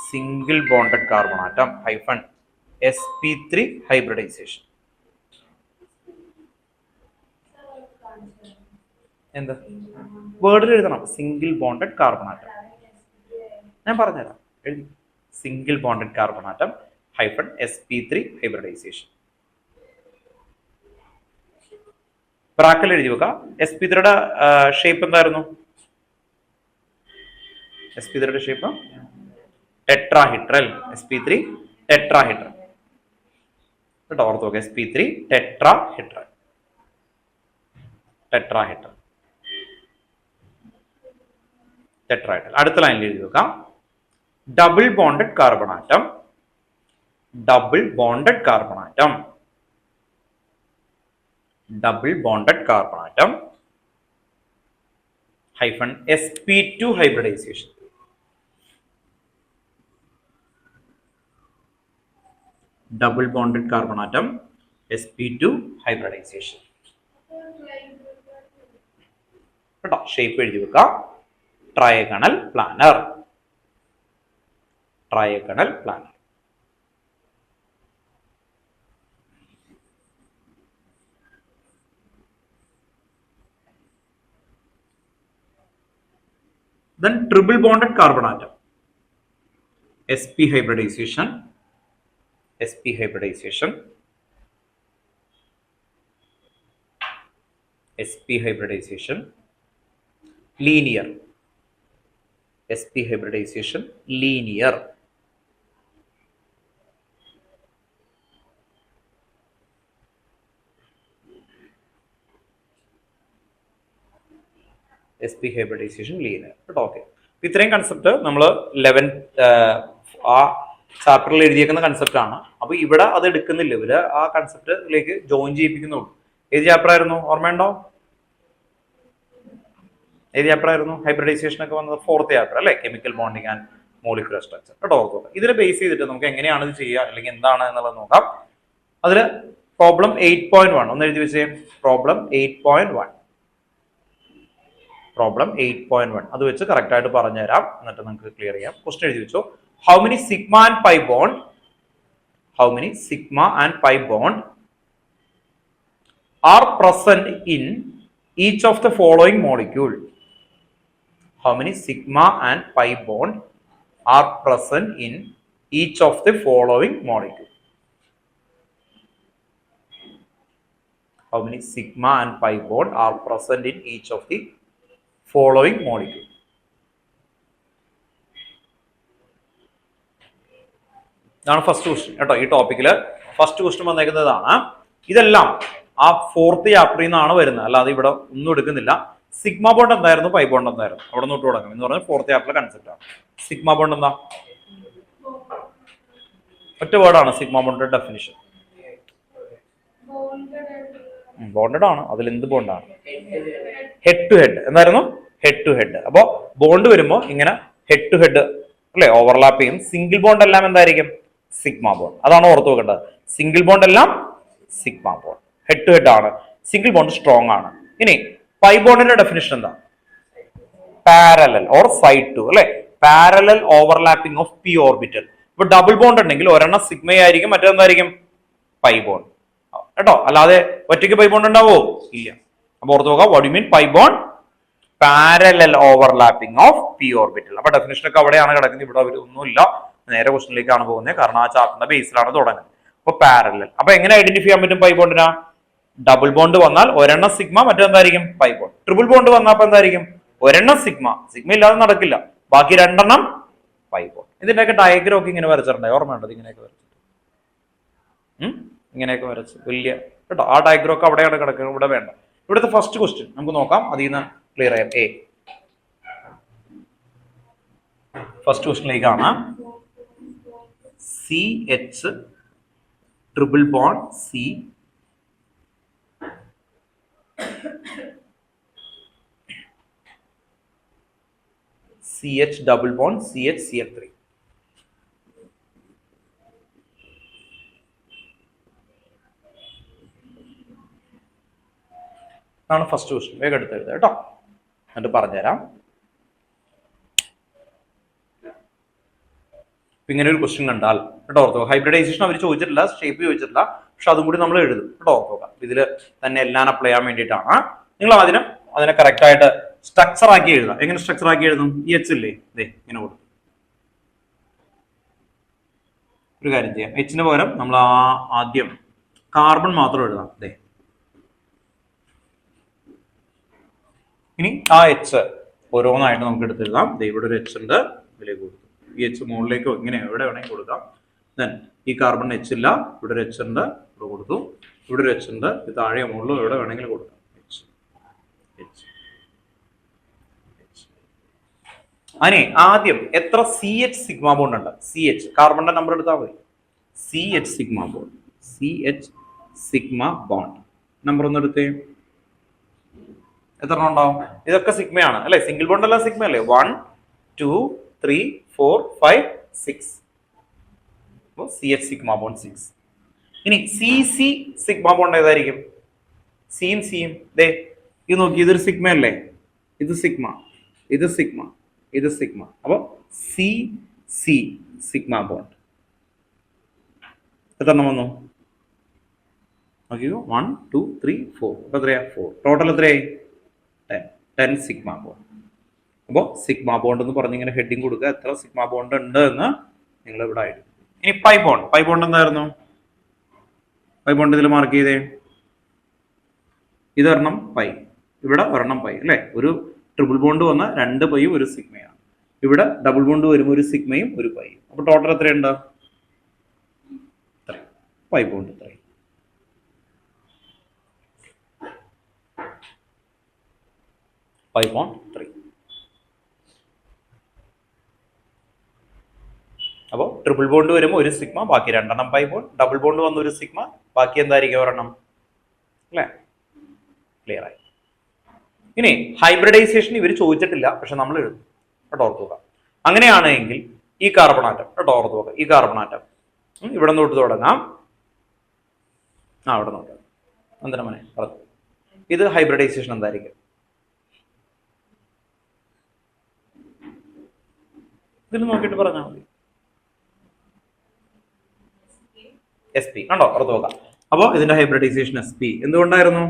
Single bonded carbon atom hyphen sp3 hybridisation. എന്താ വേർഡിൽ എഴുതണം? Single bonded carbon atom. ഞാൻ പറഞ്ഞുതരാം, എഴുതി. Single bonded carbon atom hyphen sp3 hybridisation. ബ്രാക്കറ്റിൽ എഴുതി വെക്കാം. sp3യുടെ shape എന്തായിരുന്നു? sp3യുടെ ഷേപ്പ് ടെട്രാഹിഡ്രൽ. sp3 ടെട്രാഹിഡ്രൽ കേട്ടോ, ഓർത്ത് നോക്കുക. sp3 tetrahedral, tetrahedral, tetrahedral. അടുത്ത ലൈനിൽ എഴുതി വെക്കാം. Double bonded carbon atom, double bonded carbon atom, double bonded carbon atom hyphen sp2 hybridisation. Double bonded carbon atom sp2 hybridisation കേട്ടോ. ഷേപ്പ് എഴുതി വെക്കാം. Trigonal planar, trigonal planar. Then triple bonded carbon atom, sp hybridization, sp hybridization, sp hybridization, linear, sp hybridization, linear, sp hybridization, linear. Okay, ഇത്രയും concept നമ്മൾ 11th ആ ചാപ്റ്ററിൽ എഴുതിയേക്കുന്ന concept ആണ്. അപ്പൊ ഇവിടെ അത് എടുക്കുന്നില്ല, ഇവര് ആ കൺസെപ്റ്റിലേക്ക് ജോയിൻ ചെയ്യിപ്പിക്കുന്നുള്ളൂ. ഏത് ചാപ്റ്റർ ആയിരുന്നു, ഓർമ്മയുണ്ടോ? ഏത് ചാപ്റ്റർ ആയിരുന്നു? ഹൈബ്രിഡൈസേഷൻ ഒക്കെ വന്നത് 4th ചാപ്റ്റർ അല്ലെ, chemical bonding and molecular structure കേട്ടോ. ഓർക്കുക, ഇതിനെ ബേസ് ചെയ്തിട്ട് നമുക്ക് എങ്ങനെയാണ് ഇത് ചെയ്യുക അല്ലെങ്കിൽ എന്താണ് എന്നുള്ളത് നോക്കാം. അതിൽ പ്രോബ്ലം 8.1 ഒന്ന് എഴുതി വെച്ചേ. പ്രോബ്ലം 8.1, പ്രോബ്ലം 8.1 അത് വെച്ച് കറക്റ്റ് ആയിട്ട് പറഞ്ഞു തരാം, എന്നിട്ട് നിങ്ങൾക്ക് ക്ലിയർ ചെയ്യാം. ക്വസ്റ്റ്യൻ എഴുതി വെച്ചോ. How many sigma and pi bond, how many sigma and pi bond R present in each of the following molecule. How many sigma and pi bond are present in each of the following molecule? How many sigma and pi bond are present in each of the following molecule? ഇതാണ് first question കേട്ടോ. ഈ ടോപ്പിക്കില് first question വന്നേക്കുന്നതാണ്. ഇതെല്ലാം ആ 4th ചാപ്റ്ററിൽ നിന്നാണ് വരുന്നത്, അല്ലാതെ ഇവിടെ ഒന്നും എടുക്കുന്നില്ല. സിഗ്മ ബോണ്ട് എന്തായിരുന്നു, പൈ ബോണ്ട് എന്തായിരുന്നു, അവിടെ നിന്ന് തുടങ്ങും എന്ന് പറഞ്ഞാൽ 4th ചാപ്റ്ററിലെ കൺസെപ്റ്റ് ആണ്. സിഗ്മ ബോണ്ട് എന്താ? ഒറ്റ വേർഡാണ് സിഗ്മ ബോണ്ടിന്റെ ഡെഫിനിഷൻ. ബോണ്ടഡ് ആണ്. അതിൽ എന്ത് ബോണ്ടാണ്? Head to head. എന്തായിരുന്നു? Head to head. അപ്പോ ബോണ്ട് വരുമ്പോ ഇങ്ങനെ ഹെഡ് ടു ഹെഡ് അല്ലെ, ഓവർലാപ്പ് ചെയ്യും. സിംഗിൾ ബോണ്ട് എല്ലാം എന്തായിരിക്കും? Sigma bond. അതാണ് ഓർത്ത് വെക്കേണ്ടത്. സിംഗിൾ ബോണ്ട് എല്ലാം sigma bond, head to head ആണ്. സിംഗിൾ ബോണ്ട് സ്ട്രോങ് ആണ്. ഇനി പൈ ബോണ്ടിന്റെ ഡെഫിനിഷൻ എന്താ? പാരലൽ ഓർ സൈഡ് ടു അല്ലെ, parallel overlapping of P orbital. ഇപ്പൊ ഡബിൾ ബോണ്ട് ഉണ്ടെങ്കിൽ ഒരെണ്ണം സിഗ്മ ആയിരിക്കും, മറ്റെന്തായിരിക്കും? പൈ ബോണ്ട് കേട്ടോ. അല്ലാതെ ഒറ്റയ്ക്ക് പൈ ബോണ്ട് ഉണ്ടാവോ? ഇല്ല. അപ്പൊ ഓർത്ത് നോക്കാം. What you mean pi bond? Parallel overlapping of P orbital. അപ്പൊ ഡെഫിനിഷൻ ഒക്കെ അവിടെയാണ് കിടക്കുന്നത്, ഇവിടെ അവർ ഒന്നുമില്ല. നേരെ ക്വസ്റ്റിനിലേക്കാണ് പോകുന്നത്, കാരണം ആ ചാപ്റ്ററിന്റെ ബേസിലാണ് തുടങ്ങുന്നത്. അപ്പൊ പാരലൽ. അപ്പൊ എങ്ങനെ ഐഡന്റിഫൈ ചെയ്യാൻ പറ്റും പൈ ബോണ്ടിനാ? ഡബിൾ ബോണ്ട് വന്നാൽ ഒരെണ്ണം സിഗ്മ, മറ്റെന്തായിരിക്കും? Pi bond. ട്രിപ്പിൾ ബോണ്ട് വന്നപ്പോ എന്തായിരിക്കും? ഒരെണ്ണം സിഗ്മ, സിഗ്മ ഇല്ലാതെ നടക്കില്ല. ബാക്കി രണ്ടെണ്ണം പൈ ബോണ്ട്. ഇതിന്റെയൊക്കെ ഡയഗ്രം ഒക്കെ ഇങ്ങനെ വരച്ചിട്ടുണ്ടായി, ഓർമ്മയുണ്ടത്? ഇങ്ങനെയൊക്കെ വരച്ചിട്ട് ഇങ്ങനെയൊക്കെ വരച്ച് വലിയ കേട്ടോ. ആ ഡയഗ്രം ഒക്കെ അവിടെയാണ് കിടക്കുന്നത്, ഇവിടെ വേണ്ട. ഇവിടുത്തെ ഫസ്റ്റ് ക്വസ്റ്റ്യൻ നമുക്ക് നോക്കാം, അതിൽ നിന്ന് ക്ലിയർ ചെയ്യാം. ഫസ്റ്റ് ക്വസ്റ്റ്യനിലേക്കാണ്. CH triple bond C CH double bond CH CH3. ആണ് ഫസ്റ്റ് ക്വസ്റ്റ്യൻ. വേഗം എടുത്ത് എഴുതുക കേട്ടോ, എന്നിട്ട് പറഞ്ഞുതരാം. ഇങ്ങനെ ഒരു ക്വസ്റ്റ്യൻ കണ്ടാൽ കേട്ടോ ഓർത്തോ. ഹൈബ്രിഡൈസേഷൻ അവർ ചോദിച്ചിട്ടില്ല, ഷേപ്പ് ചോദിച്ചിട്ടില്ല, പക്ഷെ അതും കൂടി നമ്മൾ എഴുതും കേട്ടോ ഓർത്തോക്കാം. ഇതിൽ തന്നെ എല്ലാം അപ്ലൈ ചെയ്യാൻ വേണ്ടിയിട്ടാണ്. നിങ്ങൾ അതിനെ കറക്റ്റ് ആയിട്ട് സ്ട്രക്ചർ ആക്കി എഴുതാം. എങ്ങനെ സ്ട്രക്ചർ ആക്കി എഴുതും? ഈ എച്ച് ഇല്ലേ, ഇങ്ങനെ കൊടുക്കും. ഒരു കാര്യം ചെയ്യാം, എച്ചിന് പകരം നമ്മൾ ആദ്യം കാർബൺ മാത്രം എഴുതാം. ഇനി ആ എച്ച് ഓരോന്നായിട്ട് നമുക്ക് എടുത്തെഴുതാം. ഇവിടെ ഒരു എച്ച് ഉണ്ട്, ഇതിലേക്ക് കൊടുത്തു. ഈ എച്ച് മുകളിലേക്കോ ഇങ്ങനെ എവിടെ വേണമെങ്കിൽ കൊടുക്കാം. ദെൻ ഈ കാർബൺ എച്ച് ഇല്ല, ഇവിടെ ഒരു എച്ച് ഉണ്ട്, ഇവിടെ കൊടുത്തു. ഇവിടെ ഒരു എച്ച് ഉണ്ട്, ഇത് താഴെ മുകളിലോ എവിടെ വേണമെങ്കിലും കൊടുക്കാം. അതിനെ ആദ്യം എത്ര CH സിഗ്മ ബോണ്ട് ഉണ്ട്? CH കാർബണിന്റെ നമ്പർ എടുത്താൽ മതി. CH sigma bond, CH sigma bond number ഒന്ന് എടുത്തേ. എത്ര ഉണ്ടാവും? ഇതൊക്കെ സിഗ്മയാണ് അല്ലെ? സിംഗിൾ ബോണ്ട് എല്ലാം സിഗ്മ അല്ലേ? 1 2 3 4 5 6. CH sigma bond 6. ഇനി CC സിഗ്മ ബോണ്ട് ഏതായിരിക്കും? സിയും സിയും ഇത് നോക്കി, ഇതൊരു സിഗ്മ അല്ലേ? ഇത് സിഗ്മ, ഇത് സിഗ്മ, ഇത് സിഗ്മ. അപ്പൊ CC സിഗ്മ ബോണ്ട് എത്ര എണ്ണം വന്നു നോക്കിയോ? 1 2 3 4. അപ്പൊ എത്രയാ? 4. ടോട്ടൽ എത്രയായി? 10 സിഗ്മ ബോണ്ട്. അപ്പോൾ സിഗ്മ ബോണ്ട് എന്ന് പറഞ്ഞിങ്ങനെ ഹെഡിങ് കൊടുക്കുക, എത്ര സിഗ്മ ബോണ്ട് ഉണ്ട് എന്ന് നിങ്ങൾ ഇവിടെ ആയിരുന്നു. ഇനി പൈ ബോണ്ട്. പൈ ബോണ്ട് എന്തായിരുന്നു? പൈ ബോണ്ട് ഇതിൽ മാർക്ക് ചെയ്തേ. ഇത് ഒരെണ്ണം പൈ, ഇവിടെ ഒരെണ്ണം പൈ അല്ലെ? ഒരു ട്രിപ്പിൾ ബോണ്ട് വന്ന 2 പൈയും 1 സിഗ്മയാണ്. ഇവിടെ ഡബിൾ ബോണ്ട് വരുമ്പോൾ 1 സിഗ്മയും 1 പൈയും. അപ്പൊ ടോട്ടൽ എത്രയുണ്ട്? 3 പൈ ബോണ്ട്. 3 pi bond 3. അപ്പോൾ ട്രിപ്പിൾ ബോണ്ട് വരുമ്പോൾ 1 സിഗ്മ, ബാക്കി 2 എണ്ണം പൈ ബോണ്ട്. ഡബിൾ ബോണ്ട് വന്ന 1 സിഗ്മ, ബാക്കി എന്തായിരിക്കും? ഒരെണ്ണം അല്ലേ? ക്ലിയർ ആയി. ഇനി ഹൈബ്രിഡൈസേഷൻ ഇവർ ചോദിച്ചിട്ടില്ല, പക്ഷെ നമ്മൾ എഴുതും കേട്ടോ ഓർത്തുക. അങ്ങനെയാണെങ്കിൽ ഈ കാർബൺ ആറ്റം കേട്ടോ ഓർത്തുക, ഈ കാർബൺ ആറ്റം ഇവിടെ തൊട്ട് തുടങ്ങാം. അവിടെ നോക്കാം. എന്തിനാ മോനെ പറഞ്ഞു? ഇത് ഹൈബ്രിഡൈസേഷൻ എന്തായിരിക്കും? ഇതിൽ നോക്കിയിട്ട് പറഞ്ഞാൽ മതി. SP കണ്ടോ ഓർത്ത് നോക്കാം. അപ്പോൾ ഇതിന്റെ ഹൈബ്രിഡൈസേഷൻ SP. എന്തുകൊണ്ടായിരുന്നു?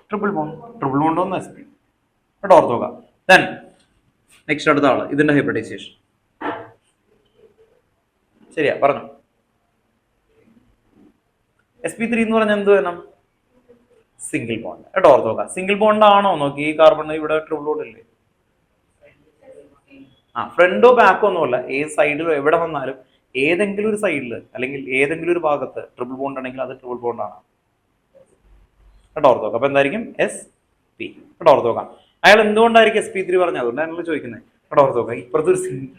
Triple bond. ട്രിപ്പിൾ ബോണ്ട് ഒന്ന് SP കേട്ടോ ഓർത്ത് നോക്കാം. ദെൻ നെക്സ്റ്റ് അടുത്ത ആള്, ഇതിന്റെ ഹൈബ്രിഡൈസേഷൻ ശരിയാ പറഞ്ഞു. sp3 എന്ന് പറഞ്ഞാൽ എന്ത് വേണം? സിംഗിൾ ബോണ്ട് കേട്ടോ ഓർത്ത് നോക്കാം. സിംഗിൾ ബോണ്ട് ആണോ നോക്കി? ഈ കാർബൺ ഇവിടെ ട്രിപ്പിൾ ബോണ്ട് ഇല്ലേ? ഫ്രണ്ടോ ബാക്കോ ഒന്നുമല്ല, ഏത് സൈഡിലോ എവിടെ വന്നാലും ഏതെങ്കിലും ഒരു സൈഡിൽ അല്ലെങ്കിൽ ഏതെങ്കിലും ഒരു ഭാഗത്ത് ട്രിപ്പിൾ ബോണ്ട് ആണെങ്കിൽ അത് ട്രിപ്പിൾ ബോണ്ട് ആണ് കേട്ടോ ഓർത്ത് നോക്കാം. അപ്പൊ എന്തായിരിക്കും? SP കേട്ടോ ഓർത്ത് നോക്കാം. അയാൾ എന്തുകൊണ്ടായിരിക്കും sp3 പറഞ്ഞത്? അതുകൊണ്ടാണ് ഞങ്ങൾ ചോദിക്കുന്നത് കേട്ടോ ഓർത്ത് നോക്കാം. ഇപ്പുറത്ത് ഒരു സിംഗിൾ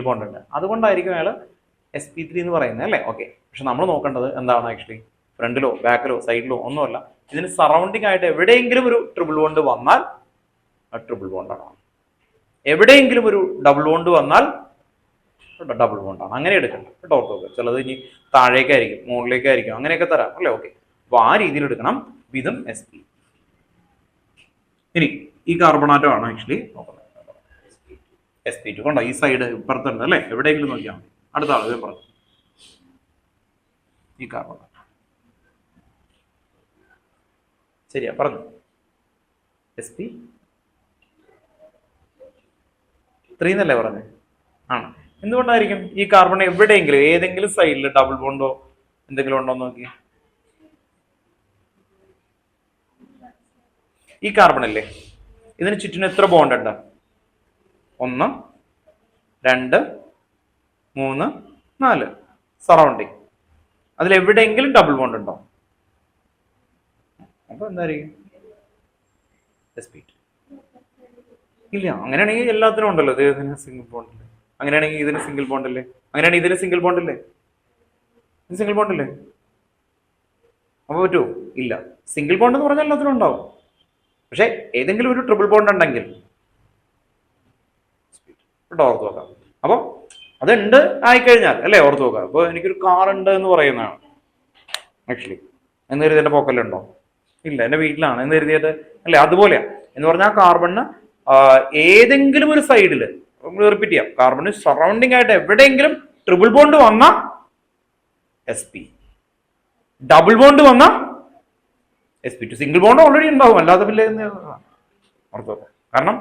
ബോണ്ട് ഉണ്ട്, അതുകൊണ്ടായിരിക്കും അയാൾ sp3 എന്ന് പറയുന്നത് അല്ലേ? ഓക്കെ. പക്ഷെ നമ്മൾ നോക്കേണ്ടത് എന്താണ്? ആക്ച്വലി ഫ്രണ്ടിലോ ബാക്കിലോ സൈഡിലോ ഒന്നുമല്ല, ഇതിന് സറൗണ്ടിങ് ആയിട്ട് എവിടെയെങ്കിലും ഒരു ട്രിപ്പിൾ ബോണ്ട് വന്നാൽ ട്രിപ്പിൾ ബോണ്ടാണ്. എവിടെയെങ്കിലും ഒരു ഡബിൾ ബോണ്ട് വന്നാൽ ഡബിൾ ബോണ്ടാണ്. അങ്ങനെ എടുക്കണം കേട്ടോ ഓർത്ത് നോക്കുക. ചിലത് ഇനി താഴേക്കായിരിക്കും, മുകളിലേക്കായിരിക്കും, അങ്ങനെയൊക്കെ തരാം അല്ലേ? ഓക്കെ. അപ്പൊ ആ രീതിയിൽ എടുക്കണം. ഇതും SP. ഇനി ഈ കാർബണാറ്റം ആണ് ആക്ച്വലി sp2 കൊണ്ടോ ഈ സൈഡ് ഇപ്പുറത്തുണ്ട് അല്ലേ? എവിടെയെങ്കിലും നോക്കിയാൽ മതി. അടുത്ത ആൾ ഇത് പറഞ്ഞു. ഈ കാർബണാറ്റം ശരിയാ പറഞ്ഞു. sp3 എന്നല്ലേ പറഞ്ഞു? ആണ്. എന്തുകൊണ്ടായിരിക്കും? ഈ കാർബൺ എവിടെയെങ്കിലും ഏതെങ്കിലും സൈഡിൽ ഡബിൾ ബോണ്ടോ എന്തെങ്കിലും ഉണ്ടോ നോക്കി. ഈ കാർബൺ അല്ലേ, ഇതിന് ചുറ്റിനും എത്ര ബോണ്ട് ഉണ്ട്? 1 2 3 4 സറൗണ്ടിങ്. അതിലെവിടെയെങ്കിലും ഡബിൾ ബോണ്ട് ഉണ്ടോ? അപ്പൊ എന്തായിരിക്കും? sp2. ഇല്ല. അങ്ങനെയാണെങ്കിൽ എല്ലാത്തിനും ഉണ്ടല്ലോ. ഇതിന് സിംഗിൾ ബോണ്ട് അല്ലേ? അങ്ങനെയാണെങ്കിൽ ഇതിന് സിംഗിൾ ബോണ്ട് അല്ലേ? അങ്ങനെയാണെങ്കിൽ ഇതിന് സിംഗിൾ ബോണ്ട് അല്ലേ? ഇത് സിംഗിൾ ബോണ്ട് അല്ലേ? അപ്പൊ പറ്റുമോ? ഇല്ല. സിംഗിൾ ബോണ്ട് എന്ന് പറഞ്ഞാൽ എല്ലാത്തിനും ഉണ്ടാവും. പക്ഷെ ഏതെങ്കിലും ഒരു ട്രിപ്പിൾ ബോണ്ട് ഉണ്ടെങ്കിൽ ഓർത്ത് നോക്കാം. അപ്പൊ അതുണ്ട് ആയിക്കഴിഞ്ഞാൽ അല്ലേ ഓർത്ത് നോക്കാം. അപ്പൊ എനിക്കൊരു കാർ ഉണ്ട് എന്ന് പറയുന്നതാണ് ആക്ച്വലി. എന്ന് കരുതി എന്റെ പോക്കലുണ്ടോ? ഇല്ല, എന്റെ വീട്ടിലാണ് എന്ന് കരുതിയിട്ട് അല്ലേ? അതുപോലെയാ. എന്ന് പറഞ്ഞാൽ കാർബണിന് ഏതെങ്കിലും ഒരു സൈഡിൽ, റിപ്പീറ്റ് ചെയ്യാം, കാർബണിന് സറൗണ്ടിങ് ആയിട്ട് എവിടെയെങ്കിലും ട്രിപ്പിൾ ബോണ്ട് വന്ന sp, ഡബിൾ ബോണ്ട് വന്ന sp2. സിംഗിൾ ബോണ്ട് ഓൾറെഡി ഉണ്ടാവും, അല്ലാതെ പിന്നെ ഓർത്ത് നോക്കാം. കാരണം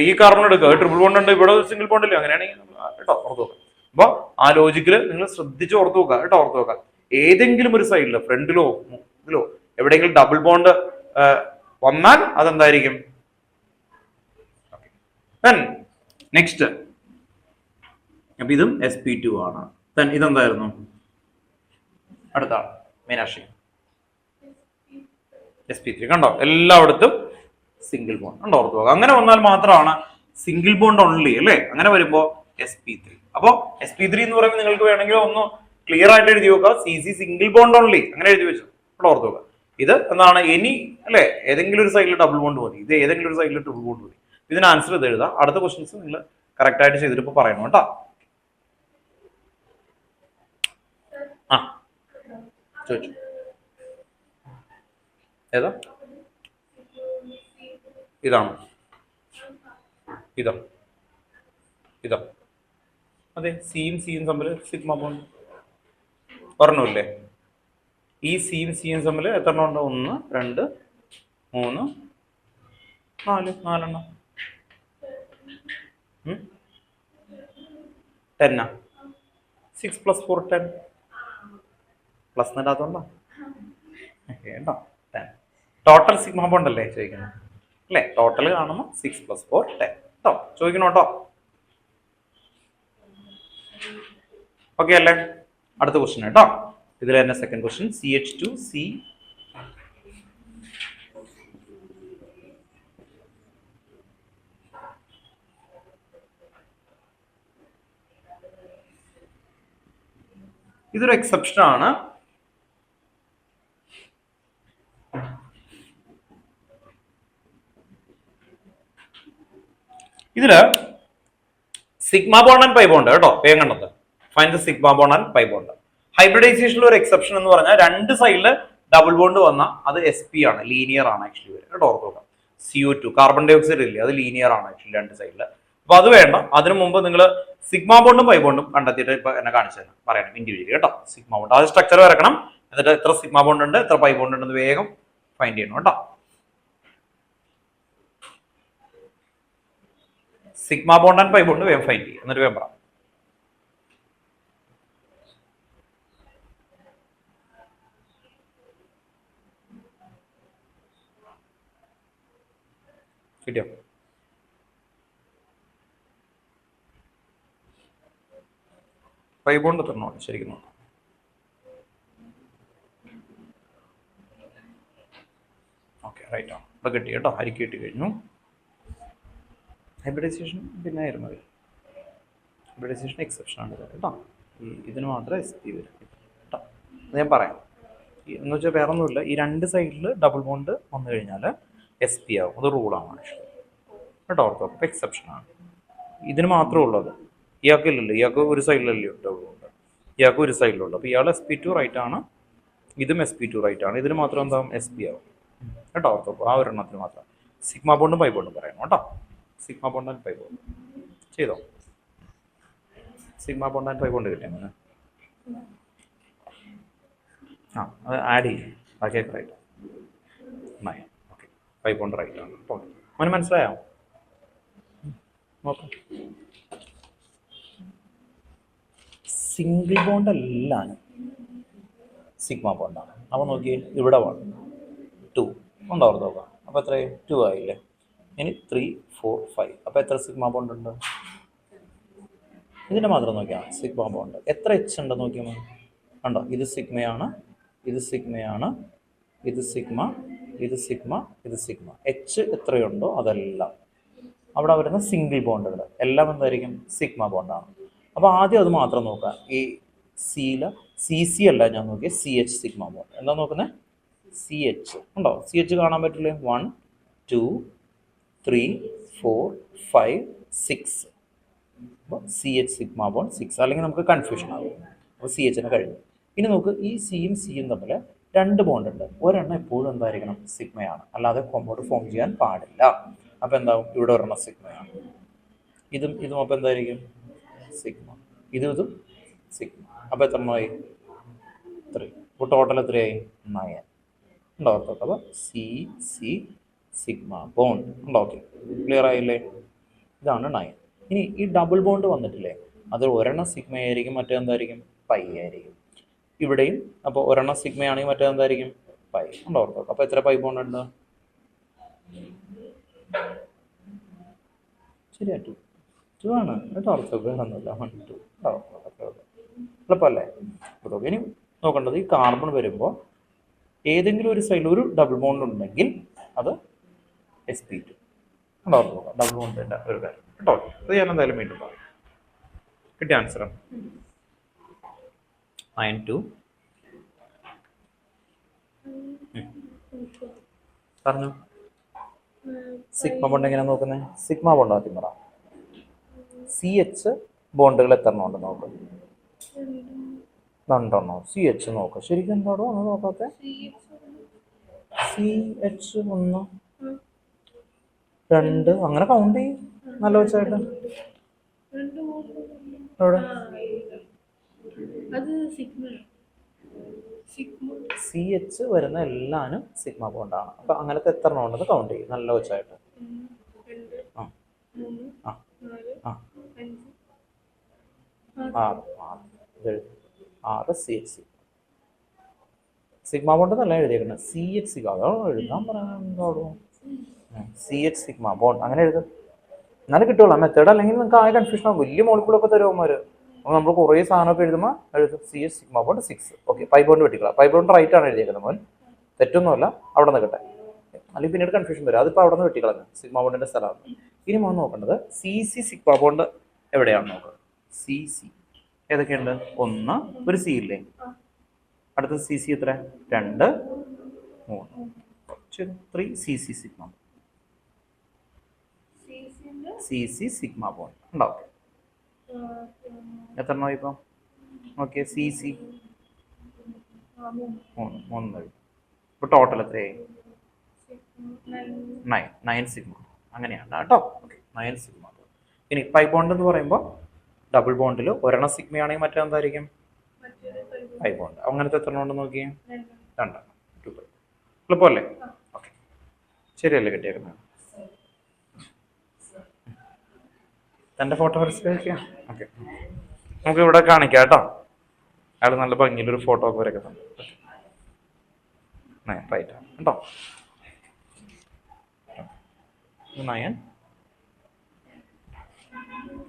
ഈ കാർബൺ എടുക്കുക, ട്രിപ്പിൾ ബോണ്ട് ഉണ്ട്, ഇവിടെ സിംഗിൾ ബോണ്ട് ഇല്ല, അങ്ങനെയാണെങ്കിൽ കേട്ടോ ഓർത്ത് നോക്കാം. അപ്പൊ ആ ലോജിക്കില് നിങ്ങൾ ശ്രദ്ധിച്ച് ഓർത്ത് നോക്കുക കേട്ടോ. ഓർത്ത് നോക്കാം. ഏതെങ്കിലും ഒരു സൈഡില്, ഫ്രണ്ടിലോ ഇതിലോ എവിടെയെങ്കിലും ഡബിൾ ബോണ്ട് വന്നാൽ അതെന്തായിരിക്കും? നെക്സ്റ്റ്, അപ്പൊ ഇതും sp2 ആണ്. ഇതെന്തായിരുന്നു? അടുത്ത മീനാക്ഷി sp3. കണ്ടോ? എല്ലായിടത്തും സിംഗിൾ ബോണ്ട് ഉണ്ടോ? ഓർത്ത് നോക്കുക. അങ്ങനെ വന്നാൽ മാത്രമാണ് സിംഗിൾ ബോണ്ട് ഓൺലി അല്ലേ? അങ്ങനെ വരുമ്പോ sp3. അപ്പോ sp3 എന്ന് പറയുമ്പോൾ നിങ്ങൾക്ക് വേണമെങ്കിൽ ഒന്ന് ക്ലിയർ ആയിട്ട് എഴുതി നോക്കുക. cc സിംഗിൾ ബോണ്ട് ഓൺലി അങ്ങനെ എഴുതി വെച്ചു. ഇവിടെ ഓർത്ത് നോക്കുക. ഇത് എന്താണ്? എനി അല്ലെ? ഏതെങ്കിലും ഒരു സൈഡിൽ ഡബിൾ ബോണ്ട് മതി, ഇത് ഏതെങ്കിലും ഒരു സൈഡിൽ ട്രിപ്പിൾ ബോണ്ട് മതി. ഇതിന് ആൻസർ ഇത് എഴുതാം. അടുത്ത ക്വസ്റ്റ്യൻസ് നിങ്ങൾ കറക്റ്റ് ആയിട്ട് ചെയ്തിട്ട് ഇപ്പൊ പറയണം കേട്ടോ. ആ ചോദിച്ചു. ഏതാ? ഇതാണോ? ഇതോ? അതെ, സിയും തമ്മിൽ സിഗ്മ ബോണ്ട് പറഞ്ഞില്ലേ? ഈ സിയും തമ്മിൽ എത്ര എണ്ണം ഉണ്ട്? 1 2 3 4 4 10. 6 + 4 10. പ്ലസ് ഇടാത്തോണ്ടോ? കേട്ടോ, 10. ടോട്ടൽ സിഗ്മ ബോണ്ട് അല്ലേ ചോദിക്കുന്നത് അല്ലേ? ടോട്ടൽ കാണുമ്പോൾ 6 + 4 10 കേട്ടോ. ചോദിക്കണം കേട്ടോ. ഓക്കെ അല്ലേ? അടുത്ത ക്വസ്റ്റ്യൻ കേട്ടോ. ഇതിൽ തന്നെ സെക്കൻഡ് ക്വസ്റ്റ്യൻ. CH2C ഇതൊരു എക്സെപ്ഷൻ ആണ്. ഇതില് sigma bond and pi bond കേട്ടോ. വേഗം കണ്ടത്. Find the sigma bond and pi bond. ഹൈബ്രിഡൈസേഷനിൽ ഒരു എക്സെപ്ഷൻ എന്ന് പറഞ്ഞാൽ രണ്ട് സൈഡില് ഡബിൾ ബോണ്ട് വന്നാൽ അത് sp ആണ്, ലീനിയർ ആണ് ആക്ച്വലി വരും കേട്ടോ. ഓർത്ത് നോക്കാം. CO2 കാർബൺ ഡൈ ഓക്സൈഡ് ഇല്ലേ, അത് ലീനിയർ ആണ് ആക്ച്വലി രണ്ട് സൈഡില്. അപ്പൊ അത് വേണ്ട. അതിനു മുമ്പ് നിങ്ങൾ സിഗ്മ ബോണ്ടും പൈ ബോണ്ടും കണ്ടെത്തിയിട്ട് ഇപ്പൊ എന്നെ കാണിച്ചു തരണം, പറയണം ഇൻഡിവിജ്വലി കേട്ടോ. സിഗ്മ ബോണ്ട് അത് സ്ട്രക്ചർ വരക്കണം. എന്നിട്ട് എത്ര സിഗ്മ ബോണ്ട് ഉണ്ട്, എത്ര പൈ ബോണ്ട് ഉണ്ടെന്ന് വേഗം ഫൈൻഡ് ചെയ്യണം കേട്ടോ. Sigma bond and pi bond വേഗം ഫൈൻഡ് ചെയ്യും. എന്നിട്ട് വേഗം പറ. കിട്ടിയോ? പൈ ബോണ്ട് എത്ര നോക്കാം ശരിക്കും നോക്കാം. ഓക്കെ, റൈറ്റ് ആണ്. ഇവിടെ കിട്ടി കേട്ടോ. ഹരിക്ക് കിട്ടി കഴിഞ്ഞു. ഹൈബ്രിഡൈസേഷൻ പിന്നെ ആയിരുന്നു മതി. ഹൈബ്രിഡൈസേഷൻ എക്സെപ്ഷൻ ആണ് കേട്ടോ. ഇതിന് മാത്രമേ sp വരും കേട്ടോ. അത് ഞാൻ പറയാം. എന്ന് വെച്ചാൽ വേറെ ഒന്നുമില്ല. ഈ രണ്ട് സൈഡിൽ ഡബിൾ ബോണ്ട് വന്നു കഴിഞ്ഞാൽ sp ആവും. അത് റൂളാണ് ആക്ച്വലി കേട്ടോ. ഓർത്തോ. അപ്പോൾ എക്സെപ്ഷൻ ആണ്. ഇതിന് മാത്രമേ ഉള്ളത്. ഇയാൾക്കില്ലല്ലോ. ഇയാൾക്ക് ഒരു സൈഡിലല്ലേ ഡബിൾ ബോണ്ട്, ഇയാൾക്ക് ഒരു സൈഡിലുള്ളൂ. അപ്പോൾ ഇയാൾ sp2 റൈറ്റ് ആണ്, ഇതും sp2 റൈറ്റ് ആണ്. ഇതിന് മാത്രം എന്താവും? sp ആവും കേട്ടോ. ഓർത്തോ. ആ ഒരെണ്ണത്തിന് മാത്രം. സിഗ്മ ബോണ്ടും പൈ ബോണ്ടും പറയണം കേട്ടോ. Sigma bond and pi bond ചെയ്തോ. Sigma bond and pi bond കിട്ടിയ ആ അത് ആഡ് ചെയ്യും. ബാക്കിയൊക്കെ right. Okay, pi bond right ആണ്. ഓക്കെ, അവന് മനസ്സിലായോ? ഓക്കെ. സിംഗിൾ ബോണ്ട് അല്ല, സിഗ്മ ബോണ്ടാണ്. അപ്പോൾ നോക്കിയേ, ഇവിടെ 1 2 ഉണ്ടാവും നോക്കാം. അപ്പോൾ എത്രയും 2 ആയില്ലേ? ഇനി 3 4 5. അപ്പോൾ എത്ര സിഗ്മ ബോണ്ട് ഉണ്ട്? ഇതിൻ്റെ മാത്രം നോക്കിയാൽ സിഗ്മ ബോണ്ട് എത്ര എച്ച് ഉണ്ടെന്ന് നോക്കിയാൽ കണ്ടോ, ഇത് സിഗ്മയാണ്, ഇത് സിഗ്മയാണ്, ഇത് സിഗ്മ, ഇത് സിഗ്മ, ഇത് സിഗ്മ. എച്ച് എത്രയുണ്ടോ അതെല്ലാം അവിടെ വരുന്ന സിംഗിൾ ബോണ്ടുകൾ എല്ലാം എന്തായിരിക്കും സിഗ്മ ബോണ്ടാണ്. അപ്പോൾ ആദ്യം അത് മാത്രം നോക്കാം. ഈ സിയിൽ സി അല്ല ഞാൻ നോക്കിയത് CH സിഗ്മ ബോണ്ട്. എന്താ നോക്കുന്നത്? CH ഉണ്ടോ? CH കാണാൻ പറ്റില്ലേ? 1 2 3 4 5 6. അപ്പോൾ CH സിഗ്മ ബോണ്ട് 6, അല്ലെങ്കിൽ നമുക്ക് കൺഫ്യൂഷൻ ആകും. അപ്പോൾ CHന് കഴിഞ്ഞു. ഇനി നമുക്ക് ഈ സിയും സിയും തമ്മിൽ 2 ബോണ്ട് ഉണ്ട്. ഒരെണ്ണം എപ്പോഴും എന്തായിരിക്കണം സിഗ്മയാണ്, അല്ലാതെ കോമ്പൗണ്ട് ഫോം ചെയ്യാൻ പാടില്ല. അപ്പോൾ എന്താവും? ഇവിടെ ഒരെണ്ണം സിഗ്മയാണ്, ഇതും ഇതും. അപ്പോൾ എന്തായിരിക്കും? സിഗ്മ. ഇതും സിഗ്മ. അപ്പോൾ എത്ര എണ്ണമായി? 3. അപ്പോൾ ടോട്ടൽ എത്രയായി? 9 ഉണ്ടോ? അപ്പോൾ CC സിഗ്മ ബോണ്ട് ഉണ്ടോ? ഓക്കെ, ക്ലിയർ ആയില്ലേ? ഇതാണ് 9. ഇനി ഈ ഡബിൾ ബോണ്ട് വന്നിട്ടില്ലേ, അത് ഒരെണ്ണം സിഗ്മ ആയിരിക്കും, മറ്റേതെന്തായിരിക്കും? പൈ ആയിരിക്കും. ഇവിടെയും അപ്പോൾ ഒരെണ്ണം സിഗ്മയാണെങ്കിൽ മറ്റേതെന്തായിരിക്കും? പൈ ഉണ്ടോ? അപ്പോൾ എത്ര പൈ ബോണ്ട് ഉണ്ട്? ശരിയാ, 2 ആണ് കേട്ടോ. ഓർത്തോ, വേറൊന്നുമില്ല. 1 2 എളുപ്പമല്ലേ? അപ്പോൾ ഇനി നോക്കേണ്ടത് ഈ കാർബൺ വരുമ്പോൾ ഏതെങ്കിലും ഒരു സൈഡിൽ ഒരു ഡബിൾ ബോണ്ട് ഉണ്ടെങ്കിൽ അത് sp2 ഉണ്ടോ? ഡബിൾ ബോണ്ടിൻ്റെ ഒരു കാര്യം കേട്ടോ. അത് ഞാൻ എന്തായാലും വീണ്ടും പറയാം. കിട്ടിയ ആൻസർ 9 2. പറഞ്ഞു. സിഗ്മ ബോണ്ട് എങ്ങനെയാണ് നോക്കുന്നത്? സിഗ്മ ബോണ്ട് ആദ്യം പറ. CH ബോണ്ടുകൾ എത്ര എണ്ണം ഉണ്ട് നോക്ക്. 2 എണ്ണോ? CH നോക്ക്. ശരിക്കും എന്താണോ ഒന്ന് നോക്കാത്തെ? CH 1 2 അങ്ങനെ കൗണ്ട് ചെയ്യും നല്ല വെച്ചായിട്ട്. എവിടെ? CH വരുന്ന എല്ലാനും സിഗ്മ ബോണ്ടാണ്. അപ്പൊ അങ്ങനത്തെ എത്ര എണ്ണം ഉണ്ടെന്ന് കൗണ്ട് ചെയ്യും നല്ല വെച്ചായിട്ട്. CH സിഗ്മ ബോണ്ട് എന്നല്ല എഴുതിയേക്കുന്നത്, CH സിഗ്മ. അതോ എഴുതാൻ പറയാൻ CH സിഗ്മ ബോണ്ട് അങ്ങനെ എഴുതും, എന്നാലും കിട്ടുള്ളൂ മെത്തേഡ്. അല്ലെങ്കിൽ നിങ്ങൾക്ക് ആകെ കൺഫ്യൂഷൻ ആകും. വലിയ മോളിക്കൂളൊക്കെ തരുമാര്. അപ്പോൾ നമ്മൾ കുറേ സാധനമൊക്കെ എഴുതുമ്പോൾ എഴുതും CH sigma bond 6. Okay, pi bond വെട്ടിക്കളാം. പൈ ബോണ്ട് റൈറ്റ് ആണ് എഴുതിയേക്കുന്നത് മോൻ, തെറ്റൊന്നുമല്ല. അവിടെ നിന്ന് കിട്ടെ, അല്ലെങ്കിൽ പിന്നീട് കൺഫ്യൂഷൻ വരും. അതിപ്പോൾ അവിടെ നിന്ന് വെട്ടിക്കളഞ്ഞു, സിഗ്മ ബോണ്ടിൻ്റെ സ്ഥലമാണ്. ഇനി മോൻ നോക്കേണ്ടത് CC സിഗ്മ ബോണ്ട് എവിടെയാണ് നോക്കുക. CC ഏതൊക്കെയുണ്ട്? 1 ഒരു C ഇല്ലേ, അടുത്ത CC എത്ര? 2 3 3 CC sigma. CC sigma bond ഉണ്ടാവും. എത്ര എണ്ണമായി ഇപ്പം? Okay, CC 3. ഇപ്പോൾ ടോട്ടൽ എത്രയായി? 9 സിഗ്മ. അങ്ങനെയാണ് കേട്ടോ. Okay, 9 sigma. ഇനി പൈ ബോണ്ട് എന്ന് പറയുമ്പോൾ ഡബിൾ ബോണ്ടിൽ ഒരെണ്ണം സിഗ്മയാണെങ്കിൽ മറ്റെന്തായിരിക്കും? Pi bond. അങ്ങനത്തെ എത്ര എണ്ണം ഉണ്ടെന്ന് നോക്കിയേ? 2. 2 പൈ. എളുപ്പമല്ലേ? ഓക്കെ, ശരിയല്ലേ കിട്ടിയേക്കുന്നത്? തൻ്റെ ഫോട്ടോ വരയ്ക്കാം. ഓക്കെ, നമുക്ക് ഇവിടെ കാണിക്കാം കേട്ടോ. അയാൾ നല്ല ഭംഗിയിലൊരു ഫോട്ടോ ഒക്കെ വരയ്ക്കുന്നുണ്ട്. റൈറ്റ് കേട്ടോ. 9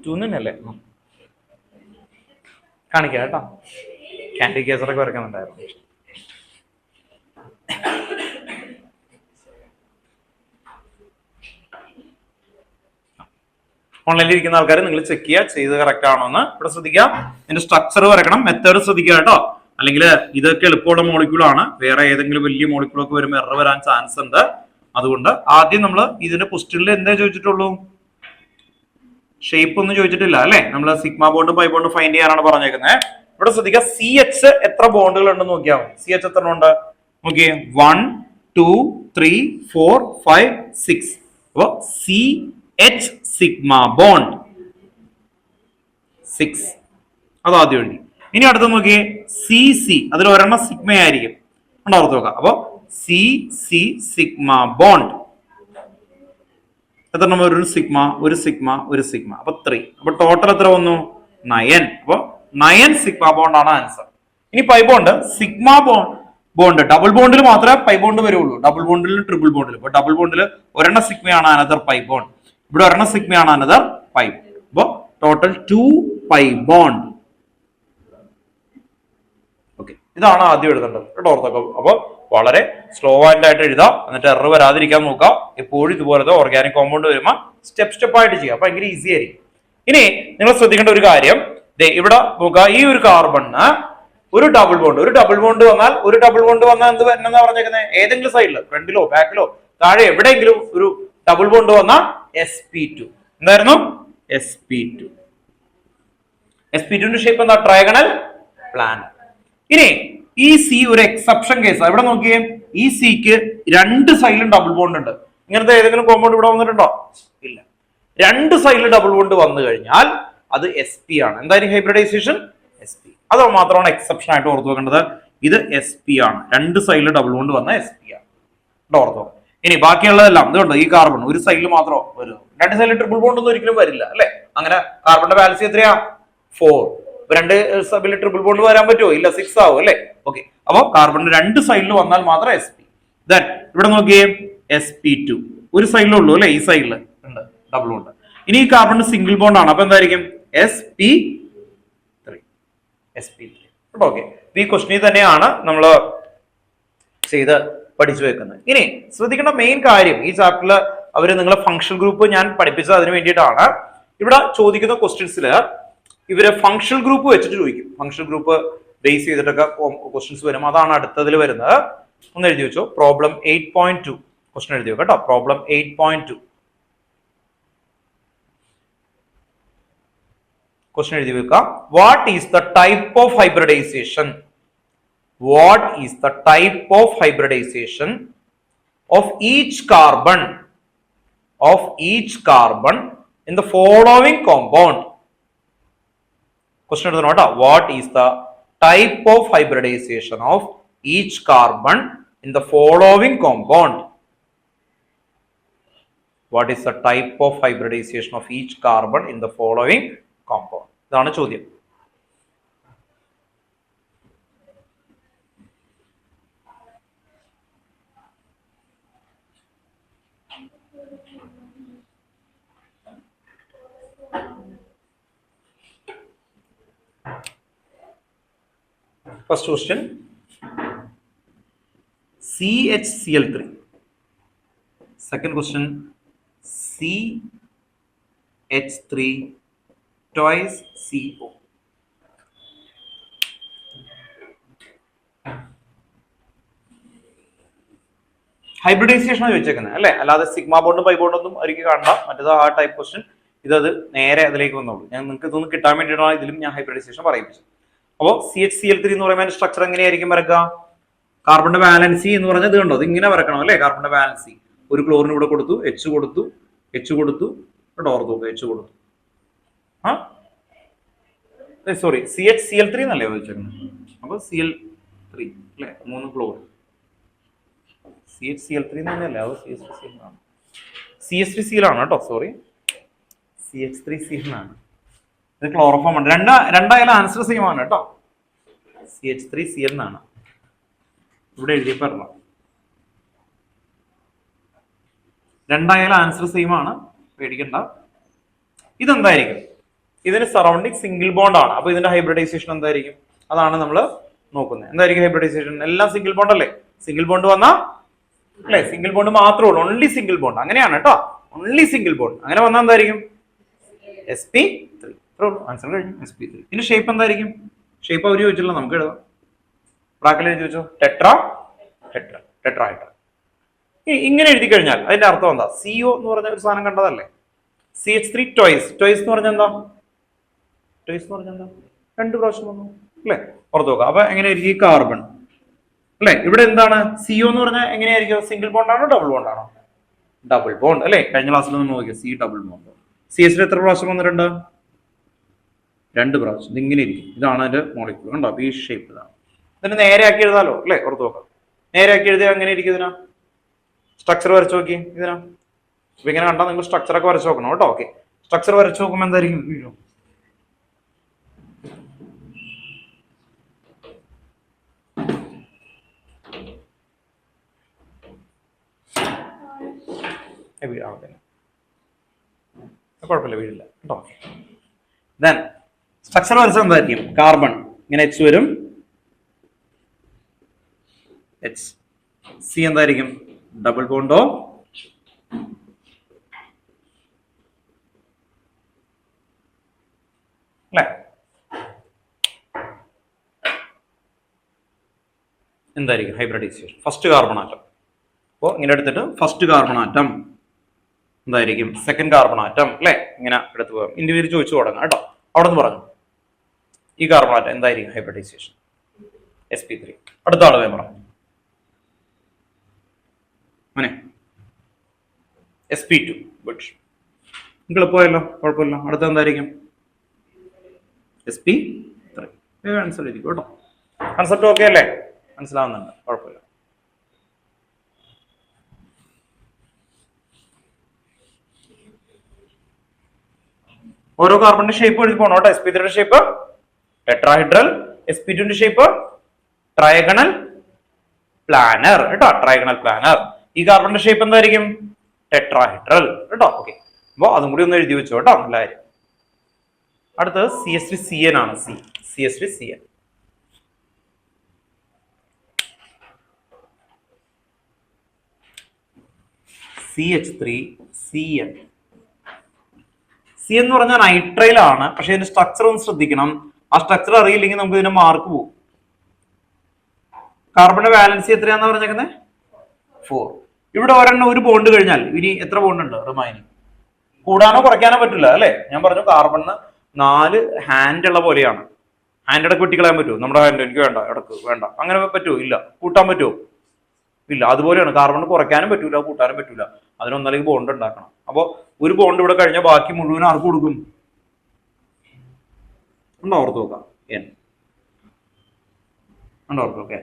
2 തന്നെയല്ലേ? കാണിക്കാം കേട്ടോ. ക്യാൻഡി കേസറൊക്കെ വരയ്ക്കുന്നുണ്ടായിരുന്നു. ഓൺലൈനിൽ ഇരിക്കുന്ന ആൾക്കാർ നിങ്ങൾ ചെക്ക് ചെയ്യുക, ചെയ്ത് കറക്റ്റ് ആണോ എന്ന്. ഇവിടെ ശ്രദ്ധിക്കുക, ഇതിന്റെ സ്ട്രക്ചർ വരക്കണം, മെത്തേഡ് ശ്രദ്ധിക്കുക കേട്ടോ. അല്ലെങ്കിൽ ഇതൊക്കെ എളുപ്പമുള്ള മോളിക്യൂളാണ്. വേറെ ഏതെങ്കിലും വലിയ മോളിക്യൂളൊക്കെ വരുമ്പോൾ എറർ വരാൻ ചാൻസ് ഉണ്ട്. അതുകൊണ്ട് ആദ്യം നമ്മൾ ഇതിന്റെ ക്വസ്റ്റ്യനിൽ എന്തേ ചോദിച്ചിട്ടുള്ളൂ? ഷേപ്പ് ഒന്നും ചോദിച്ചിട്ടില്ല അല്ലെ. നമ്മൾ sigma bond pi bond find ചെയ്യാനാണ് പറഞ്ഞേക്കുന്നത്. ഇവിടെ ശ്രദ്ധിക്കുക, CH എത്ര ബോണ്ടുകൾ ഉണ്ടെന്ന് നോക്കിയാൽ മതി. CH എത്ര ഉണ്ട് നോക്കിയേ? 1 2 3 4 5 6. അപ്പൊ CH സിഗ്മ ബോണ്ട് 6 അത് ആദ്യം എഴുതി. ഇനി അടുത്ത് നോക്കിയേ, CC അതിൽ ഒരെണ്ണം സിഗ്മ ആയിരിക്കും. ഓർത്ത് നോക്കാം. അപ്പൊ CC സിഗ്മ ബോണ്ട് എത്ര എണ്ണം? ഒരു സിഗ്മ ഒരു സിഗ്മ ഒരു സിഗ്മ. അപ്പൊ 3. അപ്പൊ ടോട്ടൽ എത്ര വന്നു? 9. അപ്പൊ 9 സിഗ്മ ബോണ്ട് ആണ് ആൻസർ. ഇനി pi bond sigma bond double ബോണ്ടിൽ മാത്രമേ പൈ ബോണ്ട് വരുള്ളൂ. ഡബിൾ ബോണ്ടിലും ട്രിപ്പിൾ ബോണ്ടിലും. ഇപ്പൊ ഡബിൾ ബോണ്ടിൽ ഒരെണ്ണം സിഗ്മയാണ് അനദർ പൈ ബോണ്ട്. ഇവിടെ ഒരെണ്ണം സിഗ്മയാണ് അനദർ പൈ ബോണ്ട്. അപ്പൊ ടോട്ടൽ 2 പൈ ബോണ്ട്. ഓക്കെ, ഇതാണ് ആദ്യം എഴുതേണ്ടത് കേട്ടോ ഓർത്തൊക്കെ. അപ്പോൾ വളരെ സ്ലോ ആയിട്ട് എഴുതാം, എന്നിട്ട് എറർ വരാതിരിക്കാൻ നോക്കാം. എപ്പോഴും ഇതുപോലത്തെ ഓർഗാനിക് കോമ്പൗണ്ട് വരുമ്പോൾ സ്റ്റെപ്പ് ആയിട്ട് ചെയ്യാം, അപ്പൊ ഭയങ്കര ഈസി ആയിരിക്കും. ഇനി നിങ്ങൾ ശ്രദ്ധിക്കേണ്ട ഒരു കാര്യം, ഇവിടെ നോക്കുക, ഈ ഒരു കാർബണിന് ഒരു ഡബിൾ ബോണ്ട് വന്നാൽ എന്ത് വരുന്ന പറഞ്ഞേക്കുന്നത്, ഏതെങ്കിലും സൈഡിൽ ഫ്രണ്ടിലോ ബാക്കിലോ താഴെ എവിടെയെങ്കിലും ഒരു ഡബിൾ ബോണ്ട് വന്നാൽ sp2. എന്തായിരുന്നു? sp2. sp2ന്റെ ഷേപ്പ് എന്താ? Trigonal plan. ഇനി ഈ സി ഒരു എക്സെപ്ഷൻ കേസ്. ഇവിടെ നോക്കിയേ, ഈ സിക്ക് രണ്ട് സൈഡിലും ഡബിൾ ബോണ്ട് ഉണ്ട്. ഇങ്ങനത്തെ ഏതെങ്കിലും കോമ്പൗണ്ട് ഇവിടെ വന്നിട്ടുണ്ടോ? ഇല്ല. രണ്ട് സൈഡിൽ ഡബിൾ ബോണ്ട് വന്നു കഴിഞ്ഞാൽ അത് sp ആണ്. എന്തായാലും ഹൈബ്രിഡൈസേഷൻ sp. അത് മാത്രമാണ് എക്സെപ്ഷൻ ആയിട്ട് ഓർത്ത് വെക്കേണ്ടത്. ഇത് sp ആണ്. രണ്ട് സൈഡിൽ ഡബിൾ ബോണ്ട് വന്ന sp ആണ്. ഓർത്ത് വെക്കാം. ഇനി ബാക്കിയുള്ളതെല്ലാം ഇതുണ്ട്. ഈ കാർബൺ ഒരു സൈഡിൽ മാത്രമോ വരും, രണ്ട് സൈഡിൽ ട്രിപ്പിൾ ബോണ്ട് ഒന്നും ഒരിക്കലും വരില്ല അല്ലെ. അങ്ങനെ കാർബണിന്റെ വാലൻസി എത്രയാ? 4. രണ്ട് സബിൽ ട്രിപ്പിൾ ബോണ്ട് വരാൻ പറ്റുമോ? ഇല്ല, 6 ആവും അല്ലെ. ഓക്കെ, അപ്പൊ കാർബണിന്റെ രണ്ട് സൈഡിൽ വന്നാൽ മാത്രം sp. ദെൻ ഇവിടെ നോക്കിയേ, sp2 ഒരു സൈഡിലുള്ളൂ അല്ലെ, ഈ സൈഡിൽ ഉണ്ട് ഡബിൾ ബോണ്ട്. ഇനി ഈ കാർബണിന്റെ സിംഗിൾ ബോണ്ട് ആണ്, അപ്പൊ എന്തായിരിക്കും? sp3. ഓക്കെ, ഈ ക്വസ്റ്റനിൽ തന്നെയാണ് നമ്മൾ ചെയ്ത് പഠിച്ചു വെക്കുന്നത്. ഇനി ശ്രദ്ധിക്കേണ്ട മെയിൻ കാര്യം, ഈ ചാപ്റ്ററിൽ അവര് നിങ്ങളെ ഫങ്ഷണൽ ഗ്രൂപ്പ് ഞാൻ പഠിപ്പിച്ചത് അതിന് വേണ്ടിയിട്ടാണ്. ഇവിടെ ചോദിക്കുന്ന ക്വസ്റ്റ്യൻസിൽ ഇവര് ഫങ്ഷണൽ ഗ്രൂപ്പ് വെച്ചിട്ട് ചോദിക്കും. ഫങ്ഷണൽ ഗ്രൂപ്പ് ബേസ് ചെയ്തിട്ടൊക്കെ ക്വസ്റ്റ്യൻസ് വരും. അതാണ് അടുത്തതിൽ വരുന്നത്. ഒന്ന് എഴുതി വെച്ചോ. പ്രോബ്ലം 8.2 ക്വസ്റ്റ്യൻ എഴുതി വെക്കാം കേട്ടോ. പ്രോബ്ലം 8.2 ക്വസ്റ്റ്യൻ എഴുതി വെക്കാം. What is the type of hybridisation? What is the type of hybridization of each carbon in the following compound? Question എടുത്തോ കേട്ടോ. What is the type of hybridization of each carbon in the following compound? What is the type of hybridization of each carbon in the following compound? ഇതാണ് ചോദ്യം. First question, CHCl3. Second question, CH3 twice CO. Hybridization ചോദിച്ചേക്കുന്നത് അല്ലെ, അല്ലാതെ sigma ബോണ്ടും pi ബോണ്ടും ഒന്നും ഒരിക്കലും കാണണ്ട. മറ്റേത് ആ ടൈപ്പ് ക്വസ്റ്റ്യൻ, ഇതത് നേരെ അതിലേക്ക് വന്നോളൂ. ഞാൻ നിങ്ങൾക്ക് ഇതൊന്ന് കിട്ടാൻ വേണ്ടിയിട്ടാണ് ഇതിലും ഞാൻ ഹൈബ്രിഡൈസേഷൻ പറയിപ്പിച്ചത്. അപ്പോൾ CHCl3 എന്ന് പറയുമ്പോൾ സ്ട്രക്ചർ എങ്ങനെയായിരിക്കും വരക്കുക? കാർബണിന്റെ വാലൻസി എന്ന് പറഞ്ഞത് ഇത് കണ്ടോ, ഇത് ഇങ്ങനെ വരക്കണം അല്ലെ. കാർബണിന്റെ വാലൻസി ഒരു ക്ലോറിന് ഇവിടെ കൊടുത്തു, H കൊടുത്തു കേട്ടോ, ഓർത്ത് നോക്കുക, H കൊടുത്തു. സോറി, CHCl3 എന്നല്ലേ ചോദിച്ചേക്കുന്നത്. അപ്പൊ Cl3 അല്ലെ, 3 ക്ലോറിൻ. CHCl3 എന്നല്ലേ, അത് CH3Cl ആണ്. CH3Cl ആണ് കേട്ടോ, സോറി, CH3Cl ആണ്. ഇത് ക്ലോറോഫോം ആണ്. രണ്ടായാലും ആൻസർ സെയിം ആണ് കേട്ടോ. CH3Cl എന്നാണ് ഇവിടെ എഴുതിയപ്പോ. രണ്ടായാലും ആൻസർ സെയിം ആണ്, പേടിക്കണ്ട. ഇതെന്തായിരിക്കും? ഇതിന് സറൗണ്ടിങ് സിംഗിൾ ബോണ്ട് ആണ്. അപ്പൊ ഇതിന്റെ ഹൈബ്രിഡൈസേഷൻ എന്തായിരിക്കും? അതാണ് നമ്മൾ നോക്കുന്നത്. എന്തായിരിക്കും ഹൈബ്രിഡൈസേഷൻ? എല്ലാം സിംഗിൾ ബോണ്ട് അല്ലേ. സിംഗിൾ ബോണ്ട് വന്നാൽ അല്ലെ, സിംഗിൾ ബോണ്ട് മാത്രമേ ഉള്ളൂ, ഓൺലി സിംഗിൾ ബോണ്ട്. അങ്ങനെയാണ് കേട്ടോ, ഓൺലി സിംഗിൾ ബോണ്ട്. അങ്ങനെ വന്നാൽ എന്തായിരിക്കും? sp3. ആൻസർ കഴിഞ്ഞു, sp3. ഇതിന്റെ ഷേപ്പ് എന്തായിരിക്കും? ഷേപ്പ് അവർ ചോദിച്ചില്ല, നമുക്ക് എഴുതാം. ബ്രാക്കറ്റിൽ എഴുതി വെച്ചോ, ടെട്രാഹൈഡ്ര. ഇങ്ങനെ എഴുതി കഴിഞ്ഞാൽ അതിന്റെ അർത്ഥം എന്താ? CO എന്ന് പറഞ്ഞ ഒരു സാധനം കണ്ടതല്ലേ. CH3 ടോയ്സ് എന്ന് പറഞ്ഞാൽ എന്താ? രണ്ട് പ്രാവശ്യം വന്നു അല്ലെ, ഓർത്ത് നോക്കാം. അപ്പൊ എങ്ങനെയായിരിക്കും? ഈ കാർബൺ അല്ലെ, ഇവിടെ എന്താണ്? CO എന്ന് പറഞ്ഞാൽ എങ്ങനെയായിരിക്കും? സിംഗിൾ ബോണ്ട് ആണോ ഡബിൾ ബോണ്ട് ആണോ? ഡബിൾ ബോണ്ട് അല്ലെ. കഴിഞ്ഞ ക്ലാസ്സിൽ നമ്മൾ നോക്കിയാൽ C ഡബിൾ ബോണ്ട്. CH3 എത്ര പ്രാവശ്യം വന്നിട്ടുണ്ട്? 2 പ്രാവശ്യം. ഇതിങ്ങനെ ഇരിക്കും. ഇതാണ് അതിന്റെ മോളിക്യൂൾ കണ്ടോ, ഈ ഷേപ്പ്. ഇതാണ്. ഇതിന് നേരെ ആക്കി എഴുതാലോ അല്ലെ, ഓർത്ത് നോക്കാം. നേരെ ആക്കി എഴുതിയാൽ എങ്ങനെ ഇരിക്കും? ഇതിനാ സ്ട്രക്ചർ വരച്ചു നോക്കി. ഇതിനാ അപ്പൊ ഇങ്ങനെ കണ്ടാൽ നിങ്ങൾ സ്ട്രക്ചർ ഒക്കെ വരച്ചു നോക്കണം കേട്ടോ. ഓക്കെ, സ്ട്രക്ചർ വരച്ചു നോക്കുമ്പോൾ എന്തായിരിക്കും? കുഴപ്പമില്ല, വീടില്ല കേട്ടോ. ദെൻ സ്ട്രക്ചർ വരച്ചാൽ എന്തായിരിക്കും? കാർബൺ ഇങ്ങനെ എച്ച് വരും, എച്ച്. സി എന്തായിരിക്കും? ഡബിൾ ബോണ്ടോ അല്ലെ? എന്തായിരിക്കും ഹൈബ്രിഡൈസേഷൻ? First carbon atom. അപ്പോൾ ഇങ്ങനെ എടുത്തിട്ട് ഫസ്റ്റ് കാർബൺ ആറ്റം എന്തായിരിക്കും? സെക്കൻഡ് കാർബൺ ആറ്റം അല്ലെ? ഇങ്ങനെ എടുത്ത് പോകാം. ഇൻഡിവിജ്വൽ ചോദിച്ചു തുടങ്ങാം കേട്ടോ. അവിടെ നിന്ന് പറഞ്ഞു ഈ കാർബൺ ആറ്റം എന്തായിരിക്കും ഹൈബ്രിഡൈസേഷൻ? sp3. അടുത്ത ആള് വേണം പറഞ്ഞു അങ്ങനെ sp2. ഗുഡ്, നിങ്ങൾ പോയല്ലോ, കുഴപ്പമില്ല. അടുത്ത എന്തായിരിക്കും? sp3. ആൻസർ ആയിരിക്കും കേട്ടോ. കൺസെപ്റ്റ് ഓക്കെ അല്ലേ? മനസ്സിലാവുന്നുണ്ട്, കുഴപ്പമില്ല. ഓരോ കാർബണിന്റെ ഷേപ്പ് എഴുതി പോകണം കേട്ടോ. sp3യുടെ ഷേപ്പ് ടെട്രാഹൈഡ്രൽ, sp2ന്റെ ഷേപ്പ് ട്രയഗണൽ പ്ലാനർ കേട്ടോ. Trigonal planar. ഈ കാർബണിന്റെ ഷേപ്പ് എന്തായിരിക്കും? ടെട്രാഹൈഡ്രൽ കേട്ടോ. ഓക്കെ, അപ്പൊ അതും കൂടി ഒന്ന് എഴുതി വെച്ചോ കേട്ടോ. നല്ല കാര്യം. അടുത്തത് CH3CN ആണ്. CH3CN. CH3CN. സി എന്ന് പറഞ്ഞാൽ നൈട്രൈൽ ആണ്. പക്ഷെ ഇതിന്റെ സ്ട്രക്ചർ ഒന്ന് ശ്രദ്ധിക്കണം. ആ സ്ട്രക്ചർ അറിയില്ലെങ്കിൽ നമുക്ക് ഇതിന്റെ മാർക്ക് പോകും. കാർബണിന്റെ വാലൻസി എത്രയാന്ന് പറഞ്ഞേക്കുന്നത്? 4. ഇവിടെ ഒരെണ്ണം ഒരു ബോണ്ട് കഴിഞ്ഞാൽ ഇനി എത്ര ബോണ്ട് ഉണ്ട് റിമൈനിങ്? കൂടാനോ കുറയ്ക്കാനോ പറ്റില്ല അല്ലെ? ഞാൻ പറഞ്ഞു കാർബണിന് 4 ഹാൻഡ് ഉള്ള പോലെയാണ്. ഹാൻഡ് ഇടക്ക് വെട്ടിക്കളയാൻ പറ്റുമോ? നമ്മുടെ ഹാൻഡ് എനിക്ക് വേണ്ട, ഇടക്ക് വേണ്ട, അങ്ങനെ പറ്റുമോ? ഇല്ല. കൂട്ടാൻ പറ്റുമോ? ഇല്ല. അതുപോലെയാണ് കാർബൺ കുറയ്ക്കാനും പറ്റൂല, കൂട്ടാനും പറ്റൂല. അതിനൊന്നല്ലെങ്കിൽ ബോണ്ട് ഉണ്ടാക്കണം. അപ്പൊ ഒരു ബോണ്ട് ഇവിടെ കഴിഞ്ഞാൽ ബാക്കി മുഴുവൻ ആർക്ക് കൊടുക്കും? ഉണ്ടോ? ഓർത്ത് നോക്കാം. എൻ ഉണ്ടോ? ഓർത്ത് നോക്കെ.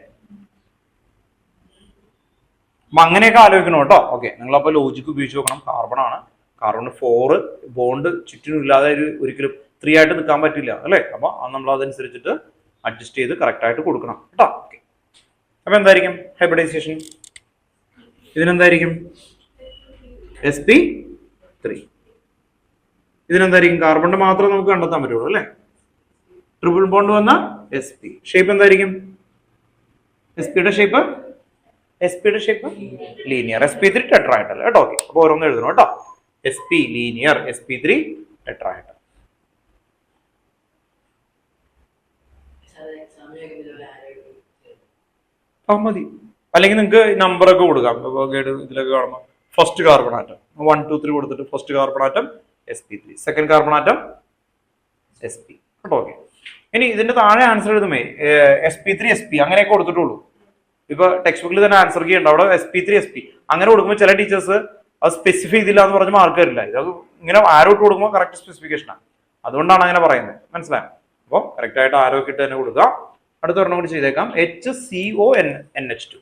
അപ്പൊ അങ്ങനെയൊക്കെ ആലോചിക്കണം കേട്ടോ. ഓക്കെ, നിങ്ങളപ്പോ ലോജിക്ക് ഉപയോഗിച്ച് നോക്കണം. കാർബൺ ആണ്. കാർബൺ 4 ബോണ്ട് ചുറ്റിനും ഇല്ലാതെ ഒരിക്കലും 3 ആയിട്ട് നിൽക്കാൻ പറ്റില്ല അല്ലെ? അപ്പൊ നമ്മൾ അതനുസരിച്ചിട്ട് അഡ്ജസ്റ്റ് ചെയ്ത് കറക്റ്റ് ആയിട്ട് കൊടുക്കണം കേട്ടോ. ഓക്കെ, അപ്പൊ എന്തായിരിക്കും ഹൈബ്രിഡൈസേഷൻ? ഇതിനെന്തായിരിക്കും? sp3. ഇതിനെന്തായിരിക്കും? കാർബണിന്റെ മാത്രമേ നമുക്ക് കണ്ടെത്താൻ പറ്റുള്ളൂ അല്ലെ? ട്രിപ്പിൾ ബോണ്ട് വന്ന sp. ഷേപ്പ് എന്തായിരിക്കും? sp-യുടെ ഷേപ്പ് ലീനിയർ. sp3 ടെട്രാഹൈഡ്രൽ കേട്ടോ. ഓക്കെ, അപ്പൊ ഓരോന്ന് എഴുതണം കേട്ടോ. sp linear, sp3 tetrahedral. മതി. അല്ലെങ്കിൽ നിങ്ങൾക്ക് നമ്പർ ഒക്കെ കൊടുക്കാം. ഇതിലൊക്കെ കാണുമ്പോൾ ഫസ്റ്റ് കാർബൺ ആറ്റം 1 2 3 കൊടുത്തിട്ട് first carbon atom sp3, second carbon atom sp കേട്ടോ. ഓക്കെ, ഇനി ഇതിന്റെ താഴെ ആൻസർ എഴുതുമേ sp3 sp അങ്ങനെയൊക്കെ കൊടുത്തിട്ടുള്ളൂ. ഇപ്പൊ ടെക്സ്റ്റ് ബുക്കിൽ തന്നെ ആൻസർ ചെയ്യണ്ട. അവിടെ sp3 sp അങ്ങനെ കൊടുക്കുമ്പോൾ ചില ടീച്ചേഴ്സ് അത് സ്പെസിഫൈ ചെയ്തില്ല എന്ന് പറഞ്ഞ് മാർക്ക് തരില്ല. ഇത് ഇങ്ങനെ ആരോ ഇട്ട് കൊടുക്കുമ്പോൾ കറക്റ്റ് സ്പെസിഫിക്കേഷനാണ്. അതുകൊണ്ടാണ് അങ്ങനെ പറയുന്നത്. മനസ്സിലായോ? അപ്പോൾ കറക്റ്റ് ആയിട്ട് ആരോ ഇട്ട് തന്നെ കൊടുക്കുക. അടുത്ത ഒരെണ്ണം കൂടി ചെയ്തേക്കാം. HCONH2.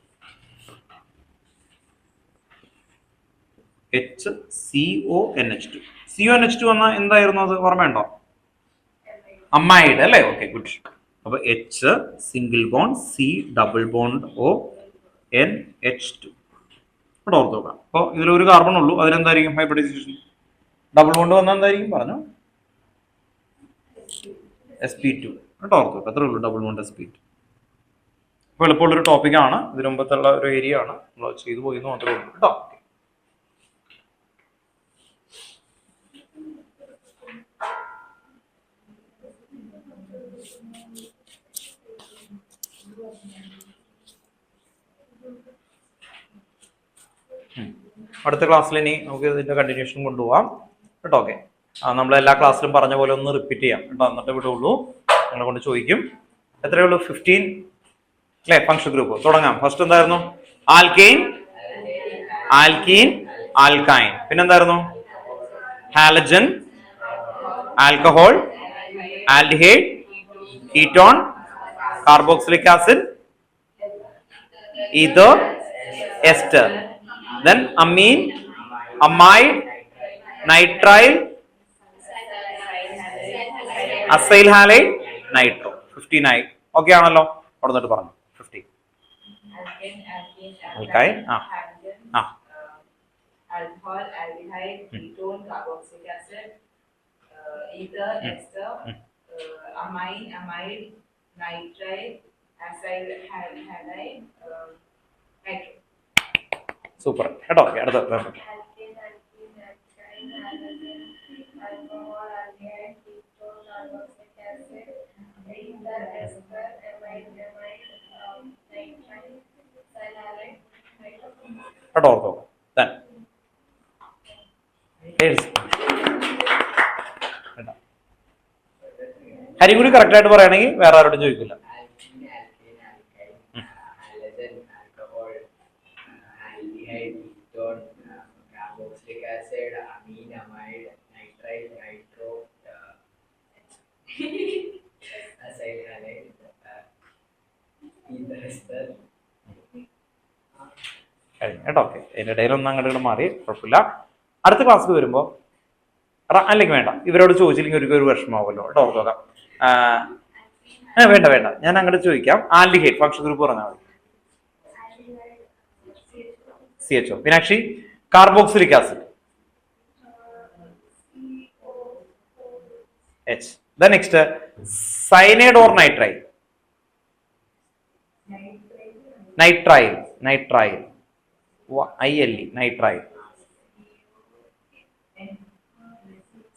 HCONH2. CONH2 വന്ന എന്തായിരുന്നു? അത് ഓർമ്മയുണ്ടോ? അമ്മൈഡ് അല്ലേ? Okay, good. അപ്പൊ H single bond, C double bond, O NH2. ഇവിടെ ഓർത്ത് നോക്കാം. അപ്പൊ ഇതിലൊരു കാർബൺ ഉള്ളൂ. അതിനെന്തായിരിക്കും ഹൈബ്രിഡൈസേഷൻ? ഡബിൾ ബോണ്ട് വന്നാൽ എന്തായിരിക്കും പറഞ്ഞു? sp2 കേട്ടോ. ഓർത്ത് നോക്കാം. അത്രേ ഉള്ളൂ. Double bond sp2. അപ്പൊ എളുപ്പമുള്ളൊരു ടോപ്പിക്കാണ്. ഇതിനു മുമ്പത്തുള്ള ഒരു ഏരിയ ആണ്. നമ്മൾ ചെയ്തു പോയെന്ന് മാത്രമേ ഉള്ളൂ കേട്ടോ. അടുത്ത ക്ലാസ്സിൽ ഇനി നമുക്ക് ഇതിന്റെ കണ്ടിന്യൂഷൻ കൊണ്ടുപോകാം കേട്ടോ. ഓക്കെ, നമ്മൾ എല്ലാ ക്ലാസ്സിലും പറഞ്ഞ പോലെ ഒന്ന് റിപ്പീറ്റ് ചെയ്യാം കേട്ടോ. എന്നിട്ട് വിടുള്ളൂ. നിങ്ങളെ കൊണ്ട് ചോദിക്കും. എത്രയേ ഉള്ളൂ? 15 അല്ലേ? ഫംഗ്ഷൻ ഗ്രൂപ്പ് തുടങ്ങാം. ഫസ്റ്റ് എന്തായിരുന്നു? Alkane, alkene, alkyne. പിന്നെന്തായിരുന്നു? Halogen, alcohol, aldehyde, ketone, carboxylic acid, ether, ester. Then amine, amide, nitrile, acyl halide, nitro. 59. Okay ആണല്ലോ? അവിടെ നിന്നിട്ട് പറഞ്ഞു 50. Alkyne, alcohol, aldehyde, ketone, carboxylic acid, ether, ester, amide, nitrile, acyl halide, nitro. Super കേട്ടോ. Okay, അടുത്ത Alkane, alkene, alkyne, halogen, alcohol, aldehyde, ketone, carboxylic acid, ether, ester, amide, nitrile, acyl halide, nitro. കേട്ടോ, ortho. Then Hari കൂടി correct ആയിട്ട് പറയുകയാണെങ്കിൽ വേറെ ആരോടും ചോദിക്കില്ല. Alkene, alkane, alkyne, halogen, alcohol, aldehyde, ketone, carboxylic acid, amine, amide, nitrile, nitro, acyl halide, ether, ester. കഴിഞ്ഞു കേട്ടോ. Okay, അതിൻ്റെ ഇടയിലൊന്നും അങ്ങോട്ട് മാറി, കുഴപ്പമില്ല. അടുത്ത ക്ലാസ്സിൽ വരുമ്പോൾ അല്ലെങ്കിൽ വേണ്ട, ഇവരോട് ചോദിച്ചില്ലെങ്കിൽ ഒരു വിഷമാവുമല്ലോ കേട്ടോ. ഓർത്ത് നോക്കാം. വേണ്ട വേണ്ട, ഞാൻ അങ്ങോട്ട് ചോദിക്കാം. ആൽഡിഹൈഡ് ഫംഗ്ഷൻ ഗ്രൂപ്പ് പറഞ്ഞാൽ മതി. CHO. Meenakshi, carboxylic acid H. Then next, cyanide or nitrile? Nitrile. ILE, nitrile.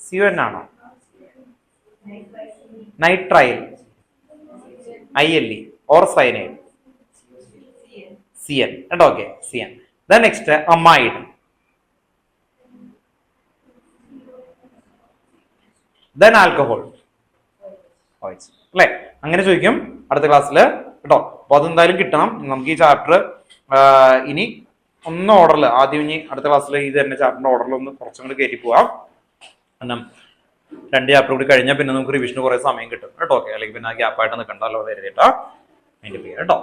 CON ആണോ? Nitrile, ILE or cyanide? CN. കേട്ടോ. Okay, CN. Then next, amide. Then alcohol. അല്ലേ? അങ്ങനെ ചോദിക്കും അടുത്ത ക്ലാസ്സിൽ കേട്ടോ. അപ്പൊ അതെന്തായാലും കിട്ടണം. നമുക്ക് ഈ ചാപ്റ്റർ ഇനി ഒന്ന് ഓർഡറിൽ ആദ്യം, ഇനി അടുത്ത ക്ലാസ്സിൽ ഇത് തന്നെ ചാപ്റ്ററിന്റെ ഓർഡറിൽ ഒന്ന് കുറച്ചും കൂടി കയറ്റി പോവാം. കാരണം 2 ചാപ്റ്റർ കൂടി കഴിഞ്ഞാൽ പിന്നെ നമുക്ക് റിവിഷന് കുറെ സമയം കിട്ടും കേട്ടോ. ഓക്കെ, അല്ലെങ്കിൽ പിന്നെ ആ ഗ്യാപ്പായിട്ട് നിൽക്കണ്ടല്ലോ എഴുതിയിട്ടാ അതിന്റെ പേര് കേട്ടോ.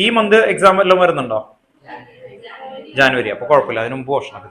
ഈ മന്ത് എക്സാം എല്ലാം വരുന്നുണ്ടോ? ജാനുവരി. അപ്പൊ കുഴപ്പമില്ല, അതിന് മുമ്പ് പോർഷനൊക്കെ